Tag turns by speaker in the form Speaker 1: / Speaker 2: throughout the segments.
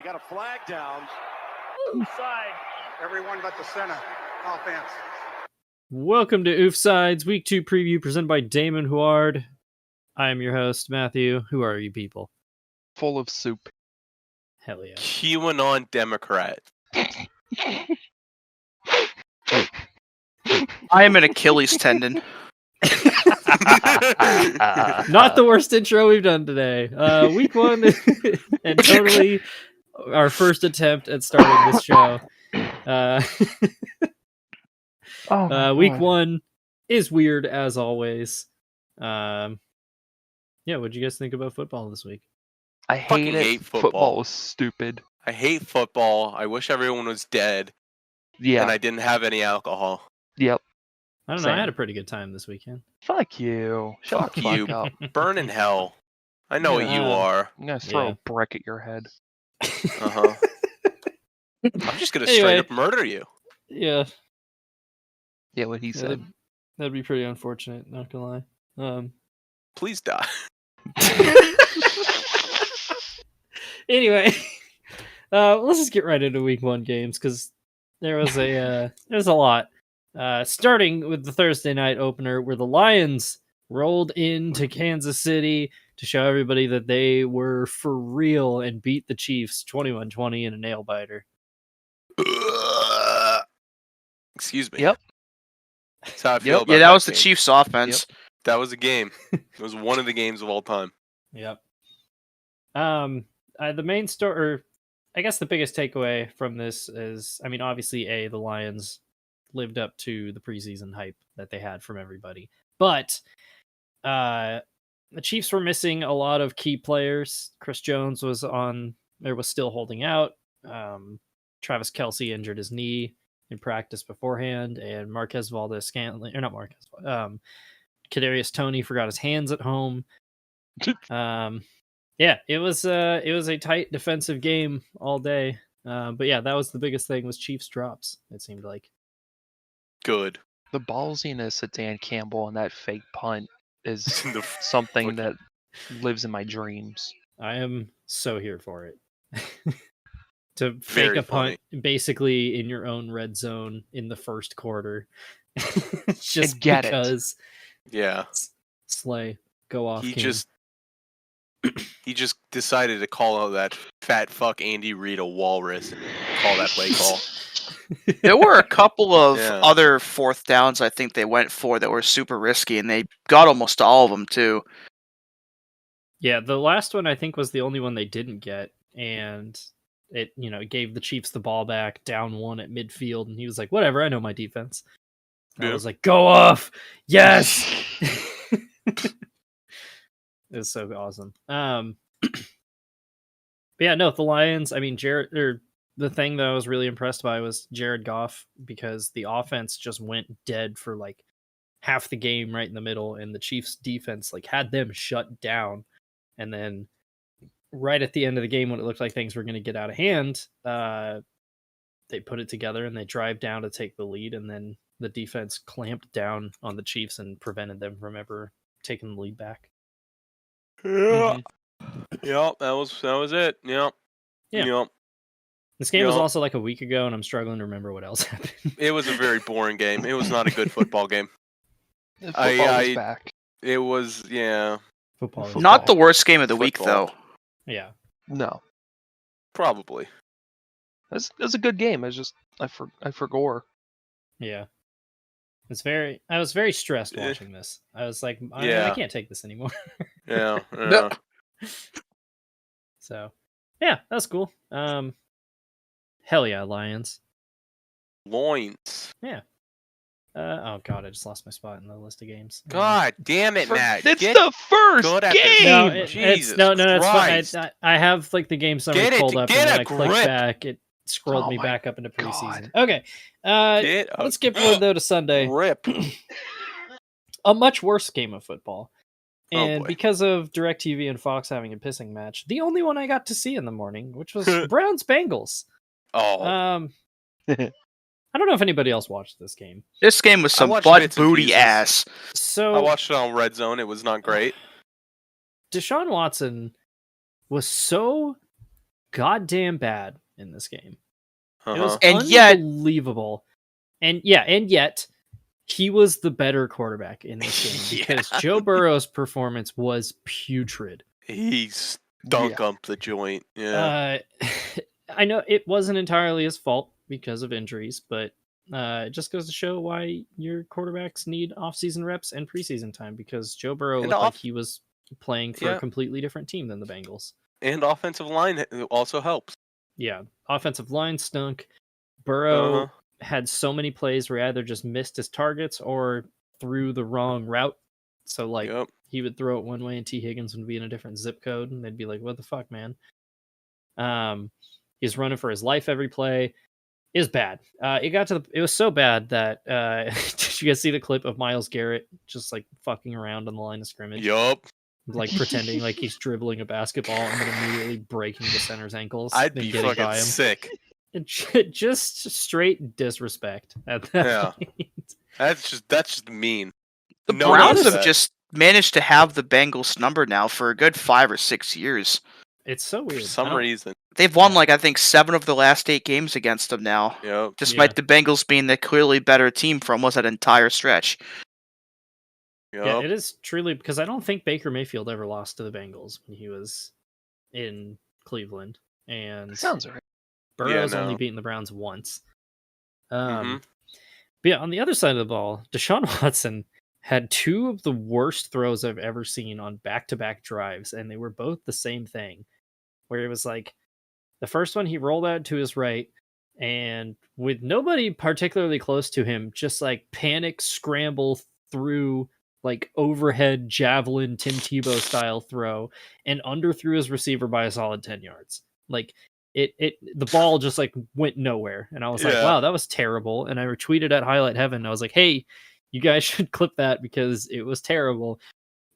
Speaker 1: got a flag down.
Speaker 2: Oofside.
Speaker 3: Everyone but the center. Offense.
Speaker 4: Welcome to Oofsides, Week 2 preview presented by Damon Huard. I am your host, Matthew. Who are you people?
Speaker 2: Full of soup.
Speaker 4: Hell yeah.
Speaker 5: QAnon Democrat.
Speaker 6: I am an Achilles tendon.
Speaker 4: Not the worst intro we've done today. Week 1 and totally our first attempt at starting this show. Week 1 is weird as always. Yeah, what'd you guys think about football this week?
Speaker 2: I
Speaker 5: Fucking hate football.
Speaker 2: Football was stupid.
Speaker 5: I hate football. I wish everyone was dead.
Speaker 2: Yeah.
Speaker 5: And I didn't have any alcohol.
Speaker 2: Yep.
Speaker 4: I don't know. I
Speaker 2: Same.
Speaker 4: had a pretty good time this weekend.
Speaker 2: Fuck you. Shut
Speaker 5: Fuck
Speaker 2: the fuck
Speaker 5: you.
Speaker 2: up.
Speaker 5: Burn in hell. I know what you
Speaker 4: Yeah.
Speaker 5: are.
Speaker 2: I'm gonna throw
Speaker 4: Yeah.
Speaker 2: a brick at your head.
Speaker 5: Uh-huh. I'm just gonna
Speaker 4: Anyway.
Speaker 5: straight up murder you.
Speaker 4: Yeah,
Speaker 2: Yeah, what he said.
Speaker 4: that'd be pretty unfortunate, not gonna lie.
Speaker 5: Please die.
Speaker 4: Anyway, let's just get right into week 1 games because there was a lot. Starting with the Thursday night opener where the Lions rolled into Kansas City to show everybody that they were for real and beat the Chiefs 21-20 in a nail biter.
Speaker 5: Excuse me.
Speaker 2: Yep.
Speaker 5: That's how I feel about
Speaker 6: Yeah, that was the
Speaker 5: game.
Speaker 6: Chiefs' offense.
Speaker 5: That was a game. It was one of the games of all time.
Speaker 4: Yep. The main story, or I guess the biggest takeaway from this is, I mean, obviously, the Lions lived up to the preseason hype that they had from everybody, but the Chiefs were missing a lot of key players. Chris Jones was still holding out. Travis Kelce injured his knee in practice beforehand, and Marquez Valdes-Scantling, or not Marquez, Kadarius Toney forgot his hands at home. Yeah, it was a tight defensive game all day. But yeah, that was the biggest thing was Chiefs drops, it seemed like.
Speaker 5: Good.
Speaker 2: The ballsiness of Dan Campbell and that fake punt is
Speaker 5: The
Speaker 2: something
Speaker 5: fucking-
Speaker 2: that lives in my dreams.
Speaker 4: I am so here for it. To fake
Speaker 5: Very
Speaker 4: a punt basically in your own red zone in the first quarter. Just
Speaker 2: And get it.
Speaker 4: because
Speaker 5: Yeah.
Speaker 4: Slay, go off.
Speaker 5: He
Speaker 4: King.
Speaker 5: just decided to call out that fat fuck Andy Reid a walrus and call that play call.
Speaker 6: There were a couple of
Speaker 5: Yeah.
Speaker 6: other fourth downs I think they went for that were super risky, and they got almost all of them too.
Speaker 4: Yeah, the last one I think was the only one they didn't get, and it gave the Chiefs the ball back down 1 at midfield, and he was like, "Whatever, I know my defense." And I
Speaker 5: Yeah.
Speaker 4: was like, "Go off, yes!" It was so awesome. But yeah, no, the Lions. I mean, the thing that I was really impressed by was Jared Goff, because the offense just went dead for like half the game right in the middle, and the Chiefs defense like had them shut down. And then right at the end of the game, when it looked like things were going to get out of hand, they put it together and they drive down to take the lead, and then the defense clamped down on the Chiefs and prevented them from ever taking the lead back.
Speaker 5: Yeah. Yep, that was it. Yep.
Speaker 4: Yeah.
Speaker 5: Yep.
Speaker 4: This game was
Speaker 5: Yeah.
Speaker 4: also like a week ago, and I'm struggling to remember what else happened.
Speaker 5: It was a very boring game. It was not a good football game.
Speaker 2: Football is back.
Speaker 5: It was, yeah,
Speaker 4: Football. is
Speaker 6: Not
Speaker 4: back.
Speaker 6: the worst game of the week
Speaker 5: Football.
Speaker 6: though.
Speaker 4: Yeah.
Speaker 2: No.
Speaker 5: probably.
Speaker 2: That's a good game. I forgot.
Speaker 4: Yeah. I was very stressed
Speaker 5: Eh.
Speaker 4: watching this. I was like, I
Speaker 5: Yeah.
Speaker 4: can't take this anymore.
Speaker 5: Yeah.
Speaker 6: No.
Speaker 4: So, yeah, that's cool. Hell yeah, Lions.
Speaker 5: Loins.
Speaker 4: Oh god, I just lost my spot in the list of games.
Speaker 5: God damn it, Matt.
Speaker 2: It's
Speaker 5: Get
Speaker 2: the first
Speaker 5: good at this.
Speaker 2: game.
Speaker 4: No,
Speaker 5: Jesus
Speaker 4: it's fine.
Speaker 5: Christ.
Speaker 4: I have like the game summary
Speaker 5: Get it-
Speaker 4: pulled up,
Speaker 5: get
Speaker 4: and then
Speaker 5: a
Speaker 4: I clicked
Speaker 5: grip.
Speaker 4: back. It scrolled
Speaker 2: Oh
Speaker 4: me
Speaker 2: my
Speaker 4: back up into preseason.
Speaker 2: God.
Speaker 4: Okay,
Speaker 5: Get a
Speaker 4: let's skip forward though to Sunday.
Speaker 5: Rip.
Speaker 4: A much worse game of football.
Speaker 5: Oh,
Speaker 4: And
Speaker 5: boy.
Speaker 4: because of DirecTV and Fox having a pissing match, the only one I got to see in the morning, which was Browns Bengals.
Speaker 5: Oh.
Speaker 4: I don't know if anybody else watched this game.
Speaker 6: This game was some
Speaker 5: watched
Speaker 6: butt
Speaker 5: bits and
Speaker 6: booty
Speaker 5: pieces.
Speaker 6: ass.
Speaker 4: So
Speaker 5: I watched it on Red Zone. It was not great.
Speaker 4: Deshaun Watson was so goddamn bad in this game. It was
Speaker 6: And yet-
Speaker 4: unbelievable. And yet he was the better quarterback in this game because Joe Burrow's performance was putrid.
Speaker 5: He stunk up the joint. Yeah.
Speaker 4: I know it wasn't entirely his fault because of injuries, but it just goes to show why your quarterbacks need off-season reps and preseason time, because Joe Burrow looked like he was playing for a completely different team than the Bengals.
Speaker 5: And offensive line also helps.
Speaker 4: Yeah, offensive line stunk. Burrow had so many plays where he either just missed his targets or threw the wrong route. So, like, he would throw it one way and T. Higgins would be in a different zip code, and they'd be like, what the fuck, man? He's running for his life every play. It was bad. It was so bad that did you guys see the clip of Myles Garrett just like fucking around on the line of scrimmage?
Speaker 5: Yup.
Speaker 4: Like pretending like he's dribbling a basketball and then immediately breaking the center's ankles.
Speaker 5: I'd be fucking sick.
Speaker 4: Just straight disrespect at that point.
Speaker 5: That's just mean.
Speaker 6: The Browns have just managed to have the Bengals number now for a good 5 or 6 years.
Speaker 4: It's so weird.
Speaker 5: For some reason.
Speaker 6: They've won, like, I think 7 of the last 8 games against them now.
Speaker 5: Yep.
Speaker 6: Despite the Bengals being the clearly better team for almost that entire stretch.
Speaker 5: Yep.
Speaker 4: Yeah, it is truly, because I don't think Baker Mayfield ever lost to the Bengals when he was in Cleveland. And
Speaker 2: sounds right.
Speaker 4: Burrow's only beaten the Browns once. But yeah, on the other side of the ball, Deshaun Watson had 2 of the worst throws I've ever seen on back-to-back drives, and they were both the same thing. Where it was like, the first one he rolled out to his right, and with nobody particularly close to him, just like panic scramble through like overhead javelin Tim Tebow style throw, and underthrew his receiver by a solid 10 yards. Like the ball just like went nowhere, and I was like, wow, that was terrible. And I retweeted at Highlight Heaven. I was like, hey, you guys should clip that because it was terrible.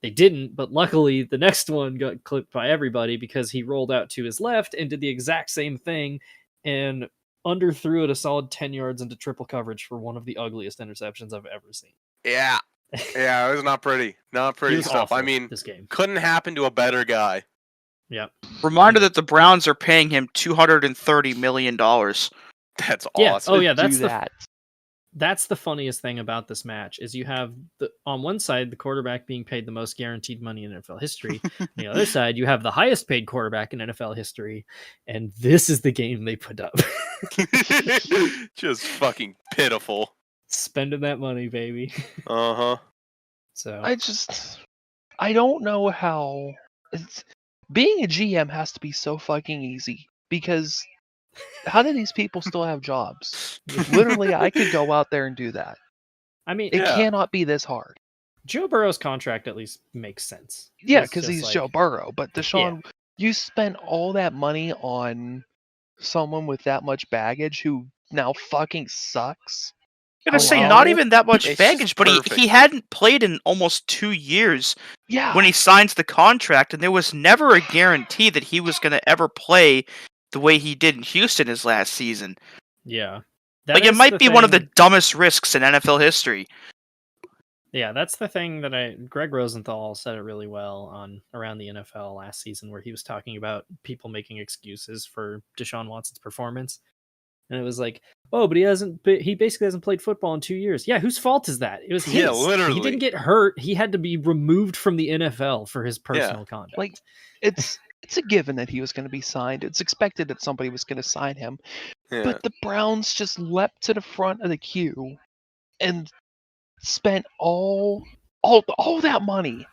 Speaker 4: They didn't, but luckily the next one got clipped by everybody because he rolled out to his left and did the exact same thing and underthrew it a solid 10 yards into triple coverage for one of the ugliest interceptions I've ever seen.
Speaker 5: Yeah. Yeah, it was not pretty. Not pretty stuff. I mean,
Speaker 4: this game
Speaker 5: couldn't happen to a better guy.
Speaker 4: Yeah.
Speaker 6: Reminder that the Browns are paying him $230 million.
Speaker 5: That's
Speaker 4: yeah.
Speaker 5: awesome.
Speaker 4: Oh, yeah, that's the funniest thing about this match is you have on one side the quarterback being paid the most guaranteed money in NFL history. On the other side, you have the highest paid quarterback in NFL history, and this is the game they put up.
Speaker 5: Just fucking pitiful.
Speaker 4: Spending that money, baby. So
Speaker 2: I don't know how being a GM has to be so fucking easy, because how do these people still have jobs? Literally, I could go out there and do that.
Speaker 4: I mean,
Speaker 2: it cannot be this hard.
Speaker 4: Joe Burrow's contract at least makes sense.
Speaker 2: Yeah, because he's Joe Burrow. But Deshaun, you spent all that money on someone with that much baggage who now fucking sucks.
Speaker 6: I'm gonna say not even that much baggage, but he hadn't played in almost 2 years.
Speaker 2: Yeah.
Speaker 6: When he signs the contract, and there was never a guarantee that he was gonna ever play the way he did in Houston his last season.
Speaker 4: Yeah.
Speaker 6: Like, it might be one of the dumbest risks in NFL history.
Speaker 4: Yeah, that's the thing that Greg Rosenthal said it really well on Around the NFL last season, where he was talking about people making excuses for Deshaun Watson's performance. And it was like, oh, but he basically hasn't played football in 2 years. Yeah, whose fault is that? It was his.
Speaker 5: Yeah, literally.
Speaker 4: He didn't get hurt. He had to be removed from the NFL for his personal conduct.
Speaker 2: Like, it's a given that he was going to be signed. It's expected that somebody was going to sign him. Yeah. But the Browns just leapt to the front of the queue and spent all that money.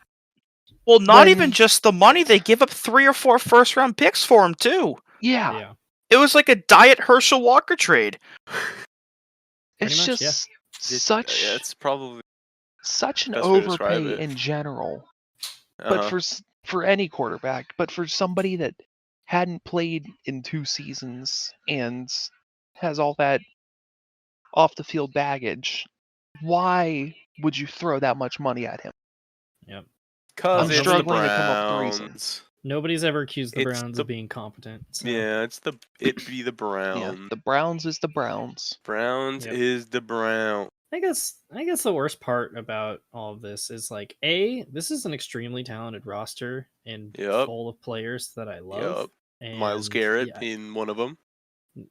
Speaker 6: Well, not even just the money. They give up 3 or 4 first-round picks for him, too.
Speaker 2: Yeah.
Speaker 6: It was like a Diet Herschel Walker trade.
Speaker 2: It's just
Speaker 5: it's probably
Speaker 2: such an overpay in general. But for any quarterback, but for somebody that hadn't played in 2 seasons and has all that off the field baggage, why would you throw that much money at him?
Speaker 4: Yep.
Speaker 5: Because
Speaker 2: I'm struggling to come up with reasons.
Speaker 4: Nobody's ever accused the Browns of being competent. So.
Speaker 5: Yeah, it'd be the Browns.
Speaker 2: Yeah, the Browns is the Browns.
Speaker 5: Browns is the Browns.
Speaker 4: I guess the worst part about all of this is like, this is an extremely talented roster and full of players that I love. And,
Speaker 5: Myles Garrett in one of them.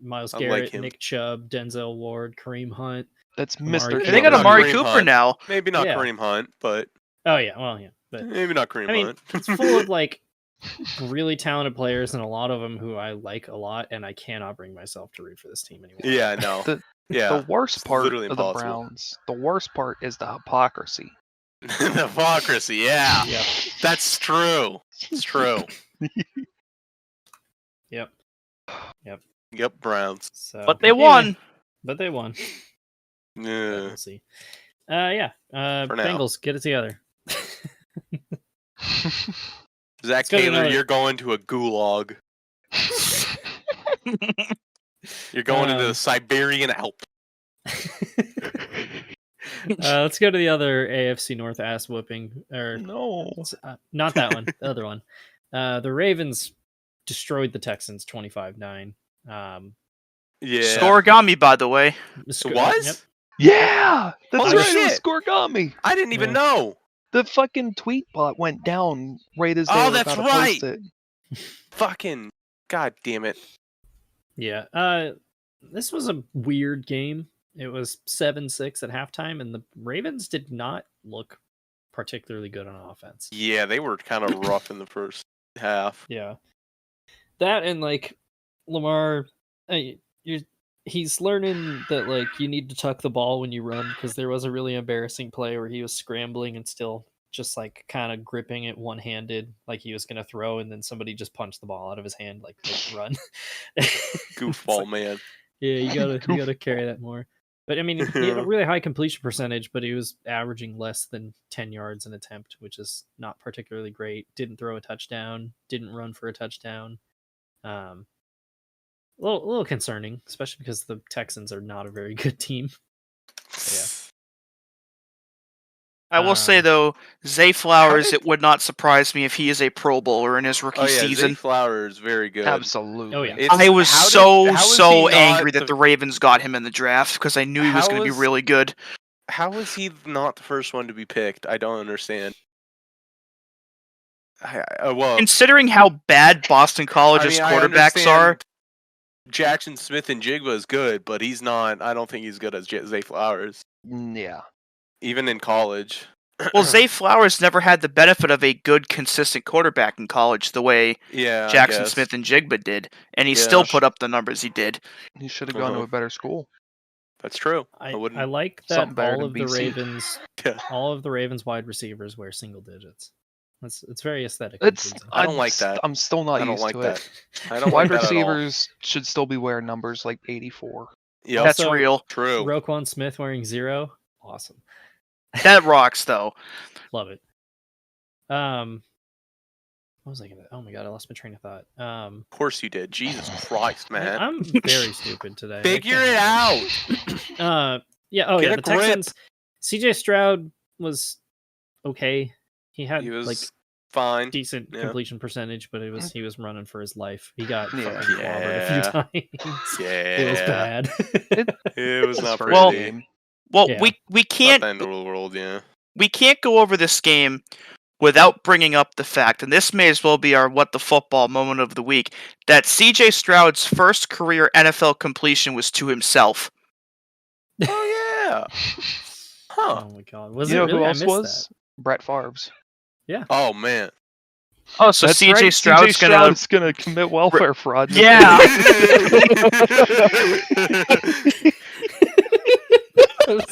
Speaker 4: Myles
Speaker 5: I
Speaker 4: Garrett,
Speaker 5: like him.
Speaker 4: Nick Chubb, Denzel Ward, Kareem Hunt.
Speaker 2: That's
Speaker 4: Amari
Speaker 2: Mr.
Speaker 6: They got
Speaker 5: Not
Speaker 6: Amari
Speaker 5: Kareem
Speaker 6: Cooper
Speaker 5: Hunt.
Speaker 6: now.
Speaker 5: Maybe not
Speaker 4: Yeah.
Speaker 5: Kareem Hunt, but
Speaker 4: Oh yeah, well yeah, but
Speaker 5: maybe not Kareem
Speaker 4: I mean,
Speaker 5: Hunt.
Speaker 4: it's full of like really talented players, and a lot of them who I like a lot, and I cannot bring myself to root for this team anymore.
Speaker 5: Yeah, no.
Speaker 2: The worst
Speaker 5: it's
Speaker 2: part of
Speaker 5: literally
Speaker 2: the
Speaker 5: impossible.
Speaker 2: Browns, the worst part is the hypocrisy.
Speaker 5: The hypocrisy, yeah.
Speaker 4: Yep.
Speaker 5: That's true. It's true.
Speaker 4: Yep.
Speaker 5: Yep, Browns.
Speaker 4: So,
Speaker 6: But they
Speaker 4: anyway,
Speaker 6: won.
Speaker 4: But they won. But
Speaker 5: Yeah.
Speaker 4: we'll see. Yeah.
Speaker 5: For now.
Speaker 4: Bengals, get it together.
Speaker 5: Zach
Speaker 4: go to
Speaker 5: Taylor,
Speaker 4: another-
Speaker 5: you're going to a gulag. You're going into the Siberian Alp.
Speaker 4: Let's go to the other AFC North ass whooping. Or
Speaker 2: No.
Speaker 4: not that one. The other one. The Ravens destroyed the Texans 25-9.
Speaker 5: Yeah.
Speaker 6: Scorigami, by the way.
Speaker 5: It was?
Speaker 4: Yep.
Speaker 2: Yeah, that's
Speaker 5: Holy
Speaker 2: right. It was
Speaker 5: shit.
Speaker 2: Scorigami.
Speaker 5: I didn't even
Speaker 4: Yeah.
Speaker 5: know.
Speaker 2: The fucking tweet bot went down right as they
Speaker 5: Oh,
Speaker 2: were
Speaker 5: that's
Speaker 2: about to
Speaker 5: right.
Speaker 2: post it.
Speaker 5: Fucking god damn it.
Speaker 4: Yeah. This was a weird game. It was 7-6 at halftime, and the Ravens did not look particularly good on offense.
Speaker 5: Yeah, they were kind of rough in the first half.
Speaker 4: Yeah. That and like Lamar, he's learning that like you need to tuck the ball when you run, because there was a really embarrassing play where he was scrambling and still just like kind of gripping it one-handed like he was going to throw, and then somebody just punched the ball out of his hand like run.
Speaker 5: Goofball,
Speaker 4: like,
Speaker 5: man.
Speaker 4: yeah, you gotta carry that more. But I mean, he had a really high completion percentage, but he was averaging less than 10 yards an attempt, which is not particularly great. Didn't throw a touchdown, didn't run for a touchdown. A little concerning, especially because the Texans are not a very good team. Yeah.
Speaker 6: I will say though, Zay Flowers, it would not surprise me if he is a Pro Bowler in his rookie season.
Speaker 5: Zay Flowers, very good.
Speaker 2: Absolutely.
Speaker 4: Oh, yeah.
Speaker 6: I was
Speaker 5: how is he
Speaker 6: so
Speaker 5: not
Speaker 6: angry that the Ravens got him in the draft because I knew he was going to be really good.
Speaker 5: How is he not the first one to be picked? I don't understand. Well,
Speaker 6: Considering how bad Boston College's quarterbacks are.
Speaker 5: Jackson Smith and Jigba is good, but he's not. I don't think he's good as Zay Flowers.
Speaker 2: Yeah.
Speaker 5: Even in college.
Speaker 6: Well, Zay Flowers never had the benefit of a good, consistent quarterback in college the way Jackson Smith and Jigba did, and he still put up the numbers he did.
Speaker 2: He should have gone to a better school.
Speaker 5: That's true.
Speaker 4: I like that all of the
Speaker 2: BC.
Speaker 4: all of the Ravens wide receivers wear single digits. It's very aesthetic.
Speaker 5: I don't like that.
Speaker 2: I'm still not used
Speaker 5: like
Speaker 2: to
Speaker 5: that.
Speaker 2: it.
Speaker 5: I don't
Speaker 2: Wide
Speaker 5: like that at all.
Speaker 2: receivers should still be wearing numbers like 84.
Speaker 5: Yeah,
Speaker 6: that's real.
Speaker 5: True.
Speaker 4: Roquan Smith wearing 0. Awesome.
Speaker 6: That rocks, though.
Speaker 4: Love it. What was I gonna? Oh my god, I lost my train of thought.
Speaker 5: Of course you did. Jesus Christ, man.
Speaker 4: I'm very stupid today.
Speaker 5: Figure it out.
Speaker 4: Yeah. Oh
Speaker 5: Get
Speaker 4: yeah.
Speaker 5: a
Speaker 4: The
Speaker 5: grip.
Speaker 4: Texans. CJ Stroud was okay. He had
Speaker 5: He was
Speaker 4: like
Speaker 5: fine.
Speaker 4: decent
Speaker 5: Yeah.
Speaker 4: completion percentage, but he was running for his life. He got fucking
Speaker 5: Yeah.
Speaker 4: clobbered a few times.
Speaker 5: Yeah.
Speaker 4: It was bad.
Speaker 5: It was not pretty.
Speaker 6: Well,
Speaker 4: Yeah.
Speaker 6: we can't
Speaker 5: Not the end of the world, yeah.
Speaker 6: we can't go over this game without bringing up the fact, and this may as well be our what the football moment of the week, that CJ Stroud's first career NFL completion was to himself.
Speaker 5: Oh yeah. Huh.
Speaker 4: Oh my god. Was
Speaker 2: You
Speaker 4: it
Speaker 2: know
Speaker 4: really?
Speaker 2: who
Speaker 4: I
Speaker 2: else
Speaker 4: missed
Speaker 2: was? Brett Favre's.
Speaker 5: Oh man.
Speaker 6: Oh, so
Speaker 2: That's
Speaker 6: CJ
Speaker 2: right.
Speaker 6: Stroud's
Speaker 2: CJ
Speaker 6: gonna
Speaker 2: Stroud's gonna commit welfare fraud.
Speaker 6: Yeah.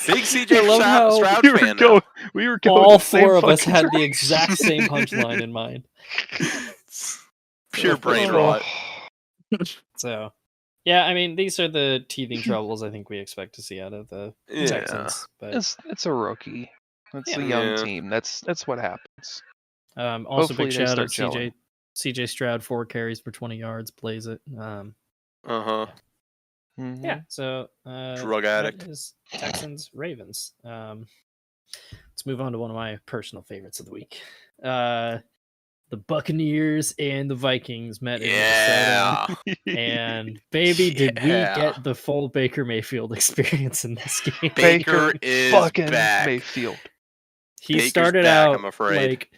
Speaker 5: Big CJ
Speaker 4: I love how
Speaker 5: Stroud
Speaker 2: we were
Speaker 5: fan.
Speaker 2: going. We were going.
Speaker 4: All
Speaker 2: the same
Speaker 4: 4 of us
Speaker 2: fucking
Speaker 4: had the
Speaker 2: direction.
Speaker 4: exact same punchline in mind.
Speaker 5: Pure brain
Speaker 2: Oh.
Speaker 5: rot.
Speaker 4: So, yeah, I mean, these are the teething troubles I think we expect to see out of the
Speaker 5: Yeah.
Speaker 4: Texans. But
Speaker 2: It's a rookie. It's
Speaker 4: Yeah.
Speaker 2: a young
Speaker 5: Yeah.
Speaker 2: team. That's what happens.
Speaker 4: also
Speaker 2: Hopefully
Speaker 4: big
Speaker 2: they
Speaker 4: shout out
Speaker 2: start
Speaker 4: CJ Stroud, 4 carries for 20 yards, plays it.
Speaker 5: Uh-huh.
Speaker 2: Mhm.
Speaker 4: Yeah, so
Speaker 5: Drug
Speaker 4: that
Speaker 5: addict.
Speaker 4: is Texans Ravens. Let's move on to one of my personal favorites of the week. The Buccaneers and the Vikings met in Minnesota.
Speaker 5: Yeah.
Speaker 4: And baby, did we
Speaker 5: Yeah.
Speaker 4: get the full Baker Mayfield experience in this game.
Speaker 5: Baker is
Speaker 2: fucking
Speaker 5: back.
Speaker 2: Mayfield.
Speaker 4: He
Speaker 5: Baker's
Speaker 4: started
Speaker 5: back,
Speaker 4: out
Speaker 5: I'm afraid.
Speaker 4: like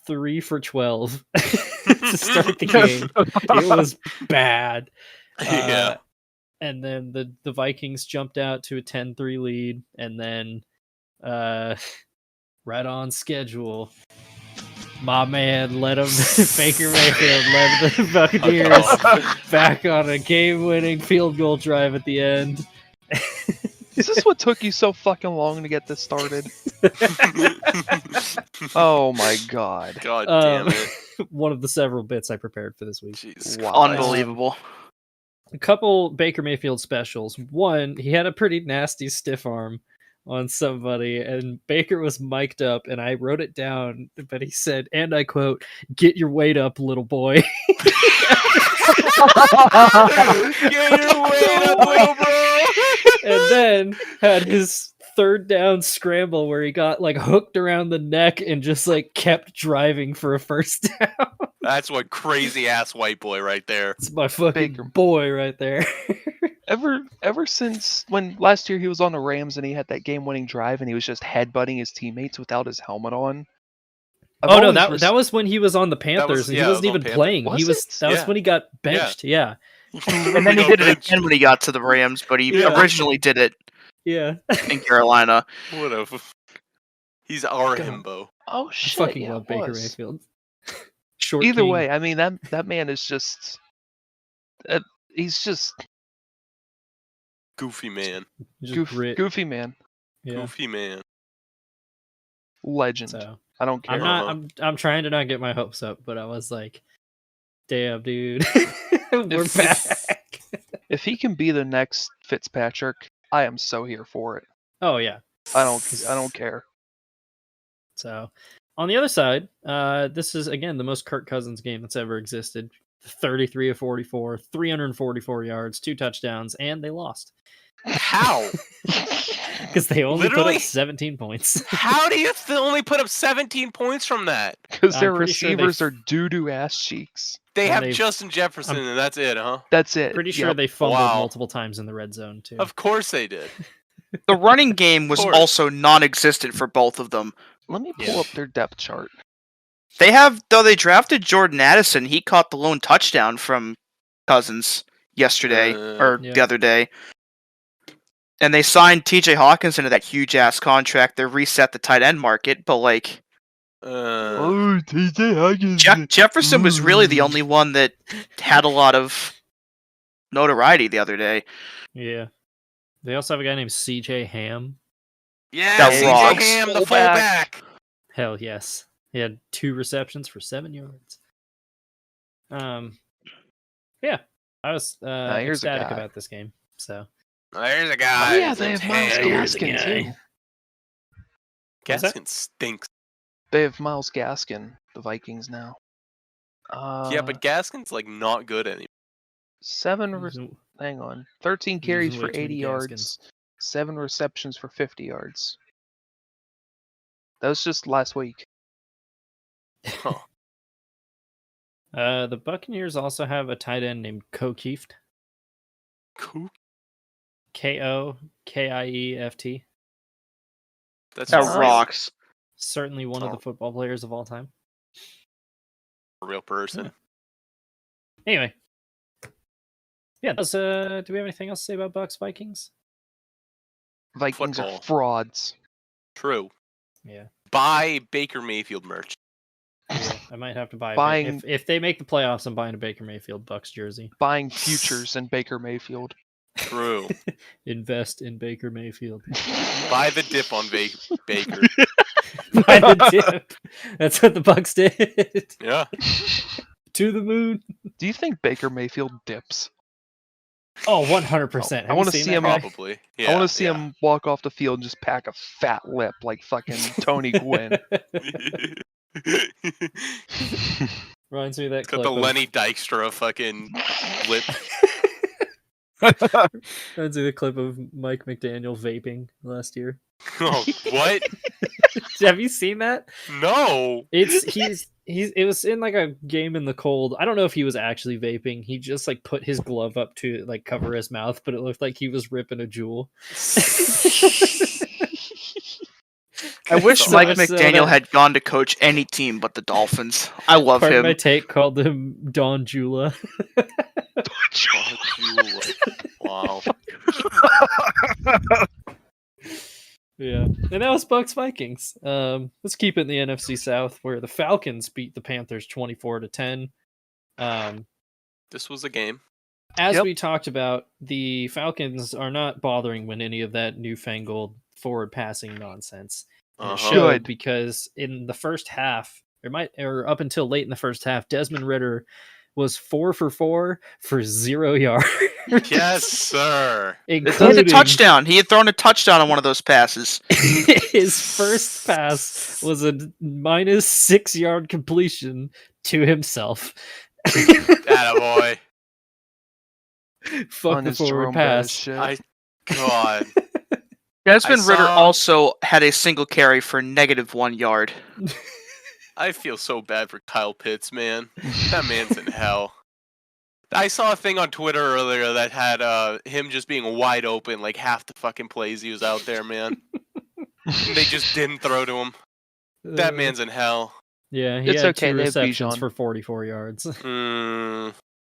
Speaker 4: 3 for 12 to start the game. It was bad.
Speaker 5: Yeah.
Speaker 4: And then the Vikings jumped out to a 10-3 lead, and then right on schedule, my man led them. Baker Mayfield led the Buccaneers back on a game-winning field goal drive at the end.
Speaker 2: Is this what took you so fucking long to get this started? Oh my god.
Speaker 5: God damn it.
Speaker 4: One of the several bits I prepared for this week.
Speaker 5: Jesus
Speaker 2: Wow.
Speaker 5: Christ.
Speaker 6: Unbelievable.
Speaker 4: A couple Baker Mayfield specials. One, he had a pretty nasty stiff arm on somebody, and Baker was mic'd up, and I wrote it down, but he said, and I quote, "Get your weight up, little boy."
Speaker 5: Get your weight up, little bro.
Speaker 4: And then had his third down scramble where he got like hooked around the neck and just like kept driving for a first down.
Speaker 5: That's what crazy ass white boy right there.
Speaker 4: It's my fucking
Speaker 2: Baker.
Speaker 4: boy right there.
Speaker 2: Ever since when last year he was on the Rams and he had that game-winning drive and he was just headbutting his teammates without his helmet on.
Speaker 4: That was when he was on the Panthers and he wasn't even playing.
Speaker 2: Was
Speaker 4: That was when he got benched. Yeah.
Speaker 6: And then he did it again when he got to the Rams, but he originally did it
Speaker 4: Yeah.
Speaker 6: in Carolina.
Speaker 5: What a he's our
Speaker 2: God.
Speaker 5: himbo.
Speaker 2: Oh
Speaker 4: I
Speaker 2: shit!
Speaker 4: fucking
Speaker 2: yeah,
Speaker 4: love
Speaker 2: it
Speaker 4: Baker
Speaker 2: was.
Speaker 4: Mayfield. Short
Speaker 2: Either
Speaker 4: king.
Speaker 2: way, I mean that man is just he's just
Speaker 5: Goofy man.
Speaker 4: Just grit.
Speaker 2: goofy man,
Speaker 4: Yeah.
Speaker 5: Goofy man.
Speaker 2: legend.
Speaker 4: So
Speaker 2: I don't care.
Speaker 4: I'm trying to not get my hopes up, but I was like, damn, dude. We're back.
Speaker 2: If he can be the next Fitzpatrick, I am so here for it.
Speaker 4: Oh yeah.
Speaker 2: I don't care.
Speaker 4: So on the other side, this is again the most Kirk Cousins game that's ever existed. 33 of 44, 344 yards, 2 touchdowns, and they lost.
Speaker 5: How?
Speaker 4: Because they only put
Speaker 5: Literally?
Speaker 4: up 17 points.
Speaker 5: How do you only put up 17 points from that?
Speaker 2: Because
Speaker 4: I'm
Speaker 2: their
Speaker 4: pretty sure they
Speaker 2: receivers are doo-doo ass cheeks.
Speaker 5: They
Speaker 4: And
Speaker 5: have
Speaker 4: they've-
Speaker 5: Justin Jefferson, and that's it, huh?
Speaker 2: That's it.
Speaker 4: Pretty sure
Speaker 2: Yep.
Speaker 4: they fumbled
Speaker 5: Wow.
Speaker 4: multiple times in the red zone too.
Speaker 5: Of course they did.
Speaker 6: The running game was
Speaker 5: course.
Speaker 6: also non-existent for both of them.
Speaker 2: Let me pull up their depth chart.
Speaker 6: They drafted Jordan Addison. He caught the lone touchdown from Cousins yesterday or
Speaker 4: Yeah.
Speaker 6: the other day. And they signed TJ Hawkins into that huge ass contract. They reset the tight end market, but like
Speaker 2: TJ Hawkins.
Speaker 6: Jefferson was really the only one that had a lot of notoriety the other day.
Speaker 4: Yeah. They also have a guy named CJ Ham.
Speaker 5: yeah,
Speaker 6: That
Speaker 5: CJ
Speaker 6: rocks.
Speaker 5: Ham, the
Speaker 2: Fullback.
Speaker 5: fullback.
Speaker 4: Hell yes. He had 2 receptions for 7 yards. Yeah. I was
Speaker 2: here's a
Speaker 4: ecstatic
Speaker 2: guy.
Speaker 4: about this game. So
Speaker 5: There's a guy.
Speaker 2: Oh yeah, they have Miles
Speaker 4: Here's a
Speaker 2: Gaskin
Speaker 4: guy.
Speaker 2: too.
Speaker 4: What's that?
Speaker 5: Gaskin stinks.
Speaker 2: They have Miles Gaskin, the Vikings now.
Speaker 5: Yeah, but Gaskin's like not good anymore.
Speaker 2: 13 carries
Speaker 4: way
Speaker 2: for
Speaker 4: too many
Speaker 2: 80 yards, 7 receptions for 50 yards. That was just last week.
Speaker 5: Huh.
Speaker 4: The Buccaneers also have a tight end named Kokieft.
Speaker 5: Cool.
Speaker 4: Kokieft.
Speaker 5: That's
Speaker 6: That
Speaker 2: Nice.
Speaker 6: rocks.
Speaker 4: Certainly one of the football players of all time.
Speaker 5: a real person.
Speaker 4: Anyway. Yeah, do we have anything else to say about Bucks Vikings?
Speaker 2: Vikings
Speaker 5: Football.
Speaker 2: are frauds.
Speaker 5: True.
Speaker 4: Yeah.
Speaker 5: Buy Baker Mayfield merch.
Speaker 4: Yeah, I might have to buy
Speaker 2: Buying-
Speaker 4: if they make the playoffs, I'm buying a Baker Mayfield Bucks jersey.
Speaker 2: Buying futures in Baker Mayfield.
Speaker 5: True.
Speaker 4: Invest in Baker Mayfield.
Speaker 5: Buy the dip on Baker.
Speaker 4: Buy the dip. That's what the Bucks did.
Speaker 5: Yeah.
Speaker 4: To the moon.
Speaker 2: Do you think Baker Mayfield dips?
Speaker 4: Oh, 100%.
Speaker 2: I wanna see him up.
Speaker 5: Probably.
Speaker 2: I
Speaker 5: Yeah,
Speaker 2: want to see
Speaker 5: yeah.
Speaker 2: him walk off the field and just pack a fat lip like fucking Tony Gwynn.
Speaker 4: Reminds me of that
Speaker 5: Got
Speaker 4: clip
Speaker 5: the
Speaker 4: of-
Speaker 5: Lenny Dykstra fucking lip.
Speaker 4: Reminds me of the clip of Mike McDaniel vaping last year.
Speaker 5: Oh, what?
Speaker 4: Have you seen that?
Speaker 5: No.
Speaker 4: It was in like a game in the cold. I don't know if he was actually vaping. He just like put his glove up to like cover his mouth, but it looked like he was ripping a jewel.
Speaker 6: I wish
Speaker 5: So
Speaker 6: Mike
Speaker 5: much
Speaker 4: so
Speaker 6: McDaniel
Speaker 4: that-
Speaker 6: had gone to coach any team but the Dolphins. I love
Speaker 4: Part of
Speaker 6: him.
Speaker 4: my take called him Don Jula.
Speaker 5: Wow.
Speaker 4: Yeah, and that was Bucks Vikings. Let's keep it in the NFC South, where the Falcons beat the Panthers 24-10.
Speaker 5: This was a game.
Speaker 4: As
Speaker 2: Yep.
Speaker 4: we talked about, the Falcons are not bothering with any of that newfangled forward passing nonsense. And it showed
Speaker 2: Good.
Speaker 4: because in the first half, or up until late in the first half, Desmond Ridder was 4 for 4 for 0 yards.
Speaker 5: Yes, sir.
Speaker 6: He had a
Speaker 4: Including
Speaker 6: touchdown. He had thrown a touchdown on one of those passes.
Speaker 4: his first pass was a -6 yard completion to himself.
Speaker 5: Attaboy.
Speaker 4: Fuck
Speaker 2: On
Speaker 4: the
Speaker 2: his
Speaker 4: forward
Speaker 2: Jerome Bettis
Speaker 4: pass.
Speaker 2: shit.
Speaker 5: God.
Speaker 6: Desmond Ridder
Speaker 5: saw-
Speaker 6: also had a single carry for -1 yard.
Speaker 5: I feel so bad for Kyle Pitts, man. That man's in hell. I saw a thing on Twitter earlier that had him just being wide open, like half the fucking plays he was out there, man. And they just didn't throw to him. That man's in hell.
Speaker 4: Yeah, he
Speaker 2: It's
Speaker 4: had
Speaker 2: okay,
Speaker 4: 2
Speaker 2: they have
Speaker 4: receptions
Speaker 2: Bijan.
Speaker 4: for 44 yards.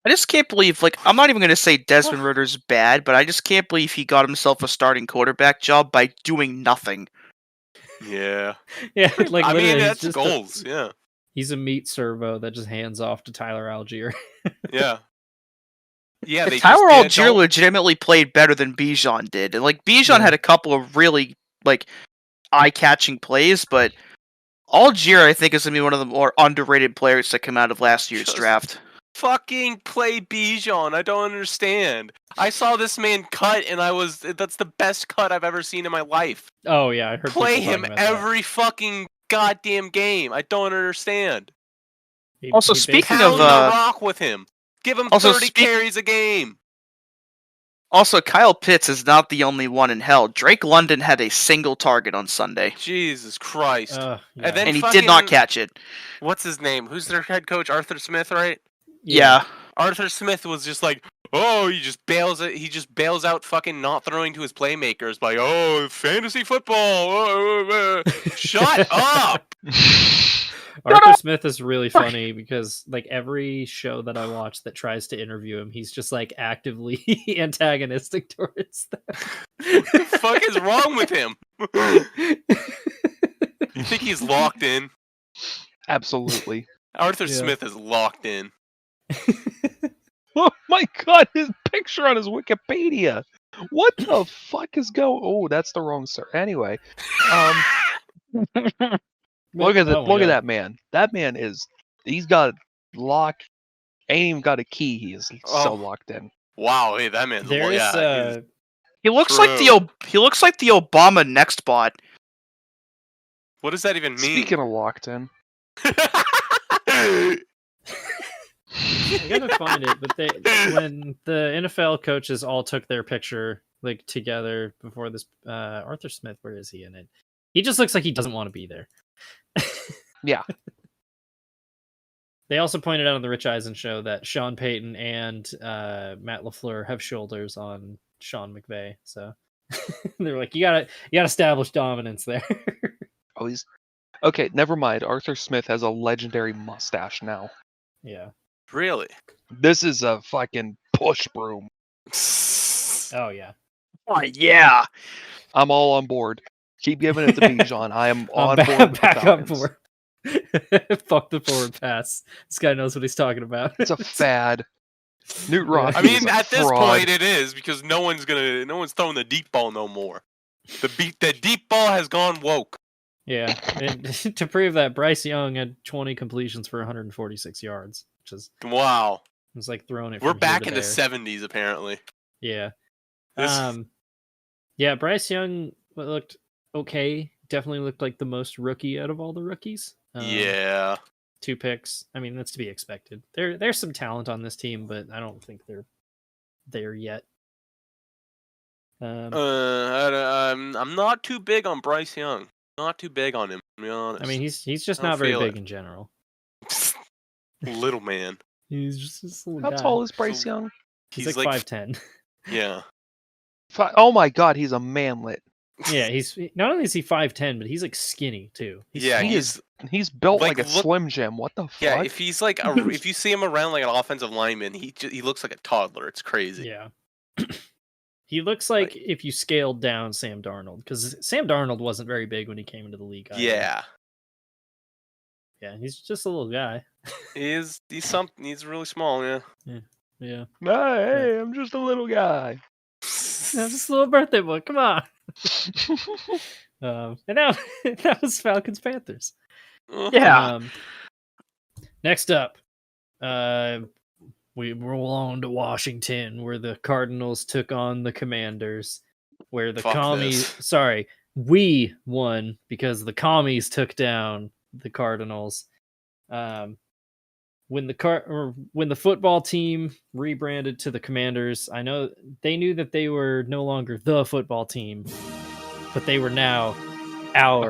Speaker 6: I just can't believe, like, I'm not even going to say Desmond Ridder's bad, but I just can't believe he got himself a starting quarterback job by doing nothing.
Speaker 5: Yeah.
Speaker 4: Yeah, like
Speaker 5: I
Speaker 4: literally,
Speaker 5: mean,
Speaker 4: he's
Speaker 5: that's
Speaker 4: just
Speaker 5: goals. Yeah.
Speaker 4: he's a meat servo that just hands off to Tyler Algier.
Speaker 5: Yeah. Yeah. They
Speaker 6: Tyler
Speaker 5: just
Speaker 6: Algier
Speaker 5: don't-
Speaker 6: legitimately played better than Bijan did. And, like, Bijan
Speaker 4: Yeah.
Speaker 6: had a couple of really, like, eye-catching plays, but Algier, I think, is going to be one of the more underrated players to come out of last year's
Speaker 5: Just-
Speaker 6: draft.
Speaker 5: fucking play Bijan. I don't understand. I saw this man cut, and that's the best cut I've ever seen in my life.
Speaker 4: Oh yeah, I heard
Speaker 5: Play
Speaker 4: people
Speaker 5: him
Speaker 4: talking about that.
Speaker 5: every fucking goddamn game. I don't understand.
Speaker 6: Also,
Speaker 4: He
Speaker 6: speaking
Speaker 5: Pound
Speaker 6: of,
Speaker 5: the rock with him. Give him
Speaker 6: also
Speaker 5: 30 carries a game.
Speaker 6: Also, Kyle Pitts is not the only one in hell. Drake London had a single target on Sunday,
Speaker 5: Jesus Christ.
Speaker 4: yeah.
Speaker 5: And then
Speaker 6: and he did not
Speaker 5: fucking-
Speaker 6: catch it.
Speaker 5: What's his name? Who's their head coach? Arthur Smith, right?
Speaker 6: Yeah.
Speaker 5: Arthur Smith was just like, oh, he just bails out fucking not throwing to his playmakers by, oh, fantasy football. Shut up.
Speaker 4: Arthur Smith is really funny because like every show that I watch that tries to interview him, he's just like actively antagonistic towards them.
Speaker 5: What the fuck is wrong with him? You think he's locked in?
Speaker 2: Absolutely.
Speaker 5: Arthur
Speaker 4: Yeah.
Speaker 5: Smith is locked in.
Speaker 2: Oh my god, his picture on his Wikipedia. What the fuck is going? Oh, that's the wrong sir. Anyway, look at that man. That man he's got locked. Ain't even got a key. He is so
Speaker 5: Oh.
Speaker 2: locked in.
Speaker 5: Wow, hey, that man's
Speaker 4: There is
Speaker 5: he's-
Speaker 6: He looks like
Speaker 5: True.
Speaker 6: he looks like the Obama next bot.
Speaker 5: What does that even mean?
Speaker 2: Speaking of locked in,
Speaker 4: I gotta find it, but when the NFL coaches all took their picture like together before this, Arthur Smith, where is he in it? He just looks like he doesn't want to be there.
Speaker 2: Yeah.
Speaker 4: They also pointed out on the Rich Eisen show that Sean Payton and Matt LaFleur have shoulders on Sean McVay, so they're like, you gotta establish dominance there.
Speaker 2: oh, he's okay. Never mind. Arthur Smith has a legendary mustache now.
Speaker 4: Yeah.
Speaker 5: Really?
Speaker 2: This is a fucking push broom.
Speaker 4: Oh yeah.
Speaker 6: Oh, yeah.
Speaker 2: I'm all on board. Keep giving it to Bijan. I am on
Speaker 4: I'm
Speaker 2: board. with the
Speaker 4: back on
Speaker 2: Falcons.
Speaker 4: board. Fuck the forward pass. This guy knows what he's talking about.
Speaker 2: It's a fad. Newt Ross.
Speaker 5: I mean, at this point, it is because no one's throwing the deep ball no more. The deep ball has gone woke.
Speaker 4: Yeah, and to prove that, Bryce Young had 20 completions for 146 yards, which is
Speaker 5: Wow,
Speaker 4: it was like throwing it.
Speaker 5: we're
Speaker 4: from
Speaker 5: back
Speaker 4: here
Speaker 5: in
Speaker 4: to
Speaker 5: the
Speaker 4: there.
Speaker 5: '70s apparently.
Speaker 4: Yeah.
Speaker 5: This-
Speaker 4: Yeah, Bryce Young looked okay. Definitely looked like the most rookie out of all the rookies.
Speaker 5: Yeah.
Speaker 4: 2 picks. I mean, that's to be expected. There's some talent on this team, but I don't think they're there yet.
Speaker 5: I'm not too big on Bryce Young. Not too big on him, to be honest.
Speaker 4: I mean, he's just
Speaker 5: I don't
Speaker 4: not very
Speaker 5: feel
Speaker 4: big
Speaker 5: it.
Speaker 4: in general.
Speaker 5: Little man.
Speaker 4: He's just this little
Speaker 2: How
Speaker 4: guy.
Speaker 2: tall is Bryce
Speaker 5: So-
Speaker 2: Young?
Speaker 4: He's like 5'10".
Speaker 5: Yeah.
Speaker 2: Oh my god, he's a manlet.
Speaker 4: Yeah, he's not only is he 5'10", but he's like skinny too.
Speaker 2: He's built like a Slim Jim. What the fuck?
Speaker 5: Yeah, if he's like if you see him around like an offensive lineman, he looks like a toddler. It's crazy.
Speaker 4: Yeah. He looks like if you scaled down Sam Darnold, because Sam Darnold wasn't very big when he came into the league.
Speaker 5: Yeah.
Speaker 4: Yeah, he's just a little guy.
Speaker 5: He's really small, yeah.
Speaker 4: Yeah.
Speaker 2: Hey, I'm just a little guy.
Speaker 4: Yeah, just a little birthday boy. Come on. And now that was Falcons Panthers.
Speaker 6: Yeah.
Speaker 4: Next up, we roll on to Washington, where the Cardinals took on the Commanders, where the we won because the Commies took down the Cardinals. When the football team rebranded to the Commanders, I know they knew that they were no longer the football team, but they were now our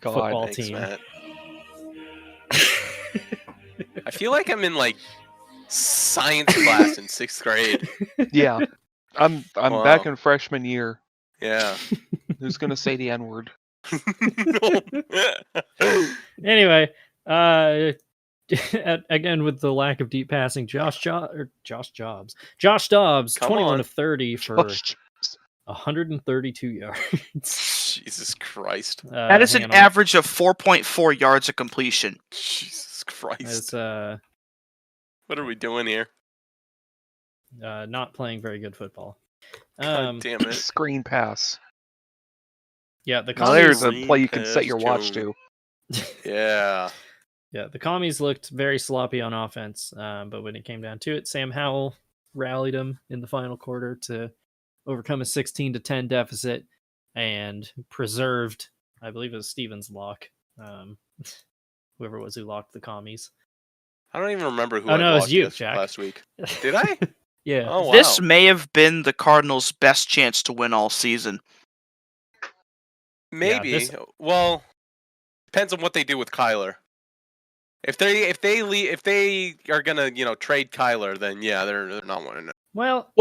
Speaker 4: football team.
Speaker 5: Matt. I feel like I'm in like science class in 6th grade.
Speaker 2: Yeah, I'm back in freshman year.
Speaker 5: Yeah.
Speaker 2: Who's gonna say the N-word?
Speaker 4: Anyway, again with the lack of deep passing, Josh Dobbs, 21 of 30 for 132 yards.
Speaker 5: Jesus Christ.
Speaker 6: That is an average of 4.4 yards of completion.
Speaker 5: Jesus Christ.
Speaker 4: What
Speaker 5: are we doing here?
Speaker 4: Not playing very good football.
Speaker 5: God damn it.
Speaker 2: Screen pass.
Speaker 4: Yeah,
Speaker 2: there's a play you can set your watch to.
Speaker 5: Yeah.
Speaker 4: Yeah, the Commies looked very sloppy on offense, but when it came down to it, Sam Howell rallied them in the final quarter to overcome a 16-10 deficit and preserved, I believe it was Stevens' lock, whoever it was who locked the Commies.
Speaker 5: I don't even remember who
Speaker 4: it was you, Jack.
Speaker 5: Last week. Did I?
Speaker 4: Yeah.
Speaker 5: Oh, wow.
Speaker 6: This may have been the Cardinals' best chance to win all season.
Speaker 5: Maybe. Yeah, well, depends on what they do with Kyler. If they are gonna trade Kyler, then yeah, they're not winning it.
Speaker 4: Well,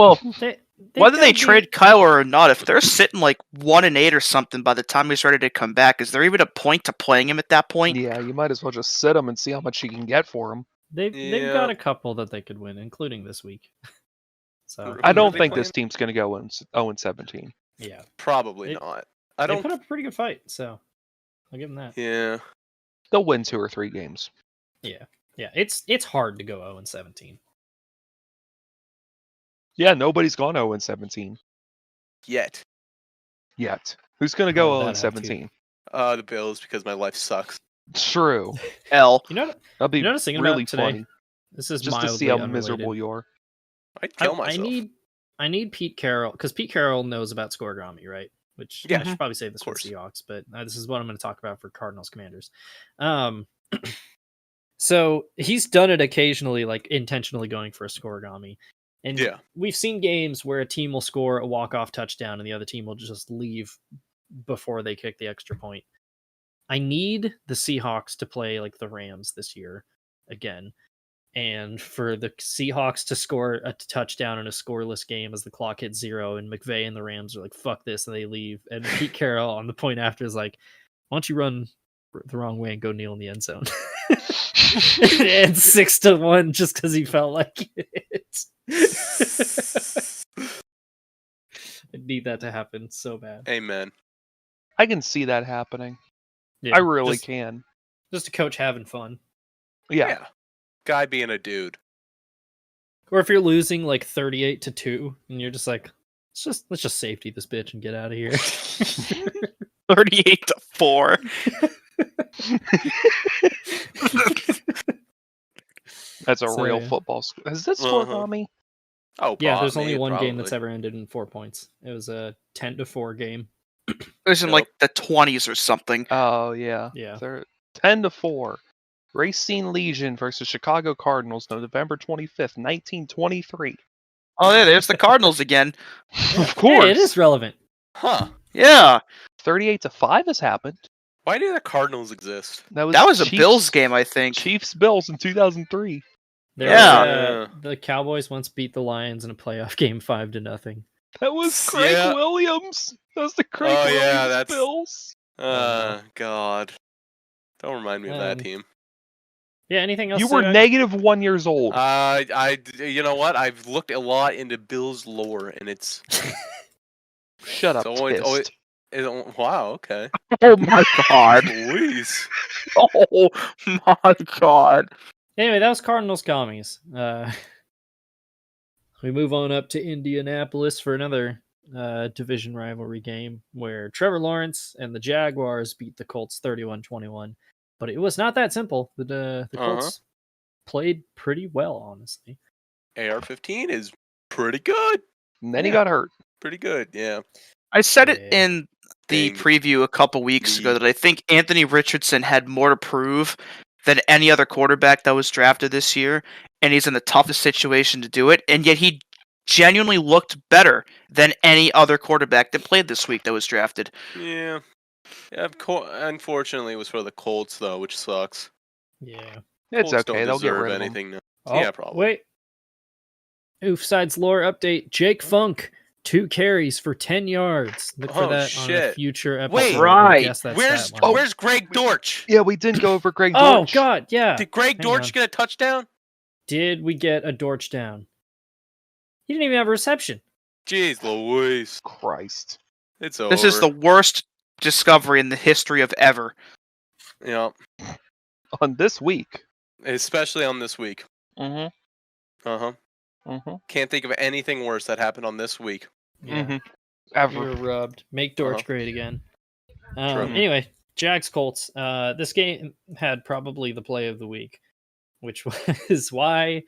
Speaker 6: whether they trade Kyler or not, if they're sitting like 1-8 or something by the time he's ready to come back, is there even a point to playing him at that point?
Speaker 2: Yeah, you might as well just sit him and see how much you can get for him.
Speaker 4: They've got a couple that they could win, including this week. So
Speaker 2: I don't think this team's gonna go 0-17.
Speaker 4: Yeah,
Speaker 5: probably not.
Speaker 4: They put up a pretty good fight, so I'll give them that.
Speaker 5: Yeah,
Speaker 2: they'll win 2 or 3 games.
Speaker 4: Yeah. It's hard to go 0-17.
Speaker 2: Yeah, nobody's gone 0-17
Speaker 5: yet.
Speaker 2: Who's gonna go 0-17?
Speaker 5: The Bills, because my life sucks.
Speaker 2: True.
Speaker 6: L.
Speaker 2: That'll be really funny.
Speaker 4: This is
Speaker 2: just to see how miserable you are.
Speaker 5: I'd kill myself.
Speaker 4: I need Pete Carroll, because Pete Carroll knows about scoregami, right? Which I should probably save this for Seahawks, but this is what I'm going to talk about for Cardinals Commanders. So he's done it occasionally, like intentionally going for a scoregami. And we've seen games where a team will score a walk-off touchdown and the other team will just leave before they kick the extra point. I need the Seahawks to play like the Rams this year again. And for the Seahawks to score a touchdown in a scoreless game as the clock hits 0 and McVay and the Rams are like, fuck this, and they leave. And Pete Carroll on the point after is like, why don't you run the wrong way and go kneel in the end zone? And 6-1 just because he felt like it. I need that to happen so bad.
Speaker 5: Amen.
Speaker 2: I can see that happening. Yeah, I really can.
Speaker 4: Just a coach having fun.
Speaker 2: Yeah.
Speaker 5: Guy being a dude.
Speaker 4: Or if you're losing like 38-2 and you're just like, let's just safety this bitch and get out of here.
Speaker 6: 38-4.
Speaker 2: That's a real football school. Is this scoregami?
Speaker 5: Oh,
Speaker 4: yeah. There's only one game that's ever ended in 4 points. It was a 10-4 game.
Speaker 6: It was in like the 20s or something.
Speaker 2: Oh yeah. 10-4. Racine Legion versus Chicago Cardinals, November 25th, 1923.
Speaker 6: Oh yeah, there's the Cardinals again.
Speaker 2: Of course,
Speaker 4: hey, it is relevant.
Speaker 5: Huh?
Speaker 6: Yeah.
Speaker 2: 38-5 has happened.
Speaker 5: Why do the Cardinals exist?
Speaker 6: That was a Bills game, I think.
Speaker 2: Chiefs-Bills in 2003.
Speaker 4: The Cowboys once beat the Lions in a playoff game 5-0.
Speaker 2: That was Craig Williams. That was the Craig Williams Bills.
Speaker 5: God. Don't remind me of that team.
Speaker 4: Yeah, anything else?
Speaker 2: You were -1 years old.
Speaker 5: You know what? I've looked a lot into Bills lore, and it's...
Speaker 2: Shut up, Tist.
Speaker 5: Wow, okay.
Speaker 6: Oh my God.
Speaker 5: Louise.
Speaker 6: Oh my God.
Speaker 4: Anyway, that was Cardinals Commies. We move on up to Indianapolis for another division rivalry game where Trevor Lawrence and the Jaguars beat the Colts 31-21. But it was not that simple. The Colts played pretty well, honestly.
Speaker 5: AR-15 is pretty good.
Speaker 2: And then he got hurt.
Speaker 5: Pretty good, yeah.
Speaker 6: I said it in the preview a couple weeks ago that I think Anthony Richardson had more to prove than any other quarterback that was drafted this year, and he's in the toughest situation to do it, and yet he genuinely looked better than any other quarterback that played this week that was drafted.
Speaker 5: Yeah. Unfortunately, it was for the Colts, though, which sucks.
Speaker 4: Yeah.
Speaker 2: It's
Speaker 5: Colts
Speaker 2: okay,
Speaker 5: don't
Speaker 2: they'll get
Speaker 5: deserve
Speaker 2: rid of
Speaker 5: anything
Speaker 2: him.
Speaker 5: now. Yeah, probably.
Speaker 4: Wait. Oofsides lore update. Jake Funk, 2 carries for 10 yards. Look for that on a future episode.
Speaker 5: Wait,
Speaker 6: right.
Speaker 5: Where's Greg Dortch?
Speaker 2: Yeah, we didn't go over Greg Dortch.
Speaker 4: Oh, God, yeah.
Speaker 5: Did Greg Dortch get a touchdown?
Speaker 4: Did we get a Dortch down? He didn't even have a reception.
Speaker 5: Jeez Louise.
Speaker 2: Christ.
Speaker 5: It's over.
Speaker 6: This is the worst discovery in the history of ever.
Speaker 5: Yeah.
Speaker 2: On this week.
Speaker 5: Especially on this week.
Speaker 2: Mm-hmm.
Speaker 5: Uh-huh.
Speaker 2: Mm-hmm.
Speaker 5: Can't think of anything worse that happened on this week.
Speaker 4: Yeah.
Speaker 2: Mm-hmm. Ever.
Speaker 4: You were rubbed. Make Dortch great again. Anyway, Jags Colts. This game had probably the play of the week, which was why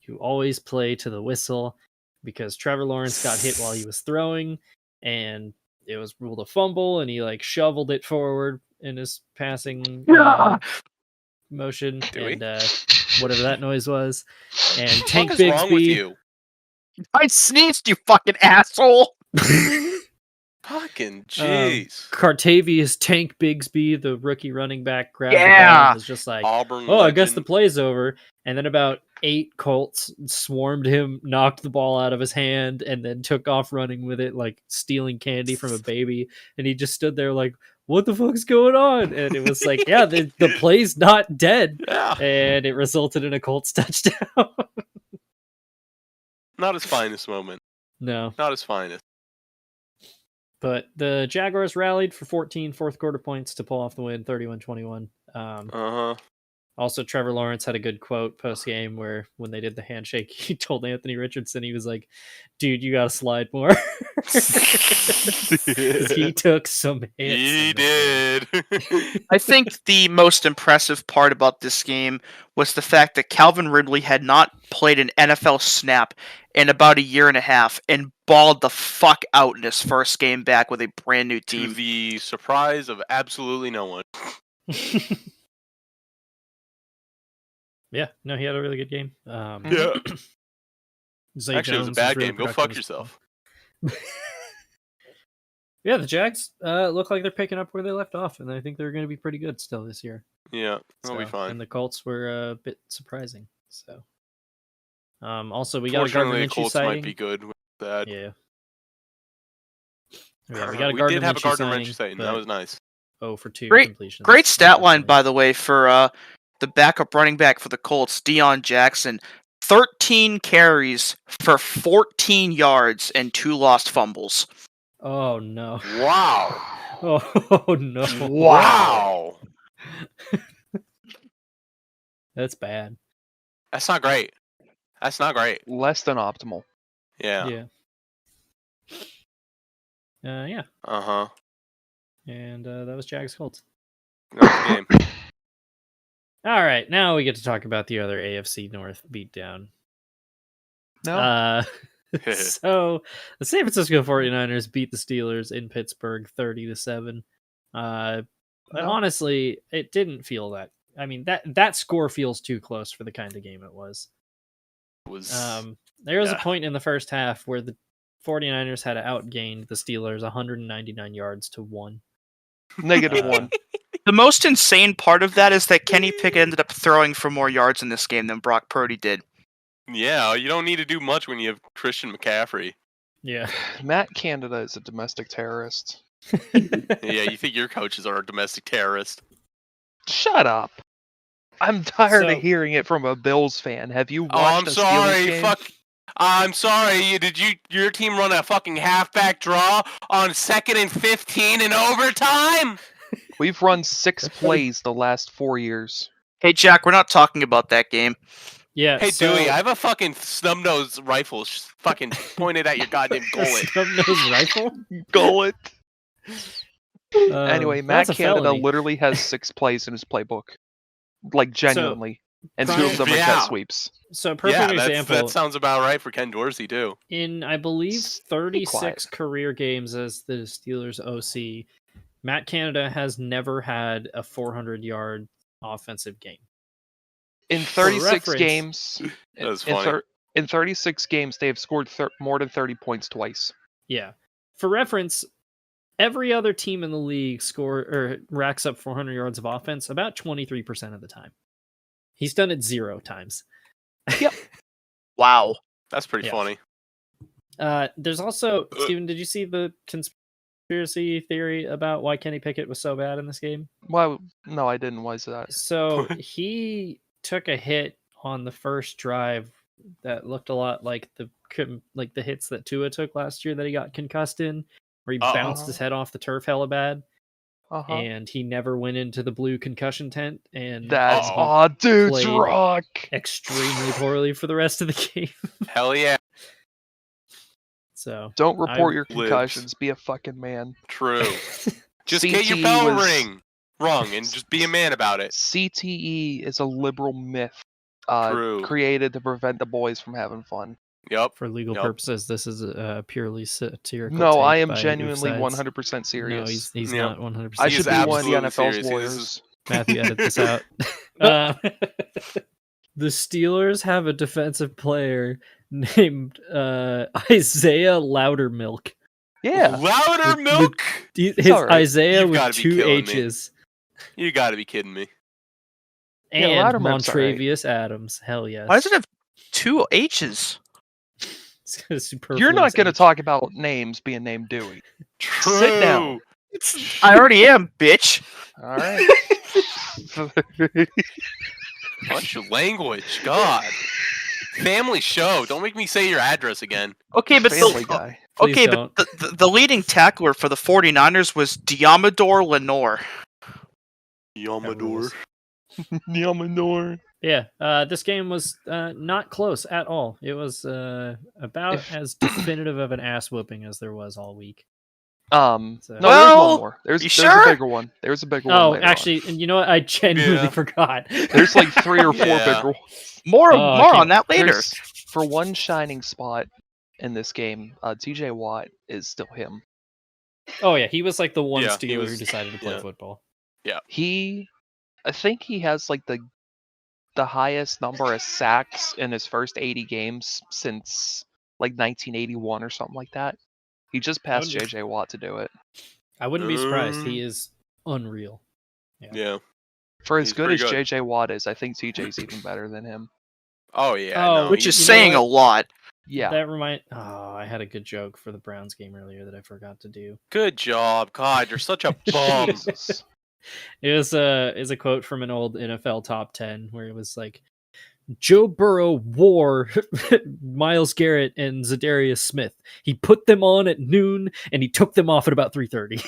Speaker 4: you always play to the whistle, because Trevor Lawrence got hit while he was throwing, and it was ruled a fumble, and he shoveled it forward in his passing motion, and whatever that noise was. And Tank Bigsby.
Speaker 5: What's wrong with you?
Speaker 6: I sneezed, you fucking asshole.
Speaker 5: Fucking jeez.
Speaker 4: Cartavius Tank Bigsby, the rookie running back, grabbed the ball and was just like,
Speaker 5: Auburn
Speaker 4: I guess the play's over. And then about 8 Colts swarmed him, knocked the ball out of his hand, and then took off running with it like stealing candy from a baby. And he just stood there like, what the fuck's going on? And it was like, yeah, the play's not dead.
Speaker 5: Yeah.
Speaker 4: And it resulted in a Colts touchdown.
Speaker 5: Not his finest moment.
Speaker 4: No.
Speaker 5: Not his finest.
Speaker 4: But the Jaguars rallied for 14 fourth quarter points to pull off the win, 31-21. Also, Trevor Lawrence had a good quote post-game where when they did the handshake, he told Anthony Richardson, he was like, dude, you got to slide more. He took some hits.
Speaker 5: He did.
Speaker 6: I think the most impressive part about this game was the fact that Calvin Ridley had not played an NFL snap in about a year and a half and balled the fuck out in his first game back with a brand new team.
Speaker 5: To the surprise of absolutely no one.
Speaker 4: Yeah, no, he had a really good game.
Speaker 5: Yeah. Actually, it was a bad game. Go fuck yourself.
Speaker 4: Yeah, the Jags look like they're picking up where they left off, and I think they're going to be pretty good still this year.
Speaker 5: Yeah, they'll be fine.
Speaker 4: And the Colts were a bit surprising. So, also we got a Gardner Minshew
Speaker 5: Colts
Speaker 4: sighting.
Speaker 5: Might be good with that.
Speaker 4: Yeah, we got a Gardner Minshew
Speaker 5: sighting. That was nice.
Speaker 4: 0 for 2 completions.
Speaker 6: Great stat line, by the way, for the backup running back for the Colts, Deion Jackson. 13 carries for 14 yards and 2 lost fumbles.
Speaker 4: Oh, no.
Speaker 5: Wow.
Speaker 4: Oh, no.
Speaker 5: Wow.
Speaker 4: That's bad.
Speaker 5: That's not great. That's not great.
Speaker 2: Less than optimal.
Speaker 5: Yeah.
Speaker 4: Yeah. Yeah.
Speaker 5: Uh-huh.
Speaker 4: And that was Jags Colts.
Speaker 5: Nice game.
Speaker 4: All right, now we get to talk about the other AFC North beatdown.
Speaker 2: No.
Speaker 4: So the San Francisco 49ers beat the Steelers in Pittsburgh 30-7. Honestly, it didn't feel that. I mean, that score feels too close for the kind of game it was. There was a point in the first half where the 49ers had outgained the Steelers 199 yards to 1.
Speaker 2: -1.
Speaker 6: The most insane part of that is that Kenny Pickett ended up throwing for more yards in this game than Brock Purdy did.
Speaker 5: Yeah, you don't need to do much when you have Christian McCaffrey.
Speaker 4: Yeah.
Speaker 2: Matt Canada is a domestic terrorist.
Speaker 5: Yeah, you think your coaches are a domestic terrorist?
Speaker 2: Shut up. I'm tired of hearing it from a Bills fan. Have you watched a Steelers game?
Speaker 5: I'm sorry. Did your team run a fucking halfback draw on 2nd and 15 in overtime?
Speaker 2: We've run 6 plays the last 4 years.
Speaker 6: Hey, Jack, we're not talking about that game.
Speaker 4: Yeah.
Speaker 5: Hey, Dewey, I have a fucking snub-nosed rifle fucking pointed at your goddamn gullet.
Speaker 4: Snub-nosed rifle?
Speaker 2: Gullet. Anyway, Matt Canada
Speaker 4: felony.
Speaker 2: literally has 6 plays in his playbook. Like, genuinely. And 2 of them are jet sweeps.
Speaker 4: So, perfect example.
Speaker 5: That sounds about right for Ken Dorsey, too.
Speaker 4: In, I believe, 36 career games as the Steelers OC, Matt Canada has never had a 400-yard offensive game.
Speaker 2: In 36 games,
Speaker 5: that's funny.
Speaker 2: In 36 games, they have scored more than 30 points twice.
Speaker 4: Yeah. For reference, every other team in the league racks up 400 yards of offense about 23% of the time. He's done it 0 times.
Speaker 2: Yep.
Speaker 6: Wow.
Speaker 5: That's pretty funny.
Speaker 4: There's also, Steven, did you see the conspiracy theory about why Kenny Pickett was so bad in this game?
Speaker 2: Well, no, I didn't. Why is that?
Speaker 4: So he took a hit on the first drive that looked a lot like the hits that Tua took last year that he got concussed in, where he bounced his head off the turf hella bad. And he never went into the blue concussion tent. And
Speaker 2: that's dude's rock.
Speaker 4: Extremely poorly for the rest of the game.
Speaker 5: Hell yeah.
Speaker 4: So
Speaker 2: don't report your concussions. Be a fucking man.
Speaker 5: True. Just get your bell ring rung and just be a man about it.
Speaker 2: CTE is a liberal myth created to prevent the boys from having fun.
Speaker 5: Yep.
Speaker 4: For legal purposes, this is a purely satirical.
Speaker 2: No, I am genuinely 100% serious.
Speaker 4: No, he's not 100%.
Speaker 2: I should be one of the NFL's lawyers.
Speaker 4: Matthew, edit this out. The Steelers have a defensive player named Isaiah Loudermilk.
Speaker 2: Yeah.
Speaker 5: Loudermilk?
Speaker 4: His Isaiah with 2 H's.
Speaker 5: You gotta be kidding me.
Speaker 4: And Montravius Adams. Hell yes.
Speaker 6: Why does it have 2 H's?
Speaker 2: You're not going to talk about names being named Dewey.
Speaker 5: True.
Speaker 2: Sit down.
Speaker 6: I already am, bitch.
Speaker 2: All right.
Speaker 5: What's your language? God. Family show. Don't make me say your address again.
Speaker 6: Okay, but the leading tackler for the 49ers was Diamador Lenore.
Speaker 5: Diamador.
Speaker 4: Yeah, this game was not close at all. It was about as definitive of an ass whooping as there was all week.
Speaker 2: No, there's one more. There's a bigger one. There's a bigger one.
Speaker 4: Oh, actually, and you know what? I genuinely forgot.
Speaker 2: There's like 3 or 4 bigger ones.
Speaker 6: More on that later.
Speaker 2: For one shining spot in this game, TJ Watt is still him.
Speaker 4: Oh yeah, he was like the one Steeler who decided to play football.
Speaker 5: Yeah.
Speaker 2: I think he has like the highest number of sacks in his first 80 games since like 1981 or something like that. He just passed JJ Watt to do it.
Speaker 4: I wouldn't be surprised. He is unreal.
Speaker 5: Yeah.
Speaker 2: For as good as JJ Watt is, I think TJ's even better than him.
Speaker 5: Oh yeah.
Speaker 6: Which is saying a lot.
Speaker 2: Yeah.
Speaker 4: I had a good joke for the Browns game earlier that I forgot to do.
Speaker 5: Good job. God, you're such a bum.
Speaker 4: It was a quote from an old NFL top 10 where it was like, Joe Burrow wore Myles Garrett and Zadarius Smith. He put them on at noon and he took them off at about 3:30.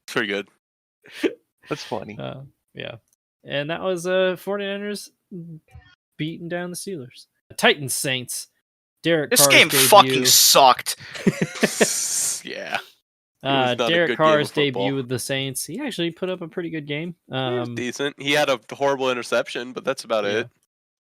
Speaker 5: Pretty good.
Speaker 2: That's funny.
Speaker 4: Yeah. And that was 49ers beating down the Steelers. Titans Saints.
Speaker 6: This game fucking sucked.
Speaker 5: Yeah.
Speaker 4: Derek Carr's debut with the Saints. He actually put up a pretty good game.
Speaker 5: He was decent. He had a horrible interception, but that's about it.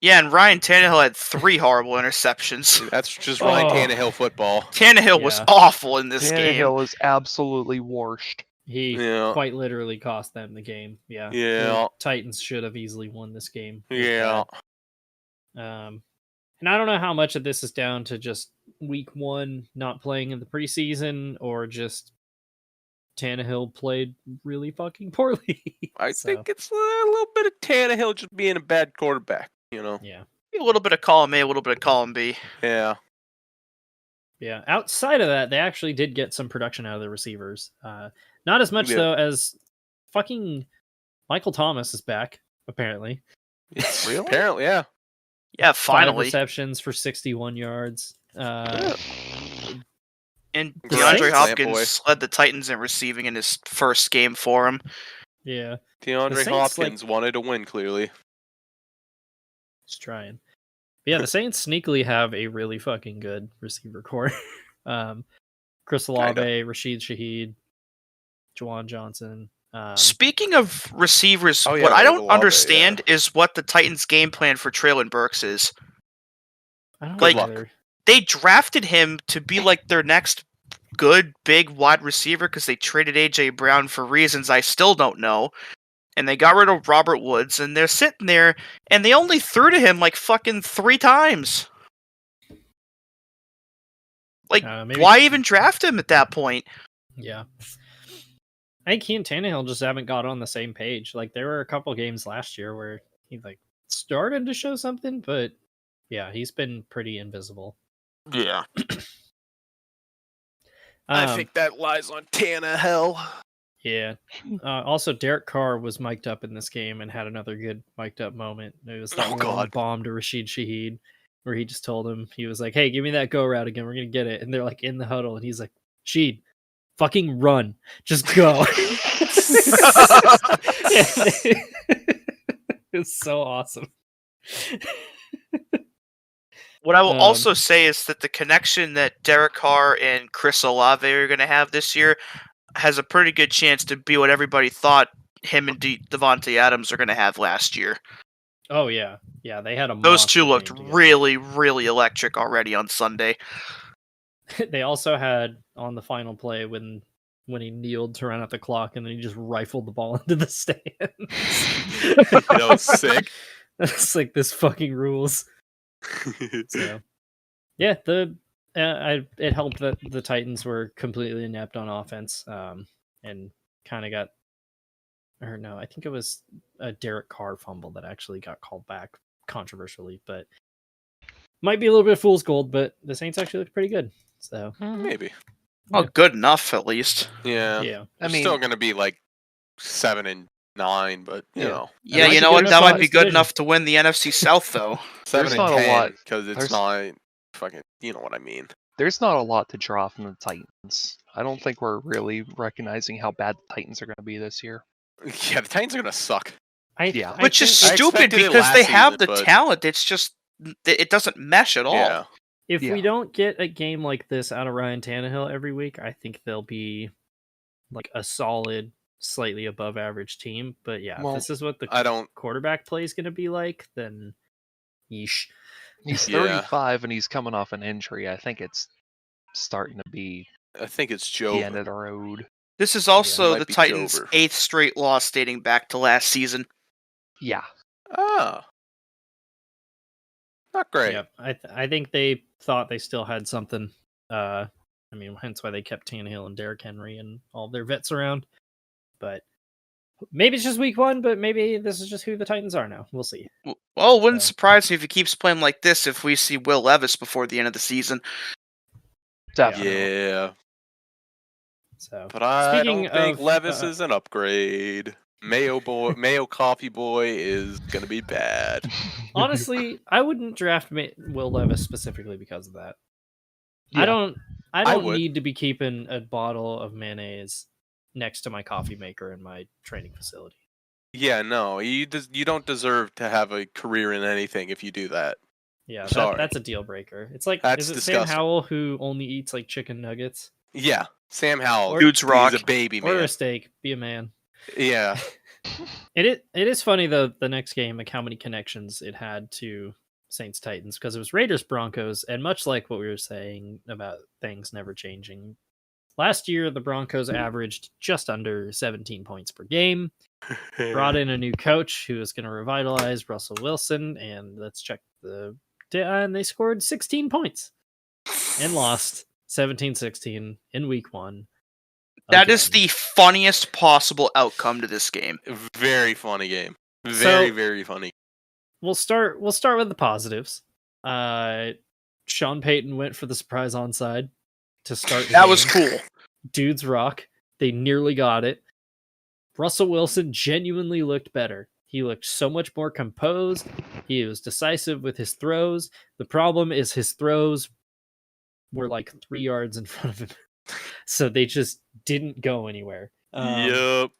Speaker 6: Yeah, and Ryan Tannehill had 3 horrible interceptions.
Speaker 5: That's just Ryan Tannehill football.
Speaker 6: Tannehill was awful in this game.
Speaker 2: Tannehill was absolutely worst.
Speaker 4: He quite literally cost them the game. Yeah. The Titans should have easily won this game.
Speaker 5: Yeah.
Speaker 4: And I don't know how much of this is down to just week 1 not playing in the preseason or just Tannehill played really fucking poorly.
Speaker 5: I think it's a little bit of Tannehill just being a bad quarterback, you know?
Speaker 4: Yeah.
Speaker 6: A little bit of column A, a little bit of column B.
Speaker 5: Yeah.
Speaker 4: Yeah. Outside of that, they actually did get some production out of the receivers. Not as much though as fucking Michael Thomas is back apparently.
Speaker 5: Really? Apparently, yeah.
Speaker 6: Yeah,
Speaker 4: 5
Speaker 6: finally.
Speaker 4: receptions for 61 yards.
Speaker 6: And
Speaker 4: The
Speaker 6: DeAndre
Speaker 4: Saints-
Speaker 6: Hopkins led the Titans in receiving in his first game for him.
Speaker 4: Yeah.
Speaker 5: DeAndre
Speaker 4: Saints,
Speaker 5: Hopkins wanted to win, clearly.
Speaker 4: Just trying. But yeah, the Saints sneakily have a really fucking good receiver core. Chris Olave, Rashid Shaheed, Juwan Johnson.
Speaker 6: Speaking of receivers,
Speaker 5: Oh, yeah,
Speaker 6: what I don't
Speaker 5: Olave,
Speaker 6: understand is what the Titans' game plan for Traylon Burks is.
Speaker 4: I don't
Speaker 6: Like,
Speaker 4: know either.
Speaker 6: They drafted him to be like their next good big wide receiver because they traded AJ Brown for reasons I still don't know. And they got rid of Robert Woods, and they're sitting there, and they only threw to him like fucking 3 times. Like, why even draft him at that point?
Speaker 4: Yeah. I think he and Tannehill just haven't got on the same page. Like, there were a couple games last year where he like started to show something, but yeah, he's been pretty invisible.
Speaker 6: Yeah.
Speaker 5: I think that lies on Tannehill.
Speaker 4: Yeah. Also, Derek Carr was mic'd up in this game and had another good mic'd up moment. It was that one bomb to Rashid Shaheed where he just told him, he was like, hey, give me that go route again. We're going to get it. And they're like in the huddle. And he's like, Sheed, fucking run. Just go. It's so awesome.
Speaker 6: What I will also say is that the connection that Derek Carr and Chris Olave are going to have this year has a pretty good chance to be what everybody thought him and Devontae Adams are going to have last year.
Speaker 4: Oh, yeah. Yeah, they had
Speaker 6: Those two looked really, really electric already on Sunday.
Speaker 4: They also had, on the final play, when he kneeled to run out the clock, and then he just rifled the ball into the stands.
Speaker 5: That was sick.
Speaker 4: It's like, this fucking rules. So, yeah, it helped that the Titans were completely inept on offense, and kind of got, or no, I think it was a Derek Carr fumble that actually got called back controversially, but might be a little bit of fool's gold. But the Saints actually looked pretty good, so
Speaker 5: maybe.
Speaker 6: Well, good enough at least.
Speaker 5: Yeah.
Speaker 4: Yeah.
Speaker 5: I mean, still gonna be like 7-9, but you know.
Speaker 6: Yeah, you know what? That might be good enough to win the NFC South, though.
Speaker 5: 7-10, because it's not fucking. You know what I mean.
Speaker 2: There's not a lot to draw from the Titans. I don't think we're really recognizing how bad the Titans are going to be this year.
Speaker 5: Yeah, the Titans are going to suck.
Speaker 6: Which is stupid because they have the talent. It's just it doesn't mesh at all.
Speaker 5: Yeah.
Speaker 4: If we don't get a game like this out of Ryan Tannehill every week, I think they'll be like a solid, slightly above average team. But yeah, if this is what the quarterback play is going to be like, then yeesh.
Speaker 2: He's 35 and he's coming off an injury. I think it's starting to be.
Speaker 5: I think it's
Speaker 2: the end of the road.
Speaker 6: This is also the Titans' 8th straight loss dating back to last season.
Speaker 2: Yeah.
Speaker 5: Oh. Not great.
Speaker 4: Yeah, I think they thought they still had something. I mean, hence why they kept Tannehill and Derrick Henry and all their vets around. But maybe it's just week 1, but maybe this is just who the Titans are now. We'll see.
Speaker 6: Well, it wouldn't surprise me if he keeps playing like this if we see Will Levis before the end of the season.
Speaker 2: Definitely.
Speaker 5: Yeah.
Speaker 4: So,
Speaker 5: but I don't think Levis is an upgrade. Mayo Coffee Boy is going to be bad.
Speaker 4: Honestly, I wouldn't draft Will Levis specifically because of that. Yeah. I don't need to be keeping a bottle of mayonnaise next to my coffee maker in my training facility.
Speaker 5: Yeah, no, you don't deserve to have a career in anything if you do that.
Speaker 4: Yeah, that's a deal breaker. It's like, is it
Speaker 5: disgusting.
Speaker 4: Sam Howell who only eats like chicken nuggets?
Speaker 5: Yeah, Sam Howell.
Speaker 6: Dude's rock.
Speaker 5: He's a baby man.
Speaker 4: Or a steak. Be a man.
Speaker 5: Yeah.
Speaker 4: It is funny though, the next game, like how many connections it had to Saints Titans, because it was Raiders Broncos, and much like what we were saying about things never changing, last year the Broncos averaged just under 17 points per game. Brought in a new coach who is going to revitalize Russell Wilson, and let's check and they scored 16 points and lost 17-16 in week 1.
Speaker 6: That is the funniest possible outcome to this game.
Speaker 5: Very funny game. Very funny.
Speaker 4: we'll start with the positives. Sean Payton went for the surprise onside to start the
Speaker 6: That
Speaker 4: game.
Speaker 6: was cool.
Speaker 4: Dudes rock. They nearly got it. Russell Wilson genuinely looked better. He looked so much more composed. He was decisive with his throws. The problem is his throws were like 3 yards in front of him. So they just didn't go anywhere.
Speaker 5: Yep.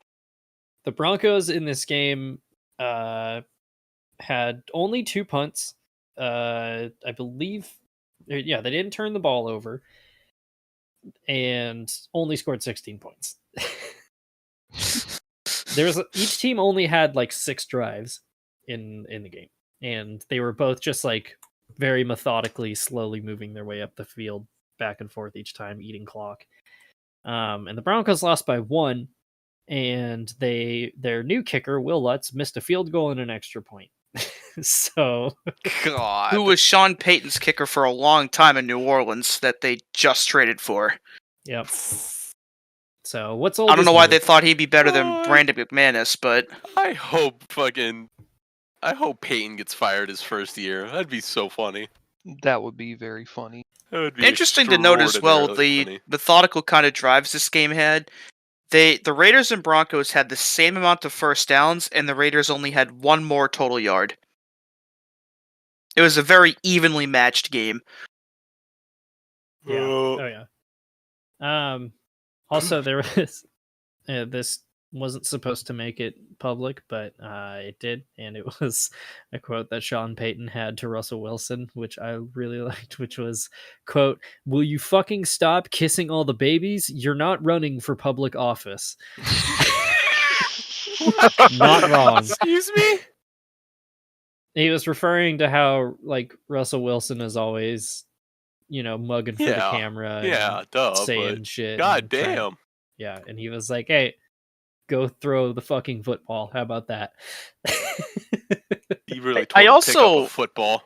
Speaker 4: The Broncos in this game had only 2 punts. I believe, yeah, they didn't turn the ball over and only scored 16 points. Each team only had like 6 drives in the game, and they were both just like very methodically, slowly moving their way up the field, back and forth each time, eating clock. And the Broncos lost by 1, and their new kicker, Will Lutz, missed a field goal and an extra point. So,
Speaker 5: God,
Speaker 6: who was Sean Payton's kicker for a long time in New Orleans that they just traded for?
Speaker 4: Yep. So what's old?
Speaker 6: I don't know why they thought he'd be better than Brandon McManus, but
Speaker 5: I hope Payton gets fired his first year. That'd be so funny.
Speaker 2: That would be very funny.
Speaker 5: That would be
Speaker 6: interesting to note as well the
Speaker 5: funny.
Speaker 6: methodical kind of drives this game had. The Raiders and Broncos had the same amount of first downs, and the Raiders only had 1 more total yard. It was a very evenly matched game.
Speaker 4: Yeah. Oh yeah. Also, there was this wasn't supposed to make it public, but it did, and it was a quote that Sean Payton had to Russell Wilson, which I really liked, which was, quote, "Will you fucking stop kissing all the babies? You're not running for public office." Not wrong.
Speaker 5: Excuse me?
Speaker 4: He was referring to how like Russell Wilson is always, mugging for the camera, and saying shit.
Speaker 5: God damn.
Speaker 4: Yeah, and he was like, "Hey, go throw the fucking football. How about that?"
Speaker 5: He really told him to pick up a football.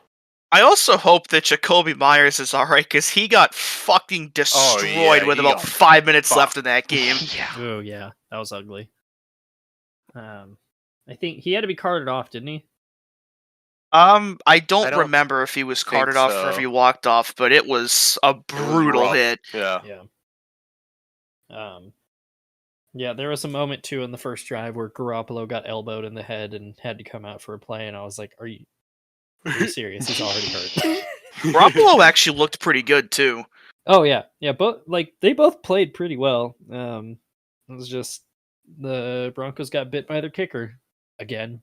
Speaker 6: I also hope that Jacoby Myers is alright, because he got fucking destroyed with about 5 minutes left in that game.
Speaker 4: Oh yeah, that was ugly. I think he had to be carted off, didn't he?
Speaker 6: I don't remember if he was carted off or if he walked off, but it was a brutal hit.
Speaker 5: Yeah.
Speaker 4: Yeah, there was a moment too in the first drive where Garoppolo got elbowed in the head and had to come out for a play, and I was like, "Are you serious? He's already hurt."
Speaker 6: Garoppolo actually looked pretty good too.
Speaker 4: Oh yeah, but they both played pretty well. It was just the Broncos got bit by their kicker again.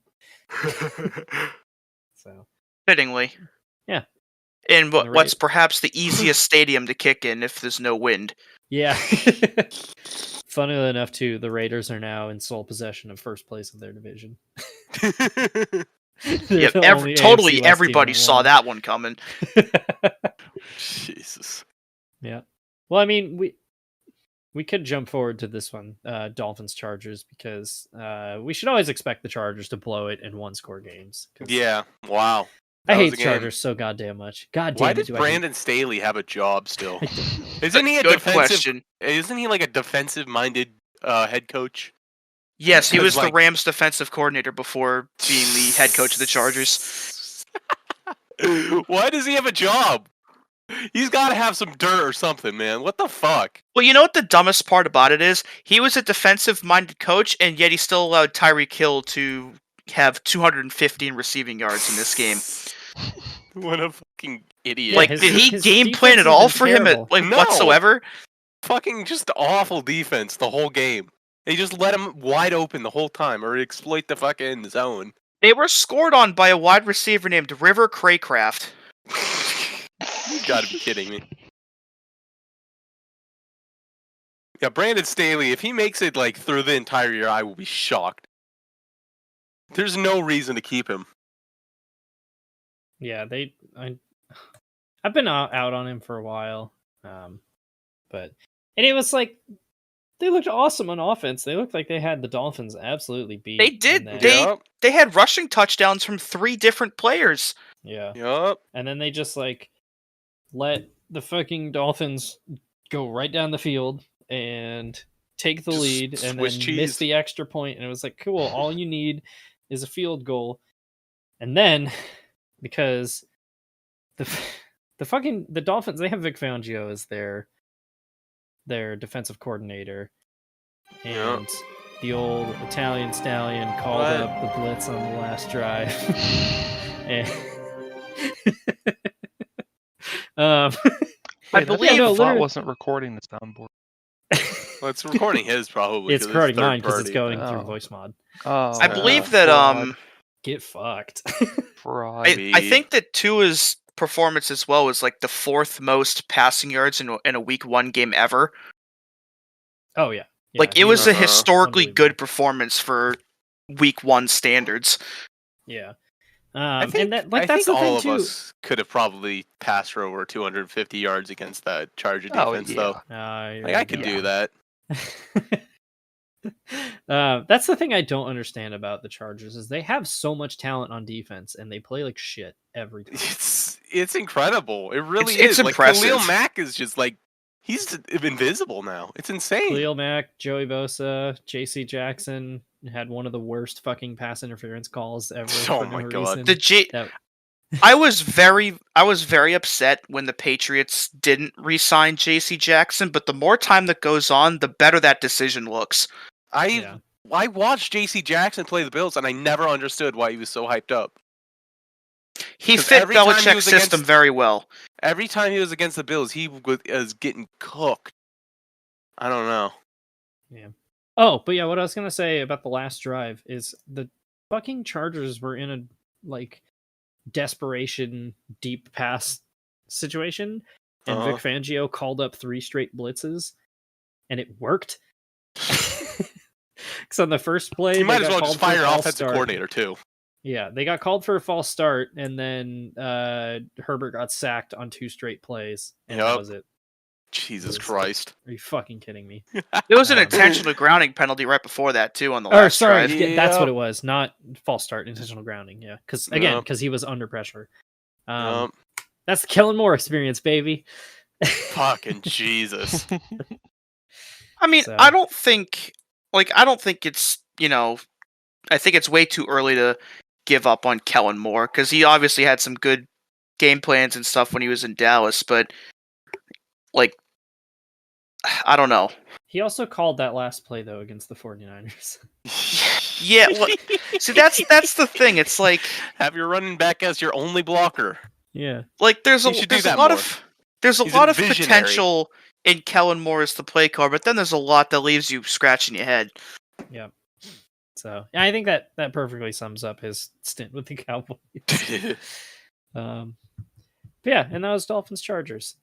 Speaker 4: So
Speaker 6: fittingly,
Speaker 4: yeah.
Speaker 6: In what's perhaps the easiest stadium to kick in if there's no wind.
Speaker 4: Yeah. Funnily enough, too, the Raiders are now in sole possession of first place in their division.
Speaker 6: Yeah, totally everybody saw that one coming.
Speaker 5: Jesus.
Speaker 4: Yeah. Well, I mean, we could jump forward to this one, Dolphins-Chargers, because we should always expect the Chargers to blow it in one-score games.
Speaker 5: Yeah, wow.
Speaker 4: I hate the Chargers so goddamn much. Why
Speaker 5: does Brandon Staley have a job still? Isn't he
Speaker 6: question?
Speaker 5: Isn't he like a defensive-minded head coach?
Speaker 6: Yes, he was the Rams defensive coordinator before being the head coach of the Chargers.
Speaker 5: Why does he have a job? He's got to have some dirt or something, man. What the fuck?
Speaker 6: Well, you know what the dumbest part about it is? He was a defensive-minded coach, and yet he still allowed Tyreek Hill to have 215 receiving yards in this game.
Speaker 5: What a fucking idiot.
Speaker 6: Like, did he game plan at all for him whatsoever?
Speaker 5: Fucking just awful defense the whole game. They just let him wide open the whole time, or exploit the fucking zone.
Speaker 6: They were scored on by a wide receiver named River Craycraft.
Speaker 5: You gotta be kidding me. Yeah, Brandon Staley, if he makes it like through the entire year, I will be shocked. There's no reason to keep him.
Speaker 4: Yeah, I've been out on him for a while, but it was like they looked awesome on offense. They looked like they had the Dolphins absolutely beat.
Speaker 6: They did. They had rushing touchdowns from 3 different players.
Speaker 4: Yeah.
Speaker 5: Yep.
Speaker 4: And then they just like let the fucking Dolphins go right down the field and take the lead, and then miss the extra point. And it was like, cool. All you need is a field goal. And then because the Dolphins, they have Vic Fangio as their defensive coordinator, and the old Italian stallion called up the blitz on the last drive. And
Speaker 2: I believe Thought wasn't recording the soundboard.
Speaker 5: Well, it's recording his probably.
Speaker 4: It's recording mine because it's going through voice mod.
Speaker 6: I believe that
Speaker 4: get fucked.
Speaker 6: I think that Tua's performance as well was like the 4th most passing yards in a week 1 game ever.
Speaker 4: Oh yeah.
Speaker 6: Like it was a historically good performance for week 1 standards.
Speaker 4: Yeah.
Speaker 5: I think,
Speaker 4: that's the
Speaker 5: all
Speaker 4: thing
Speaker 5: of
Speaker 4: too.
Speaker 5: us could have probably passed for over 250 yards against that Charger defense, though. I could do that.
Speaker 4: That's the thing I don't understand about the Chargers is they have so much talent on defense and they play like shit every time.
Speaker 5: It's incredible. It really is.
Speaker 6: It's impressive.
Speaker 5: Khalil Mack is just like he's invisible now. It's insane.
Speaker 4: Khalil Mack, Joey Bosa, J.C. Jackson had one of the worst fucking pass interference calls ever.
Speaker 5: Oh my god!
Speaker 6: I was very upset when the Patriots didn't re-sign J.C. Jackson, but the more time that goes on, the better that decision looks.
Speaker 5: I watched J.C. Jackson play the Bills, and I never understood why he was so hyped up.
Speaker 6: He fit Belichick's system very well.
Speaker 5: Every time he was against the Bills, he was getting cooked. I don't know.
Speaker 4: Yeah. Oh, but yeah, what I was gonna say about the last drive is the fucking Chargers were in a like desperation deep pass situation, and Vic Fangio called up 3 straight blitzes, and it worked. Because on the first play,
Speaker 5: you might as well just fire offensive coordinator too.
Speaker 4: Yeah, they got called for a false start, and then Herbert got sacked on 2 straight plays, and that was it.
Speaker 5: Jesus Christ.
Speaker 4: Are you fucking kidding me?
Speaker 6: There was an intentional grounding penalty right before that, too, on the last drive.
Speaker 4: Yeah, that's what it was. Not false start, intentional grounding. Yeah, because he was under pressure. That's the Kellen Moore experience, baby.
Speaker 5: Fucking Jesus.
Speaker 6: I mean, I don't think it's, I think it's way too early to give up on Kellen Moore, because he obviously had some good game plans and stuff when he was in Dallas, but I don't know.
Speaker 4: He also called that last play, though, against the 49ers.
Speaker 6: Yeah, well, see, that's the thing. It's like...
Speaker 5: have your running back as your only blocker.
Speaker 4: Yeah.
Speaker 6: Like, there's a lot of potential in Kellen Moore as the play caller, but then there's a lot that leaves you scratching your head.
Speaker 4: Yeah. So, yeah, I think that perfectly sums up his stint with the Cowboys. Yeah, and that was Dolphins Chargers.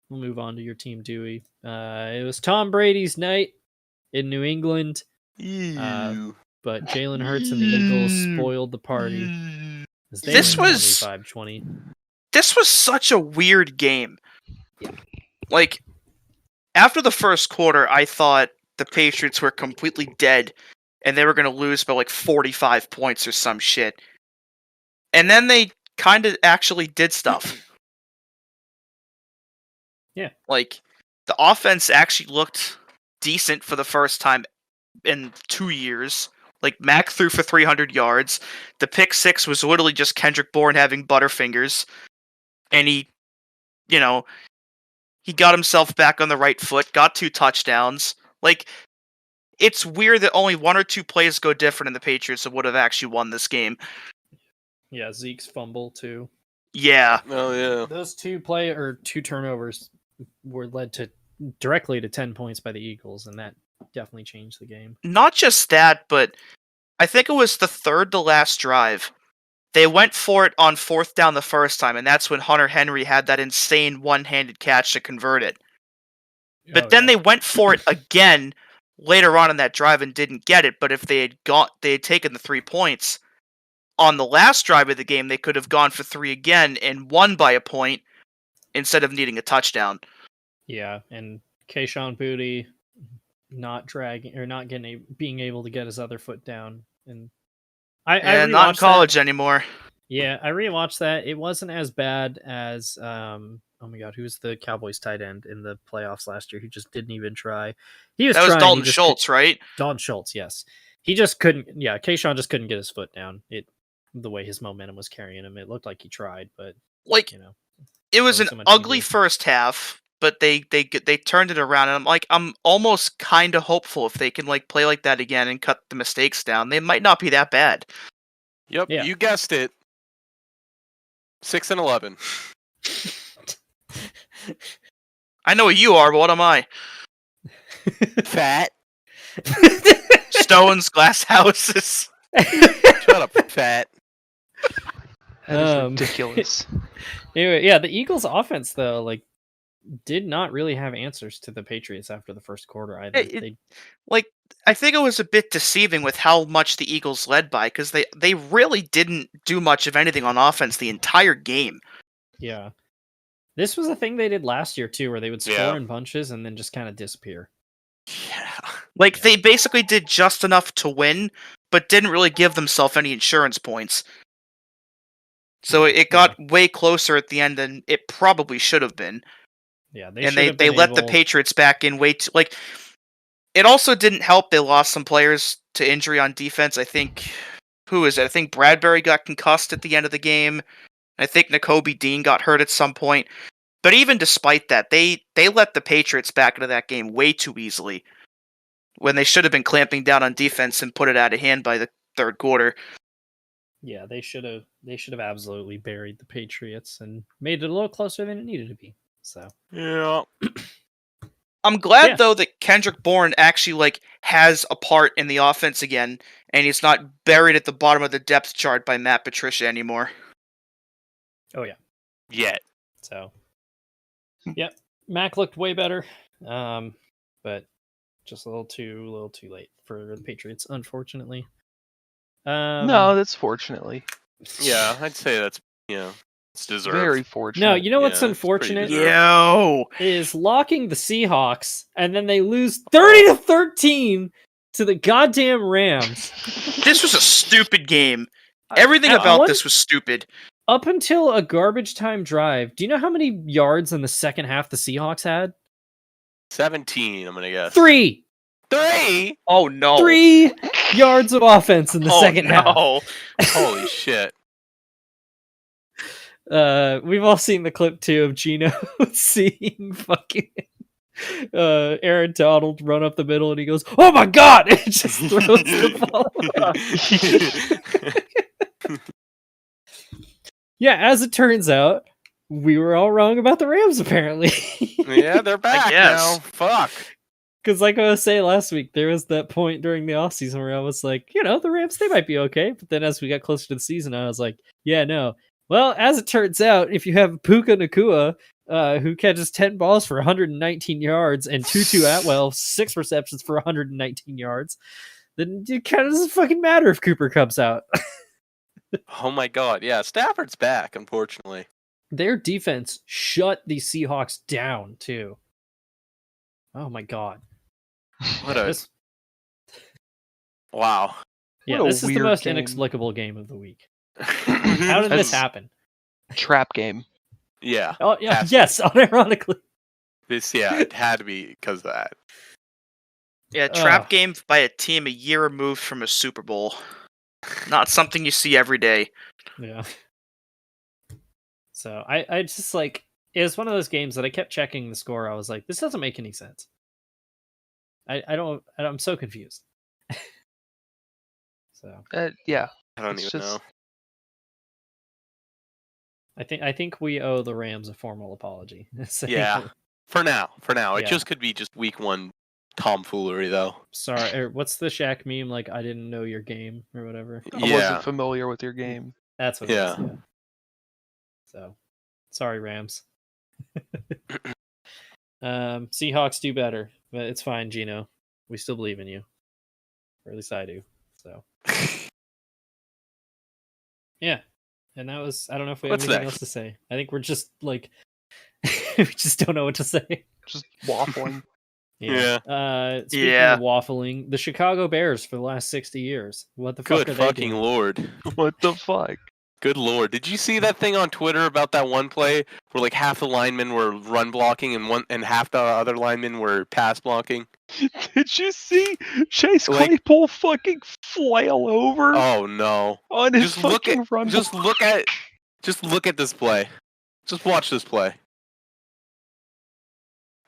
Speaker 4: We'll move on to your team, Dewey. It was Tom Brady's night in New England. But Jalen Hurts and the Eagles spoiled the party.
Speaker 6: This was
Speaker 4: 25-20.
Speaker 6: This was such a weird game. Like, after the first quarter, I thought the Patriots were completely dead and they were going to lose by like 45 points or some shit. And then they kind of actually did stuff.
Speaker 4: Yeah.
Speaker 6: Like, the offense actually looked decent for the first time in 2 years. Like, Mac threw for 300 yards. The pick 6 was literally just Kendrick Bourne having butterfingers. And he got himself back on the right foot, got 2 touchdowns. Like, it's weird that only 1 or 2 plays go different and the Patriots would have actually won this game.
Speaker 4: Yeah, Zeke's fumble, too.
Speaker 6: Yeah.
Speaker 5: Oh, yeah.
Speaker 4: Those 2 turnovers were led directly to 10 points by the Eagles, and that definitely changed the game.
Speaker 6: Not just that, but I think it was the third to last drive. They went for it on 4th down the first time, and that's when Hunter Henry had that insane one-handed catch to convert it. But then they went for it again later on in that drive and didn't get it. But if they had taken the 3 points on the last drive of the game, they could have gone for 3 again and won by a point instead of needing a touchdown.
Speaker 4: Yeah, and Kayshon Boutte being able to get his other foot down, and I
Speaker 6: not in college anymore.
Speaker 4: Yeah, I rewatched that. It wasn't as bad as oh my god, who's the Cowboys tight end in the playoffs last year? He just didn't even try. That
Speaker 6: was Dalton Schultz, right?
Speaker 4: Dalton Schultz, yes. he just couldn't. Yeah, Kayshawn just couldn't get his foot down. The way his momentum was carrying him, it looked like he tried, but
Speaker 6: it was an ugly first half. But they turned it around, and I'm almost kind of hopeful if they can play like that again and cut the mistakes down, they might not be that bad.
Speaker 5: Yep, yeah. You guessed it. 6-11.
Speaker 6: I know what you are, but what am I?
Speaker 5: Fat.
Speaker 6: Stones, glass houses.
Speaker 5: Shut up, fat.
Speaker 2: That is ridiculous.
Speaker 4: Anyway, yeah, the Eagles' offense though, did not really have answers to the Patriots after the first quarter either.
Speaker 6: I think it was a bit deceiving with how much the Eagles led by, because they really didn't do much of anything on offense the entire game.
Speaker 4: Yeah. This was a thing they did last year too, where they would score in bunches and then just kind of disappear.
Speaker 6: Yeah. They basically did just enough to win, but didn't really give themselves any insurance points. So it got way closer at the end than it probably should have been.
Speaker 4: Yeah,
Speaker 6: they let the Patriots back in way too. It also didn't help. They lost some players to injury on defense. I think who is it? I think Bradbury got concussed at the end of the game. I think Nakobe Dean got hurt at some point. But even despite that, they let the Patriots back into that game way too easily, when they should have been clamping down on defense and put it out of hand by the third quarter.
Speaker 4: Yeah, they should have absolutely buried the Patriots and made it a little closer than it needed to be. So
Speaker 5: yeah.
Speaker 6: I'm glad though that Kendrick Bourne actually has a part in the offense again, and he's not buried at the bottom of the depth chart by Matt Patricia anymore.
Speaker 4: Oh yeah.
Speaker 5: Yet.
Speaker 4: So yep. Mac looked way better. But just a little too late for the Patriots, unfortunately.
Speaker 2: No, that's fortunately.
Speaker 5: Yeah, I'd say that's it's deserved.
Speaker 2: Very fortunate.
Speaker 4: No, you know what's unfortunate? Is locking the Seahawks, and then they lose 30-13 to the goddamn Rams.
Speaker 6: This was a stupid game. Everything about this was stupid.
Speaker 4: Up until a garbage time drive, do you know how many yards in the second half the Seahawks had?
Speaker 5: 17, I'm gonna guess.
Speaker 4: 3!
Speaker 6: Oh no.
Speaker 4: 3 yards of offense in the second half.
Speaker 5: Holy shit.
Speaker 4: We've all seen the clip too of Gino seeing fucking Aaron Donald run up the middle, and he goes, "Oh my god!" and just throws the ball. Yeah, as it turns out, we were all wrong about the Rams. Apparently,
Speaker 5: yeah, they're back now. Fuck.
Speaker 4: Because like I was saying last week, there was that point during the offseason where I was like, the Rams, they might be okay. But then as we got closer to the season, I was like, yeah, no. Well, as it turns out, if you have Puka Nacua, who catches 10 balls for 119 yards, and Tutu Atwell, 6 receptions for 119 yards, then it kind of doesn't fucking matter if Cooper comes out.
Speaker 5: Oh my god, yeah, Stafford's back, unfortunately.
Speaker 4: Their defense shut the Seahawks down, too. Oh my god.
Speaker 5: Wow.
Speaker 4: Yeah, this is the most inexplicable game of the week. How did this happen?
Speaker 2: Trap game.
Speaker 5: Yeah.
Speaker 4: Oh yeah. Yes, unironically.
Speaker 5: It had to be because of that.
Speaker 6: Yeah, trap game by a team a year removed from a Super Bowl. Not something you see every day.
Speaker 4: Yeah. So I just it was one of those games that I kept checking the score. I was like, this doesn't make any sense. I'm so confused. So
Speaker 2: yeah.
Speaker 5: I don't even know.
Speaker 4: I think we owe the Rams a formal apology.
Speaker 5: Yeah. For now. It just could be just week 1 tomfoolery though.
Speaker 4: Sorry, what's the Shaq meme? I didn't know your game or whatever.
Speaker 2: I wasn't familiar with your game.
Speaker 4: That's what it is. Yeah. So, sorry, Rams. Seahawks do better, but it's fine, Gino. We still believe in you. Or at least I do. So. Yeah. And that was, I don't know if we have anything else to say. I think we're just we just don't know what to say.
Speaker 2: Just waffling.
Speaker 5: Yeah.
Speaker 4: Speaking of waffling, the Chicago Bears for the last 60 years. What the fuck are they doing?
Speaker 5: Good fucking lord.
Speaker 2: What the fuck?
Speaker 5: Good lord. Did you see that thing on Twitter about that one play where half the linemen were run blocking and half the other linemen were pass blocking?
Speaker 2: Did you see Chase Claypool fucking flail over?
Speaker 5: Oh no!
Speaker 2: On his fucking run.
Speaker 5: Just look at this play. Just watch this play.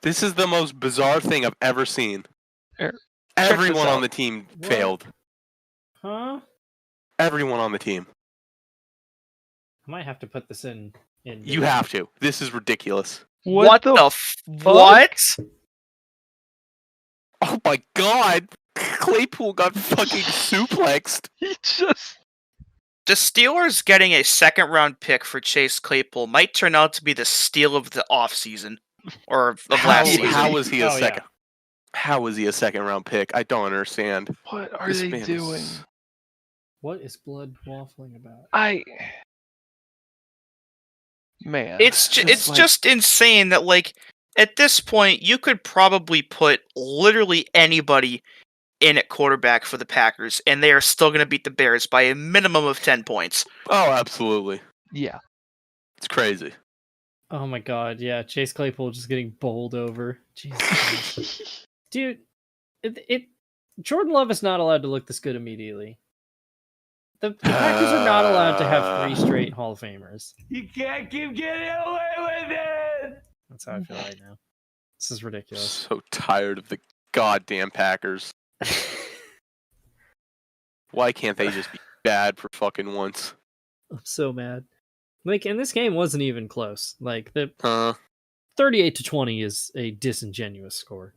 Speaker 5: This is the most bizarre thing I've ever seen. Everyone on the team failed.
Speaker 4: Huh?
Speaker 5: Everyone on the team.
Speaker 4: I might have to put this in.
Speaker 5: You have to. This is ridiculous.
Speaker 6: What the what?
Speaker 5: Oh my god! Claypool got fucking suplexed.
Speaker 2: He just...
Speaker 6: The Steelers getting a second-round pick for Chase Claypool might turn out to be the steal of the offseason. Or of last season.
Speaker 5: How was he a second? Yeah. How was he a second-round pick? I don't understand.
Speaker 2: What are they doing?
Speaker 4: What is blood waffling about?
Speaker 2: Man,
Speaker 6: it's just insane that at this point you could probably put literally anybody in at quarterback for the Packers, and they are still going to beat the Bears by a minimum of 10 points.
Speaker 5: Oh, absolutely.
Speaker 2: Yeah,
Speaker 5: it's crazy.
Speaker 4: Oh my god, yeah, Chase Claypool just getting bowled over. Jesus. Dude, Jordan Love is not allowed to look this good immediately. The Packers are not allowed to have 3 straight Hall of Famers.
Speaker 1: You can't keep getting away with it!
Speaker 4: That's how I feel right now. This is ridiculous.
Speaker 5: So tired of the goddamn Packers. Why can't they just be bad for fucking once?
Speaker 4: I'm so mad. And this game wasn't even close. The 38-20 is a disingenuous score.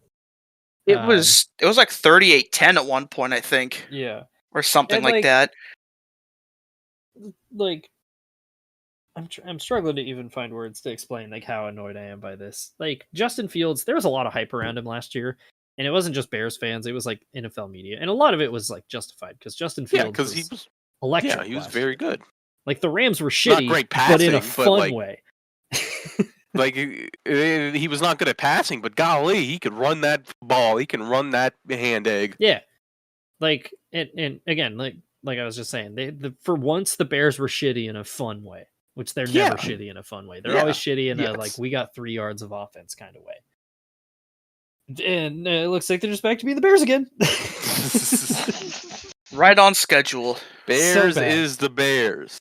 Speaker 6: It was 38-10 at one point, I think.
Speaker 4: Yeah.
Speaker 6: Or something like that.
Speaker 4: I'm struggling to even find words to explain how annoyed I am by this. Justin Fields, there was a lot of hype around him last year, and it wasn't just Bears fans, it was NFL media, and a lot of it was justified because Justin Fields
Speaker 5: he was
Speaker 4: electric.
Speaker 5: Yeah, he was very good.
Speaker 4: The Rams were shitty,
Speaker 5: not great passing,
Speaker 4: but in a fun way.
Speaker 5: He was not good at passing, but golly, he could run that ball. He can run that hand egg.
Speaker 4: Yeah, and again, like I was just saying, for once the Bears were shitty in a fun way, which they're never shitty in a fun way. They're always shitty in a we got 3 yards of offense kind of way. And it looks like they're just back to being the Bears again.
Speaker 6: Right on schedule.
Speaker 5: Bears is the Bears.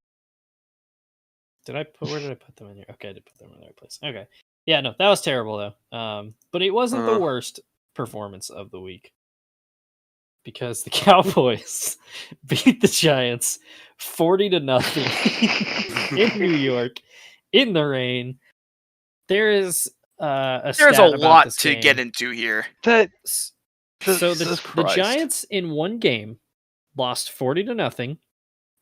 Speaker 4: Where did I put them in here? Okay, I did put them in the right place. Okay. Yeah, no, that was terrible though. But it wasn't the worst performance of the week. Because the Cowboys beat the Giants 40-0 in New York in the rain. There is there's
Speaker 6: a lot to get into here.
Speaker 4: The Giants in one game lost 40-0,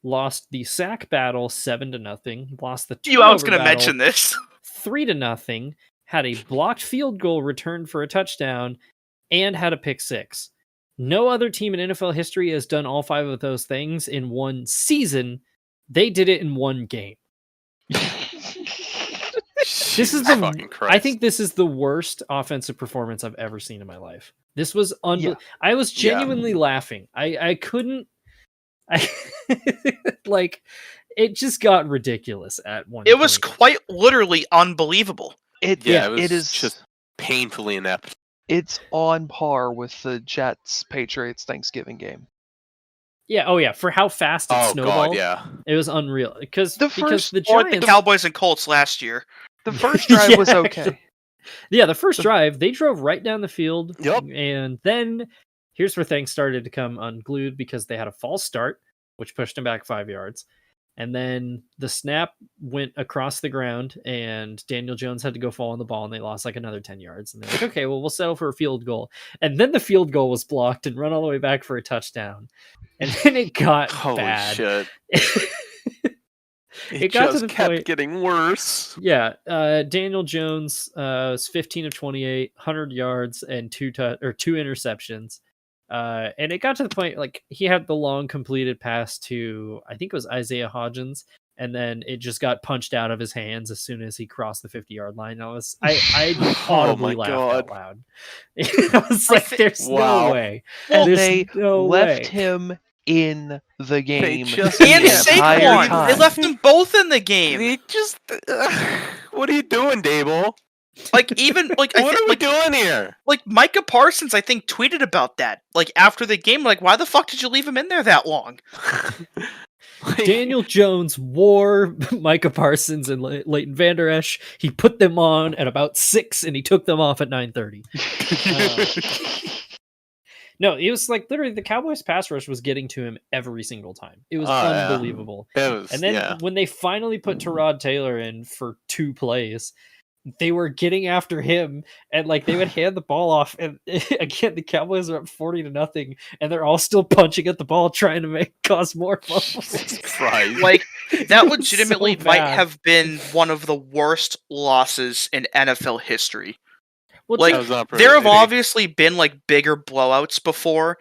Speaker 4: lost the sack battle 7-0, lost the
Speaker 6: I was going to mention this
Speaker 4: 3-0, had a blocked field goal returned for a touchdown, and had a pick six. No other team in NFL history has done all 5 of those things in one season. They did it in one game. This is I think this is the worst offensive performance I've ever seen in my life. This was I was genuinely laughing. I couldn't. It just got ridiculous at one.
Speaker 6: It was quite literally unbelievable.
Speaker 5: It is just painfully inept.
Speaker 2: It's on par with the Jets-Patriots Thanksgiving game.
Speaker 4: Yeah, oh yeah, for how fast it snowballed.
Speaker 5: God, yeah.
Speaker 4: It was unreal. Because the Giants...
Speaker 6: Or the Cowboys and Colts last year.
Speaker 2: The first drive was okay.
Speaker 4: Yeah, the first drive, they drove right down the field.
Speaker 5: Yep.
Speaker 4: And then, here's where things started to come unglued because they had a false start, which pushed them back 5 yards. And then the snap went across the ground, and Daniel Jones had to go fall on the ball, and they lost another 10 yards. And they're like, okay, well, we'll settle for a field goal. And then the field goal was blocked and run all the way back for a touchdown. And then it got bad.
Speaker 5: Holy shit. It got just to the kept point, getting worse.
Speaker 4: Yeah, Daniel Jones was 15 of 28, 100 yards, and 2 interceptions. And it got to the point he had the long completed pass to I think it was Isaiah Hodgins, and then it just got punched out of his hands as soon as he crossed the 50-yard line. I audibly laughed out loud. I was like, "There's no way."
Speaker 2: And they left him in the game.
Speaker 6: And Saquon, they left them both in the game.
Speaker 5: What are you doing, Dable?
Speaker 6: Like even like
Speaker 5: what are we doing here?
Speaker 6: Like Micah Parsons, I think tweeted about that. Like after the game, like why the fuck did you leave him in there that long?
Speaker 4: Daniel Jones wore Micah Parsons and Leighton Vander Esch. He put them on at about 6 and he took them off at 9:30. No, it was like literally the Cowboys pass rush was getting to him every single time. It was unbelievable.
Speaker 5: Yeah.
Speaker 4: And then when they finally put Tyrod Taylor in for 2 plays, they were getting after him and like they would hand the ball off, and again the Cowboys are up 40-0 and they're all still punching at the ball trying to cause more fumbles.
Speaker 6: Like that legitimately might have been one of the worst losses in NFL history.
Speaker 4: Well,
Speaker 6: like there have obviously been like bigger blowouts before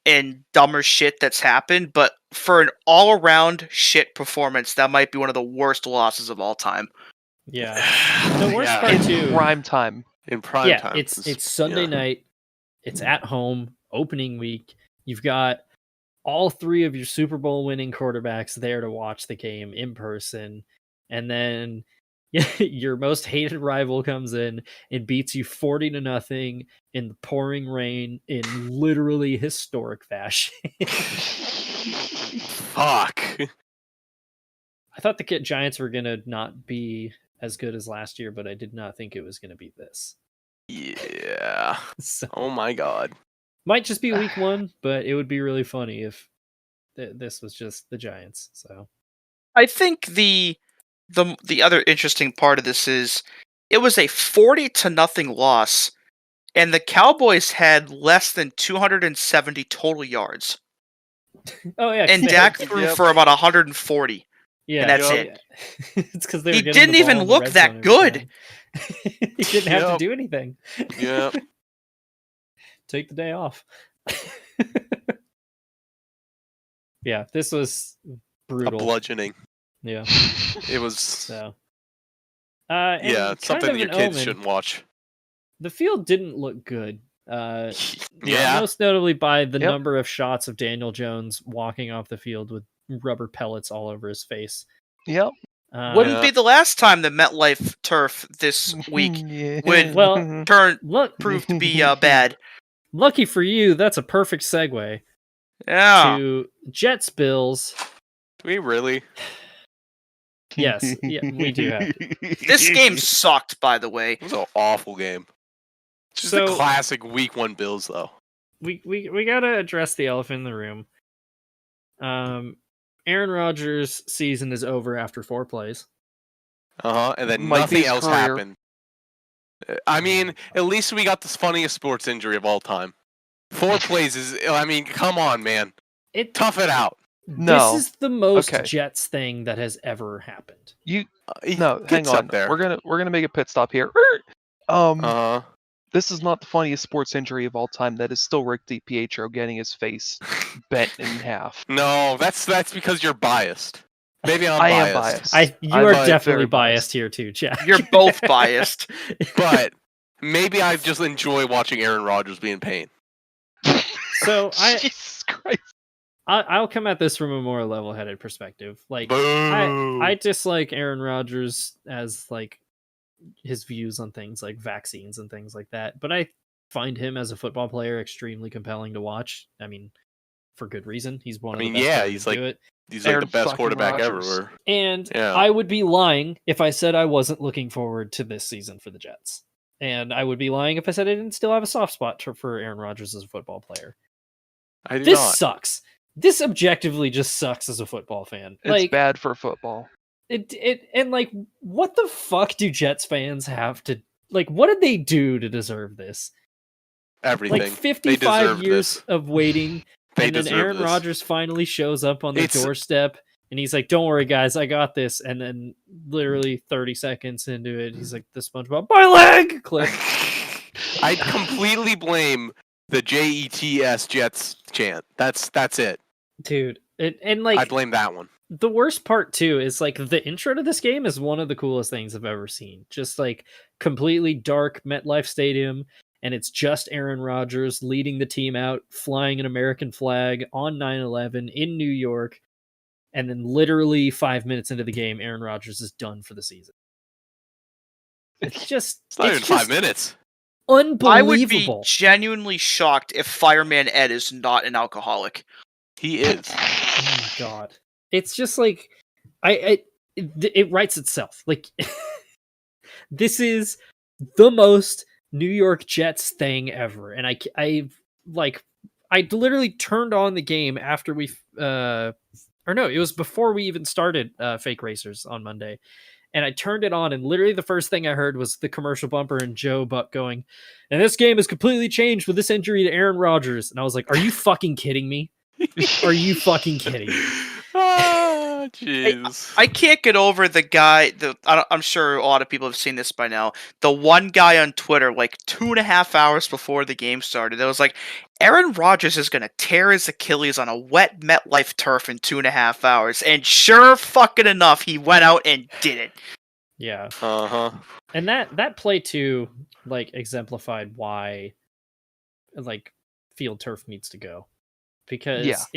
Speaker 6: and dumber shit that's happened, but for an all-around shit performance, that might be one of the worst losses of all time.
Speaker 4: Yeah, the worst part too.
Speaker 2: Prime time.
Speaker 5: In prime time.
Speaker 4: It's Sunday night. It's at home, opening week. You've got all 3 of your Super Bowl winning quarterbacks there to watch the game in person, and then your most hated rival comes in and beats you 40-0 in the pouring rain in literally historic fashion.
Speaker 5: Fuck.
Speaker 4: I thought the Giants were gonna not be as good as last year, but I did not think it was gonna be this.
Speaker 5: Yeah.
Speaker 4: So,
Speaker 5: oh my god.
Speaker 4: Might just be week 1, but it would be really funny if this was just the Giants. So
Speaker 6: I think the other interesting part of this is it was a 40-0 loss, and the Cowboys had less than 270 total yards.
Speaker 4: Oh yeah,
Speaker 6: and Dak threw for about 140.
Speaker 4: Yeah,
Speaker 6: and that's it.
Speaker 4: It's because
Speaker 6: he didn't even look that good.
Speaker 4: He didn't have to do anything.
Speaker 5: Yeah.
Speaker 4: Take the day off. Yeah, this was brutal.
Speaker 5: A bludgeoning.
Speaker 4: Yeah.
Speaker 5: It was
Speaker 4: so.
Speaker 5: Yeah, something your kids shouldn't watch.
Speaker 4: The field didn't look good.
Speaker 5: Yeah.
Speaker 4: Most notably by the number of shots of Daniel Jones walking off the field with rubber pellets all over his face.
Speaker 2: Yep.
Speaker 6: Wouldn't be the last time the MetLife turf this week would prove to be bad.
Speaker 4: Lucky for you, that's a perfect segue.
Speaker 6: Yeah.
Speaker 4: To Jets Bills.
Speaker 5: Do we really?
Speaker 4: Yes, yeah, we do have to.
Speaker 6: This game sucked, by the way.
Speaker 5: It was an awful game. Just a classic Week 1 Bills, though.
Speaker 4: We gotta address the elephant in the room. Aaron Rodgers' season is over after 4 plays.
Speaker 5: And then nothing else happened. I mean, at least we got the funniest sports injury of all time. 4 plays is, I mean, come on, man. Tough it out.
Speaker 2: No.
Speaker 4: This is the most Jets thing that has ever happened.
Speaker 2: Hang on. We're gonna make a pit stop here. This is not the funniest sports injury of all time. That is still Rick DiPietro getting his face bent in half.
Speaker 5: No, that's because you're biased. Maybe I
Speaker 2: am biased.
Speaker 4: You are definitely biased here too, Jack.
Speaker 6: You're both biased.
Speaker 5: But maybe I just enjoy watching Aaron Rodgers be in pain.
Speaker 4: So
Speaker 2: Jesus Christ.
Speaker 4: I'll come at this from a more level-headed perspective. Like, I dislike Aaron Rodgers as like his views on things like vaccines and things like that, but I find him as a football player extremely compelling to watch. I mean, for good reason. He's one of the best
Speaker 5: he's
Speaker 4: to
Speaker 5: like
Speaker 4: do it.
Speaker 5: He's like the best quarterback ever.
Speaker 4: And I would be lying if I said I wasn't looking forward to this season for the Jets. And I would be lying if I said I didn't still have a soft spot for Aaron Rodgers as a football player. This sucks. This objectively just sucks as a football fan.
Speaker 2: It's bad for football.
Speaker 4: And like, what the fuck do Jets fans have to like? What did they do to deserve this?
Speaker 5: Everything.
Speaker 4: Like 55 years of waiting, and then Aaron Rodgers finally shows up on the doorstep, and he's like, "Don't worry, guys, I got this." And then, literally 30 seconds into it, he's like, "The SpongeBob, my leg!" Click.
Speaker 5: I completely blame the JETS Jets chant. That's it,
Speaker 4: dude. And like,
Speaker 5: I blame that one.
Speaker 4: The worst part too is like the intro to this game is one of the coolest things I've ever seen. Just like completely dark MetLife Stadium, and it's just Aaron Rodgers leading the team out, flying an American flag on 9/11 in New York, and then literally 5 minutes into the game, Aaron Rodgers is done for the season. It's
Speaker 5: not even 5 minutes.
Speaker 4: Unbelievable.
Speaker 6: I would be genuinely shocked if Fireman Ed is not an alcoholic.
Speaker 5: He is.
Speaker 4: Oh my god! It's just like it writes itself. Like this is the most New York Jets thing ever, and I literally turned on the game after we or no, it was before we even started Fake Racers on Monday. And I turned it on, and literally the first thing I heard was the commercial bumper and Joe Buck going, and this game has completely changed with this injury to Aaron Rodgers. And I was like, are you fucking kidding me? Are you fucking kidding me?
Speaker 5: Oh, jeez.
Speaker 6: I can't get over the guy. I'm sure a lot of people have seen this by now. The one guy on Twitter, like 2.5 hours before the game started, that was like, Aaron Rodgers is going to tear his Achilles on a wet MetLife turf in 2.5 hours. And sure fucking enough, he went out and did it.
Speaker 4: Yeah.
Speaker 5: Uh-huh.
Speaker 4: And that play too, like, exemplified why, like, field turf needs to go. Because just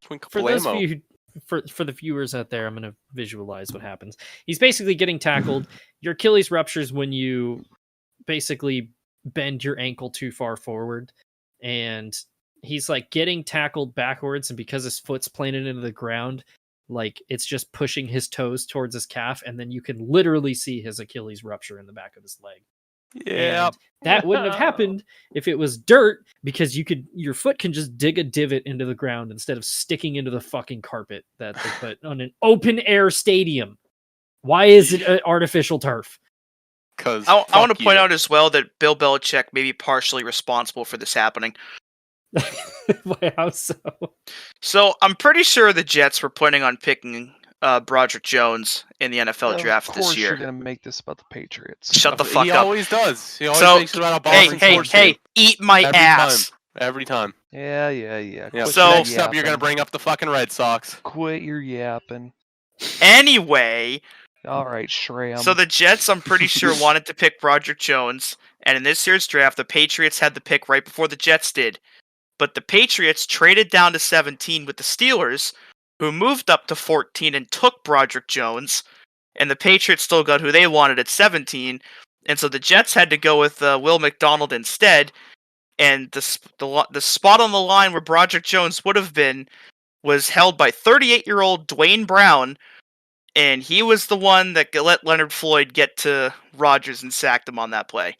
Speaker 5: went
Speaker 4: for those of you for the viewers out there, I'm going to visualize what happens. He's basically getting tackled. Your Achilles ruptures when you basically bend your ankle too far forward, and he's like getting tackled backwards, and because his foot's planted into the ground, like it's just pushing his toes towards his calf, and then you can literally see his Achilles rupture in the back of his leg.
Speaker 5: Yeah,
Speaker 4: that wouldn't have happened if it was dirt, because your foot can just dig a divot into the ground instead of sticking into the fucking carpet that they put on an open air stadium. Why is it an artificial turf?
Speaker 5: Because
Speaker 6: I want to point out as well that Bill Belichick may be partially responsible for this happening.
Speaker 4: How so?
Speaker 6: So I'm pretty sure the Jets were planning on picking Broderick Jones in the NFL draft this year.
Speaker 2: You're gonna make this about the Patriots.
Speaker 6: Shut the fuck up.
Speaker 5: He always does. He always makes it about a Boston sports team.
Speaker 6: Eat my ass.
Speaker 5: Every time.
Speaker 2: Yeah.
Speaker 6: So
Speaker 5: next up, you're gonna bring up the fucking Red Sox.
Speaker 2: Quit your yapping.
Speaker 6: Anyway.
Speaker 2: All right, Shram.
Speaker 6: So the Jets, I'm pretty sure, wanted to pick Broderick Jones, and in this year's draft, the Patriots had the pick right before the Jets did. But the Patriots traded down to 17 with the Steelers, who moved up to 14 and took Broderick Jones, and the Patriots still got who they wanted at 17, and so the Jets had to go with Will McDonald instead, and the spot on the line where Broderick Jones would have been was held by 38-year-old Dwayne Brown, and he was the one that let Leonard Floyd get to Rodgers and sacked him on that play.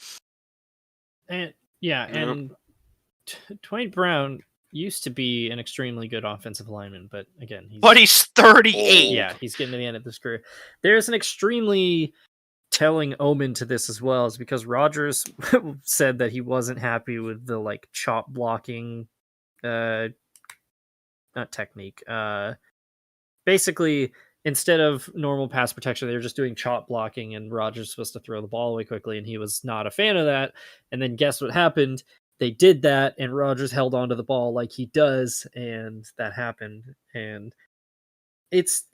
Speaker 4: And Dwayne Brown used to be an extremely good offensive lineman, but again,
Speaker 6: he's 38.
Speaker 4: Yeah, he's getting to the end of his career. There's an extremely telling omen to this as well, is because Rodgers said that he wasn't happy with the like chop blocking not technique. Basically, instead of normal pass protection, they were just doing chop blocking, and Rodgers was supposed to throw the ball away quickly, and he was not a fan of that. And then guess what happened? They did that, and Rodgers held onto the ball like he does, and that happened. And it's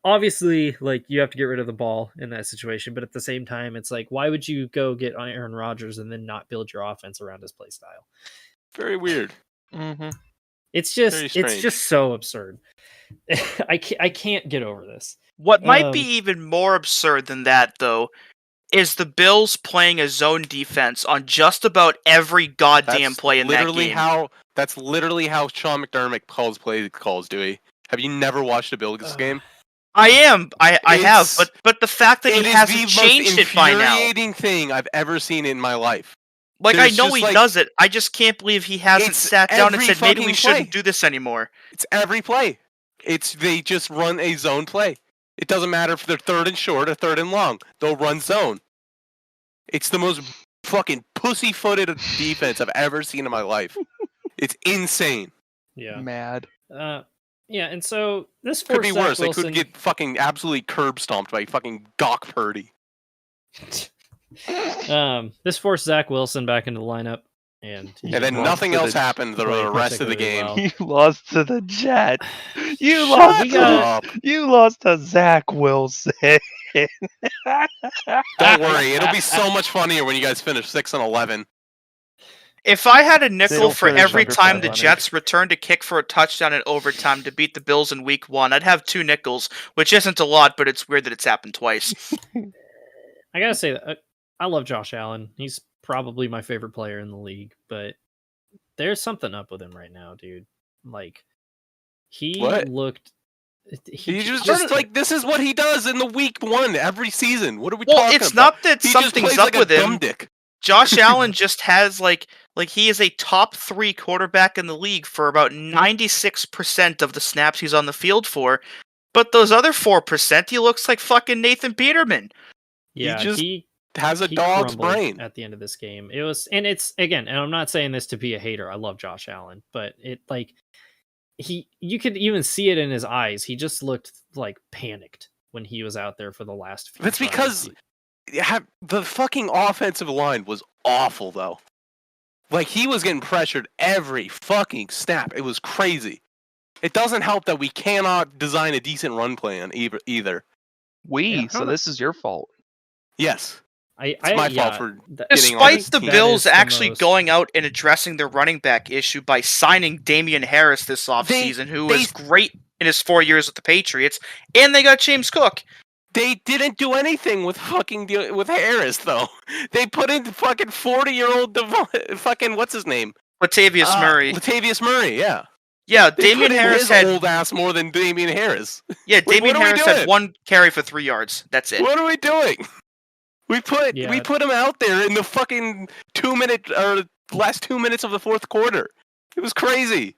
Speaker 4: obviously like you have to get rid of the ball in that situation, but at the same time, it's like, why would you go get Aaron Rodgers and then not build your offense around his play style?
Speaker 5: Very weird.
Speaker 2: Mm-hmm.
Speaker 4: It's just so absurd. I can't get over this.
Speaker 6: What might be even more absurd than that, though, is the Bills playing a zone defense on just about every goddamn play in that game.
Speaker 5: That's literally how Sean McDermott calls, Dewey. Have you never watched a Bills game?
Speaker 6: I have, but the fact that he hasn't changed it by now.
Speaker 5: It's the most infuriating thing I've ever seen in my life.
Speaker 6: Like, I know he does it. I just can't believe he hasn't sat down and said, maybe we shouldn't do this anymore.
Speaker 5: It's every play. They just run a zone play. It doesn't matter if they're third and short or third and long. They'll run zone. It's the most fucking pussy-footed defense I've ever seen in my life. It's insane.
Speaker 4: Yeah.
Speaker 2: Mad.
Speaker 4: Yeah, and so this
Speaker 5: could be worse.
Speaker 4: Wilson...
Speaker 5: They could get fucking absolutely curb stomped by fucking Gawk Purdy.
Speaker 4: This forced Zach Wilson back into the lineup, and
Speaker 5: then nothing else happened the rest of the game.
Speaker 2: Well. You lost to the Jets. You lost to Zach Wilson.
Speaker 5: Don't worry, it'll be so much funnier when you guys finish 6-11.
Speaker 6: If I had a nickel for every time the Jets returned a kick for a touchdown in overtime to beat the Bills in Week 1, I'd have 2 nickels, which isn't a lot, but it's weird that it's happened twice.
Speaker 4: I gotta say, I love Josh Allen. He's probably my favorite player in the league, but there's something up with him right now, dude. Like, he looked.
Speaker 5: He just like this is what he does in the week 1 every season. What are we talking about?
Speaker 6: Well, it's not that something's up with him.
Speaker 5: Dick.
Speaker 6: Josh Allen just has like he is a top 3 quarterback in the league for about 96% of the snaps he's on the field for. But those other 4%, he looks like fucking Nathan Peterman.
Speaker 4: Yeah,
Speaker 5: he has a dog's brain
Speaker 4: at the end of this game. It's again, and I'm not saying this to be a hater. I love Josh Allen, but you could even see it in his eyes. He just looked like panicked when he was out there for the last few.
Speaker 5: That's because the fucking offensive line was awful, though. Like, he was getting pressured every fucking snap. It was crazy. It doesn't help that we cannot design a decent run plan either.
Speaker 2: So this is your fault.
Speaker 5: Yes. It's my fault for
Speaker 6: despite the Bills actually going out and addressing their running back issue by signing Damian Harris this offseason, who was great in his 4 years with the Patriots, and they got James Cook.
Speaker 5: They didn't do anything with with Harris, though. They put in fucking 40-year-old fucking what's his name?
Speaker 6: Latavius Murray.
Speaker 5: Latavius Murray, yeah.
Speaker 6: Yeah, Damian Harris had
Speaker 5: old ass more than Damian Harris.
Speaker 6: Yeah, Damian Harris had 1 carry for 3 yards. That's it.
Speaker 5: What are we doing? We put him out there in the fucking 2-minute or last 2 minutes of the fourth quarter. It was crazy.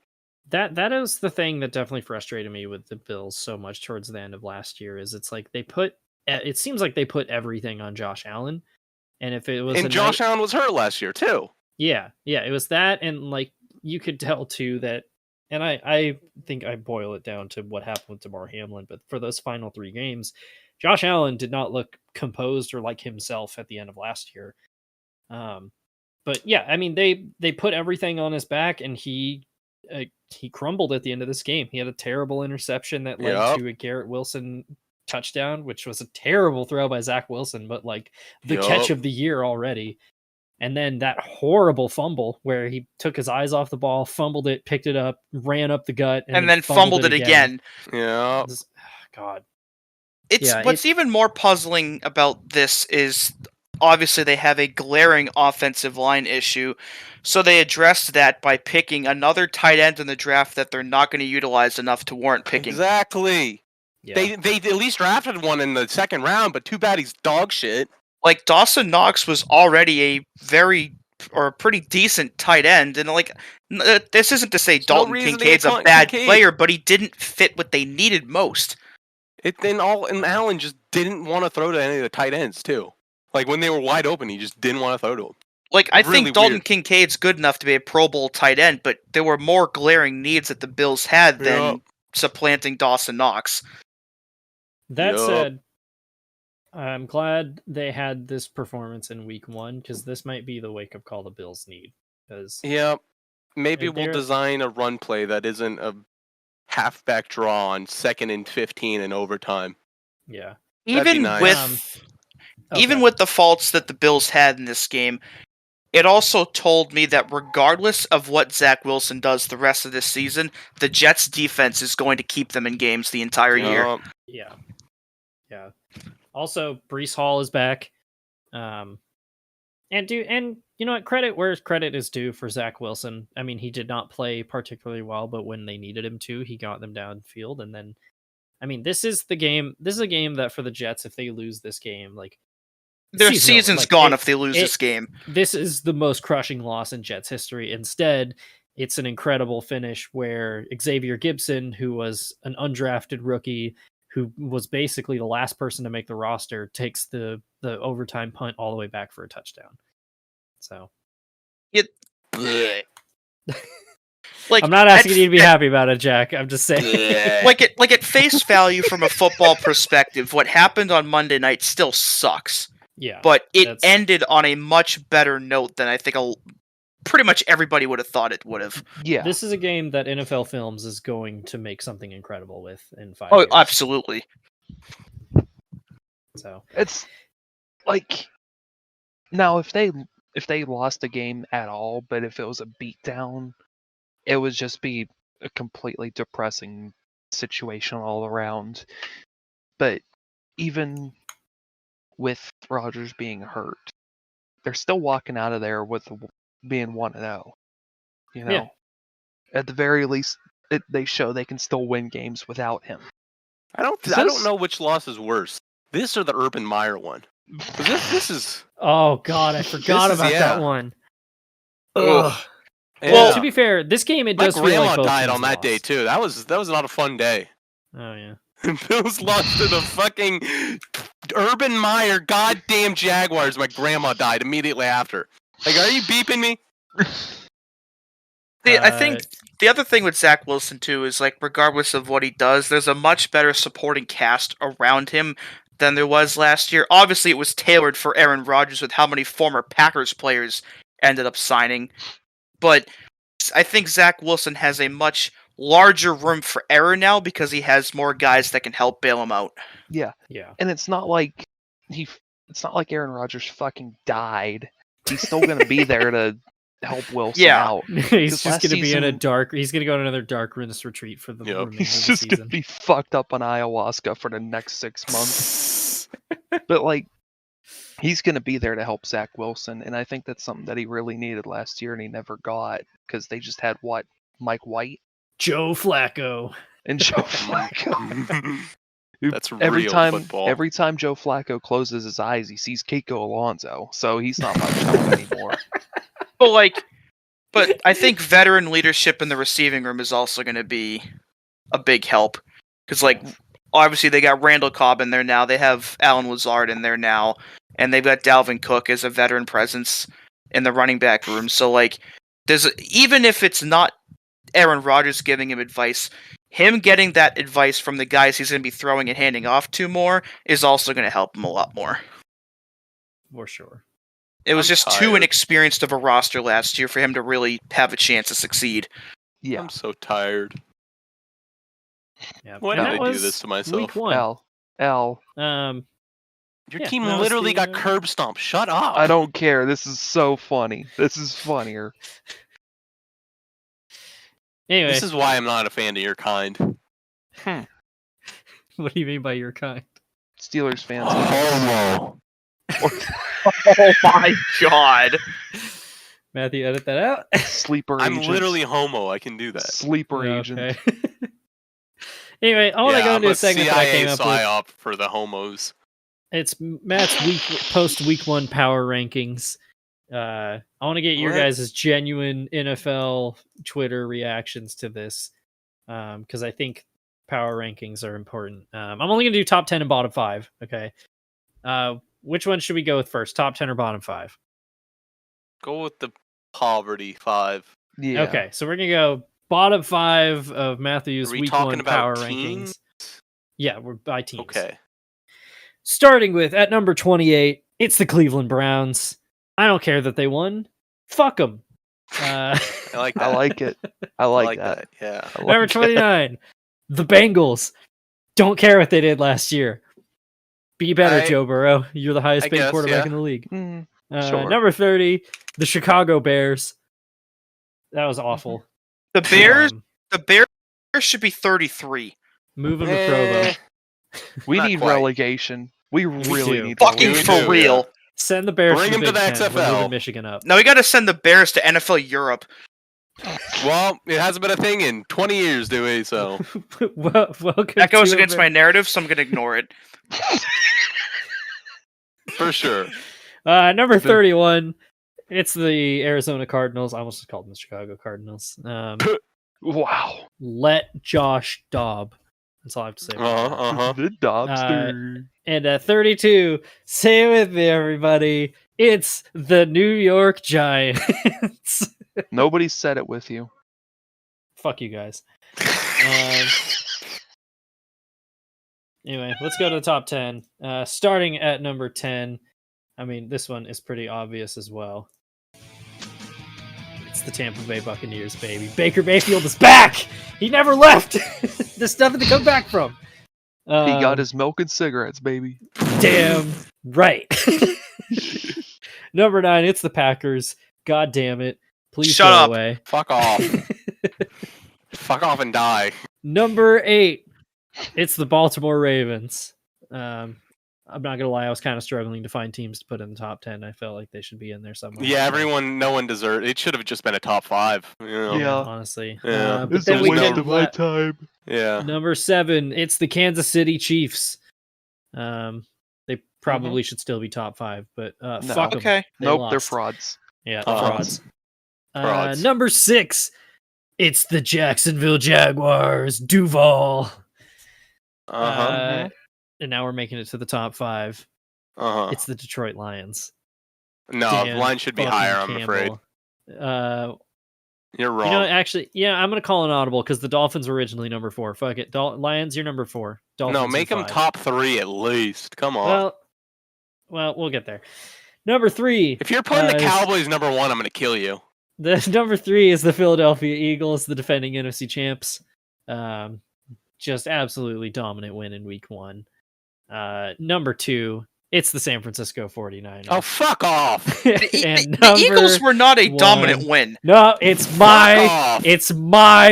Speaker 4: That is the thing that definitely frustrated me with the Bills so much towards the end of last year. Is it's like it seems like they put everything on Josh Allen, and if it was
Speaker 5: Josh Allen was hurt last year too.
Speaker 4: Yeah, it was that, and like you could tell too that, and I think I boil it down to what happened with Damar Hamlin, but for those final 3 games, Josh Allen did not look composed or like himself at the end of last year. But yeah, I mean they put everything on his back, and he crumbled at the end of this game. He had a terrible interception that led to a Garrett Wilson touchdown, which was a terrible throw by Zach Wilson, but like the catch of the year already. And then that horrible fumble where he took his eyes off the ball, fumbled it, picked it up, ran up the gut,
Speaker 6: and then fumbled it again.
Speaker 5: Yeah.
Speaker 4: God.
Speaker 6: What's even more puzzling about this is obviously they have a glaring offensive line issue, so they addressed that by picking another tight end in the draft that they're not going to utilize enough to warrant picking.
Speaker 5: Exactly. Yeah. They at least drafted one in the second round, but too bad he's dog shit.
Speaker 6: Like, Dawson Knox was already a pretty decent tight end, and like, this isn't to say Dalton Kincaid's a bad player, but he didn't fit what they needed most.
Speaker 5: And Allen just didn't want to throw to any of the tight ends too. Like, when they were wide open, he just didn't want to throw to them.
Speaker 6: Like, I think Dalton Kincaid's good enough to be a Pro Bowl tight end, but there were more glaring needs that the Bills had than supplanting Dawson Knox.
Speaker 4: That said, I'm glad they had this performance in week 1, because this might be the wake-up call the Bills need.
Speaker 5: Maybe we'll design a run play that isn't a halfback draw on 2nd and 15 in overtime.
Speaker 4: Yeah.
Speaker 6: Even with the faults that the Bills had in this game, it also told me that regardless of what Zach Wilson does the rest of this season, the Jets' defense is going to keep them in games the entire year.
Speaker 4: Yeah. Also, Breece Hall is back. And you know what? Credit where credit is due for Zach Wilson. I mean, he did not play particularly well, but when they needed him to, he got them downfield. And then, I mean, this is a game that for the Jets, if they lose this game, like,
Speaker 6: their season's gone if they lose this game.
Speaker 4: This is the most crushing loss in Jets history. Instead, it's an incredible finish where Xavier Gibson, who was an undrafted rookie, who was basically the last person to make the roster, takes the overtime punt all the way back for a touchdown. So,
Speaker 6: like,
Speaker 4: I'm not asking you to be happy about it, Jack. I'm just saying.
Speaker 6: like at face value from a football perspective, what happened on Monday night still sucks.
Speaker 4: Yeah,
Speaker 6: but it ended on a much better note than I think pretty much everybody would have thought it would have.
Speaker 2: Yeah,
Speaker 4: this is a game that NFL Films is going to make something incredible with in 5
Speaker 6: years.
Speaker 4: Oh,
Speaker 6: absolutely.
Speaker 4: So
Speaker 2: it's like, now if they lost a game at all, but if it was a beatdown, it would just be a completely depressing situation all around. But even with Rodgers being hurt, they're still walking out of there with being 1-0. You know, at the very least, they show they can still win games without him.
Speaker 5: I don't know which loss is worse, this or the Urban Meyer one. This is.
Speaker 4: Oh God, I forgot about that one.
Speaker 6: Ugh.
Speaker 4: Well, to be fair, this game it does feel like
Speaker 5: grandma
Speaker 4: both
Speaker 5: died
Speaker 4: teams
Speaker 5: on that
Speaker 4: lost.
Speaker 5: day too. That was not a fun day.
Speaker 4: Oh yeah.
Speaker 5: Bills lost to the fucking Urban Meyer goddamn Jaguars. My grandma died immediately after. Like, are you beeping me?
Speaker 6: I think the other thing with Zach Wilson too is like, regardless of what he does, there's a much better supporting cast around him than there was last year. Obviously, it was tailored for Aaron Rodgers with how many former Packers players ended up signing, but I think Zach Wilson has a much larger room for error now because he has more guys that can help bail him out.
Speaker 2: Yeah. And it's not like Aaron Rodgers fucking died. He's still gonna be there to help Wilson out.
Speaker 4: He's just gonna be in he's gonna go on another darkness retreat for the remainder of the season. He's just
Speaker 2: gonna be fucked up on ayahuasca for the next 6 months. But like, he's gonna be there to help Zach Wilson, and I think that's something that he really needed last year and he never got, because they just had Mike White,
Speaker 4: Joe Flacco,
Speaker 2: and Joe Flacco.
Speaker 5: That's
Speaker 2: every
Speaker 5: real
Speaker 2: time
Speaker 5: football.
Speaker 2: Every time Joe Flacco closes his eyes, he sees Kiko Alonso, so he's not much help anymore.
Speaker 6: But I think veteran leadership in the receiving room is also going to be a big help, because like, obviously they got Randall Cobb in there now, they have Alan Lazard in there now, and they've got Dalvin Cook as a veteran presence in the running back room. So like, even if it's not Aaron Rodgers giving him advice, him getting that advice from the guys he's going to be throwing and handing off to more is also going to help him a lot more.
Speaker 4: For sure.
Speaker 6: It was just too inexperienced of a roster last year for him to really have a chance to succeed.
Speaker 2: Yeah.
Speaker 5: I'm so tired.
Speaker 4: Yeah.
Speaker 5: Why did I do this to myself?
Speaker 4: Week 1.
Speaker 2: L.
Speaker 5: Your team literally got curb stomped. Shut up.
Speaker 2: I don't care. This is so funny. This is funnier.
Speaker 4: Anyway.
Speaker 5: This is why I'm not a fan of your kind.
Speaker 4: What do you mean by your kind?
Speaker 2: Steelers fans.
Speaker 5: Homo.
Speaker 6: Oh my god.
Speaker 4: Matthew, edit that out.
Speaker 2: Sleeper
Speaker 5: I'm
Speaker 2: agents.
Speaker 5: literally homo. I can do that.
Speaker 2: Sleeper agent.
Speaker 4: Okay. Anyway, I want to go into a segment that I came up with.
Speaker 5: psyop for the homos.
Speaker 4: It's Matt's post-week 1 power rankings. I want to get your guys' genuine NFL Twitter reactions to this, because I think power rankings are important. I'm only going to do top 10 and bottom 5. Okay. Which one should we go with first? Top 10 or bottom 5?
Speaker 5: Go with the poverty 5.
Speaker 2: Yeah.
Speaker 4: Okay, so we're going to go bottom 5 of Matthew's week 1 power rankings. Yeah, we're by teams.
Speaker 5: Okay.
Speaker 4: Starting with, at number 28, it's the Cleveland Browns. I don't care that they won. Fuck them.
Speaker 5: I like that.
Speaker 2: I like it. I like that.
Speaker 5: Yeah.
Speaker 4: Number 29, the Bengals. Don't care what they did last year. Be better, Joe Burrow. You're the highest paid quarterback in the league.
Speaker 2: Sure.
Speaker 4: Number 30, the Chicago Bears. That was awful.
Speaker 6: The Bears should be 33.
Speaker 4: Move them to Provo.
Speaker 2: We
Speaker 5: Not
Speaker 2: need
Speaker 5: quite.
Speaker 2: relegation. We really
Speaker 4: do.
Speaker 2: need
Speaker 6: Fucking
Speaker 2: relegation.
Speaker 6: for real.
Speaker 5: Yeah.
Speaker 4: Send the Bears
Speaker 5: Bring
Speaker 4: to
Speaker 5: them
Speaker 4: the
Speaker 5: to the
Speaker 4: Big Ten. We're
Speaker 5: XFL.
Speaker 4: moving Michigan up.
Speaker 6: No, we got to send the Bears to NFL Europe.
Speaker 5: Well, it hasn't been a thing in 20 years, do we? So
Speaker 4: Welcome
Speaker 6: That goes
Speaker 4: to
Speaker 6: against my narrative, so I'm going to ignore it.
Speaker 5: for sure.
Speaker 4: Number 31, it's the Arizona Cardinals. I almost called them the Chicago Cardinals.
Speaker 2: Wow.
Speaker 4: Let Josh Dobb. That's all I have to say.
Speaker 2: The Dobster.
Speaker 4: And at 32, say it with me, everybody. It's the New York Giants.
Speaker 2: Nobody said it with you.
Speaker 4: Fuck you guys. Anyway, let's go to the top 10. Starting at number 10. I mean, this one is pretty obvious as well. It's the Tampa Bay Buccaneers, baby. Baker Mayfield is back! He never left! There's nothing to come back from.
Speaker 2: He got his milk and cigarettes, baby.
Speaker 4: Damn right. Number 9, it's the Packers. God damn it. Please
Speaker 6: Shut
Speaker 4: go
Speaker 6: up.
Speaker 4: away.
Speaker 5: Fuck off. Fuck off and die.
Speaker 4: Number 8, it's the Baltimore Ravens. I I'm not gonna lie, I was kind of struggling to find teams to put in the top 10. I felt like they should be in there somewhere.
Speaker 5: Yeah, no one deserved. It should have just been a top 5. You know?
Speaker 2: Yeah.
Speaker 4: Honestly.
Speaker 5: Yeah.
Speaker 4: But then we
Speaker 2: waste
Speaker 4: get
Speaker 2: of my time.
Speaker 5: Yeah.
Speaker 4: number 7. It's the Kansas City Chiefs. They probably should still be top 5, but fuck them.
Speaker 6: Okay.
Speaker 2: Nope, they're frauds.
Speaker 4: Yeah,
Speaker 5: Frauds.
Speaker 4: frauds. Number 6. It's the Jacksonville Jaguars. Duval. And now we're making it to the top 5. It's the Detroit Lions.
Speaker 5: No,
Speaker 4: Dan
Speaker 5: Lions should be higher, I'm afraid. You're wrong.
Speaker 4: You know, actually, yeah, I'm going to call an audible because the Dolphins were originally number 4. Fuck it. Lions, you're number 4. Dolphins
Speaker 5: no, make them
Speaker 4: 5.
Speaker 5: top 3 at least. Come on.
Speaker 4: Well, we'll get there. Number 3.
Speaker 5: If you're putting the Cowboys number 1, I'm going to kill you.
Speaker 4: The number 3 is the Philadelphia Eagles, the defending NFC champs. Just absolutely dominant win in week 1. Number 2, it's the San Francisco 49ers.
Speaker 5: Oh, fuck off.
Speaker 6: The Eagles were not a dominant win.
Speaker 4: No, it's my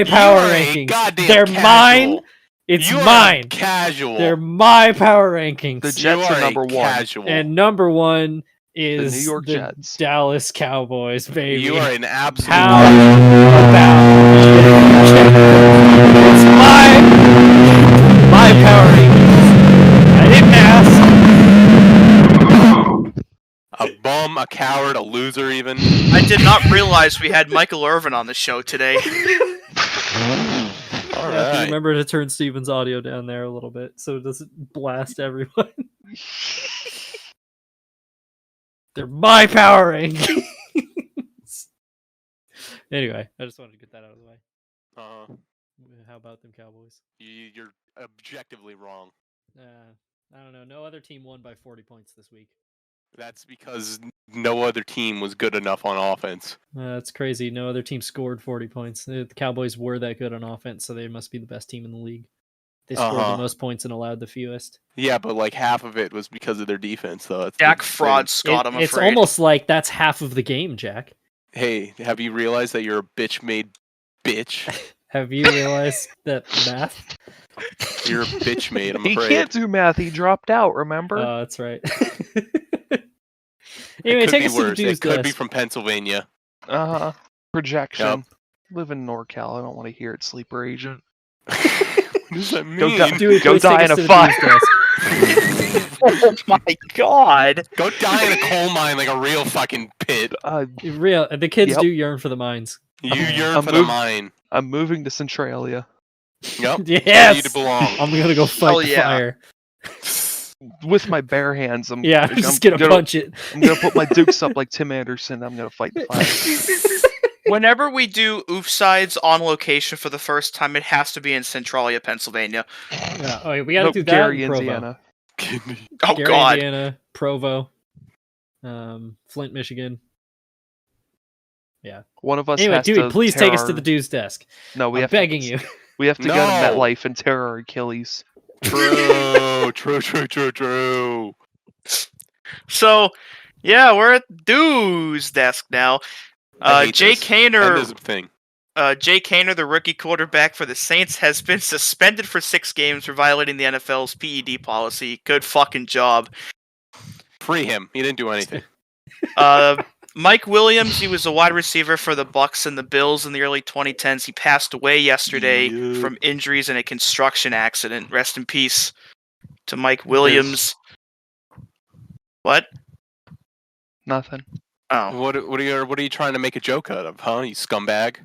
Speaker 4: power rankings. They're mine. It's mine.
Speaker 5: Casual.
Speaker 4: They're my power rankings.
Speaker 2: The Jets are number 1.
Speaker 5: Casual.
Speaker 4: And number 1 is
Speaker 2: the New York Jets.
Speaker 4: Dallas Cowboys, baby.
Speaker 5: You are an absolute.
Speaker 4: How about it's my power rankings. I didn't ask.
Speaker 5: A bum, a coward, a loser, even.
Speaker 6: I did not realize we had Michael Irvin on the show today.
Speaker 5: All
Speaker 4: Yeah,
Speaker 5: right.
Speaker 4: remember to turn Steven's audio down there a little bit so it doesn't blast everyone. They're my power rankings. Anyway, I just wanted to get that out of the way. How about them Cowboys?
Speaker 5: You're objectively wrong.
Speaker 4: I don't know. No other team won by 40 points this week.
Speaker 5: That's because no other team was good enough on offense.
Speaker 4: That's crazy. No other team scored 40 points. The Cowboys were that good on offense, so they must be the best team in the league. They scored the most points and allowed the fewest.
Speaker 5: Yeah, but like half of it was because of their defense, though. That's
Speaker 6: Jack fraud, Scott, I'm afraid.
Speaker 4: It's almost like that's half of the game, Jack.
Speaker 5: Hey, have you realized that you're a bitch-made bitch?
Speaker 4: Have you realized that math?
Speaker 5: You're a bitch-made, I'm
Speaker 2: He
Speaker 5: afraid.
Speaker 2: can't do math. He dropped out, remember?
Speaker 4: Oh, that's right. Anyway, take us to the dues
Speaker 5: It could be from Pennsylvania.
Speaker 2: Projection.
Speaker 5: Yep.
Speaker 2: Live in NorCal. I don't want to hear it, sleeper agent.
Speaker 5: What does that mean?
Speaker 2: Go die in a fire.
Speaker 6: Oh my god!
Speaker 5: Go die in a coal mine like a real fucking pit.
Speaker 4: The kids do yearn for the mines.
Speaker 5: You yearn for the mine.
Speaker 2: I'm moving to Centralia.
Speaker 5: Yep.
Speaker 4: Yes!
Speaker 5: Where you belong.
Speaker 4: I'm gonna go fight the fire.
Speaker 2: With my bare hands. I'm
Speaker 4: just gonna punch it.
Speaker 2: I'm gonna put my dukes up like Tim Anderson. I'm gonna fight the fire.
Speaker 6: Whenever we do Oofsides on location for the first time, it has to be in Centralia, Pennsylvania.
Speaker 4: Yeah. Oh, we gotta do that.
Speaker 2: Gary,
Speaker 4: in Provo.
Speaker 2: Indiana.
Speaker 6: Oh
Speaker 4: Gary,
Speaker 6: god.
Speaker 4: Indiana, Provo, Flint, Michigan. Yeah.
Speaker 2: One of us.
Speaker 4: Anyway,
Speaker 2: has
Speaker 4: Dewey,
Speaker 2: to
Speaker 4: please take us to the dues desk.
Speaker 2: No,
Speaker 4: I'm begging you.
Speaker 2: We have to go to MetLife and tear our Achilles.
Speaker 5: True.
Speaker 6: So, yeah, we're at dues desk now. Jay Kaner, the rookie quarterback for the Saints, has been suspended for 6 games for violating the NFL's PED policy. Good fucking job.
Speaker 5: Free him. He didn't do anything.
Speaker 6: Mike Williams, he was a wide receiver for the Bucs and the Bills in the early 2010s. He passed away yesterday from injuries in a construction accident. Rest in peace to Mike Williams. What?
Speaker 2: Nothing.
Speaker 6: Oh.
Speaker 5: What are you trying to make a joke out of, huh? You scumbag.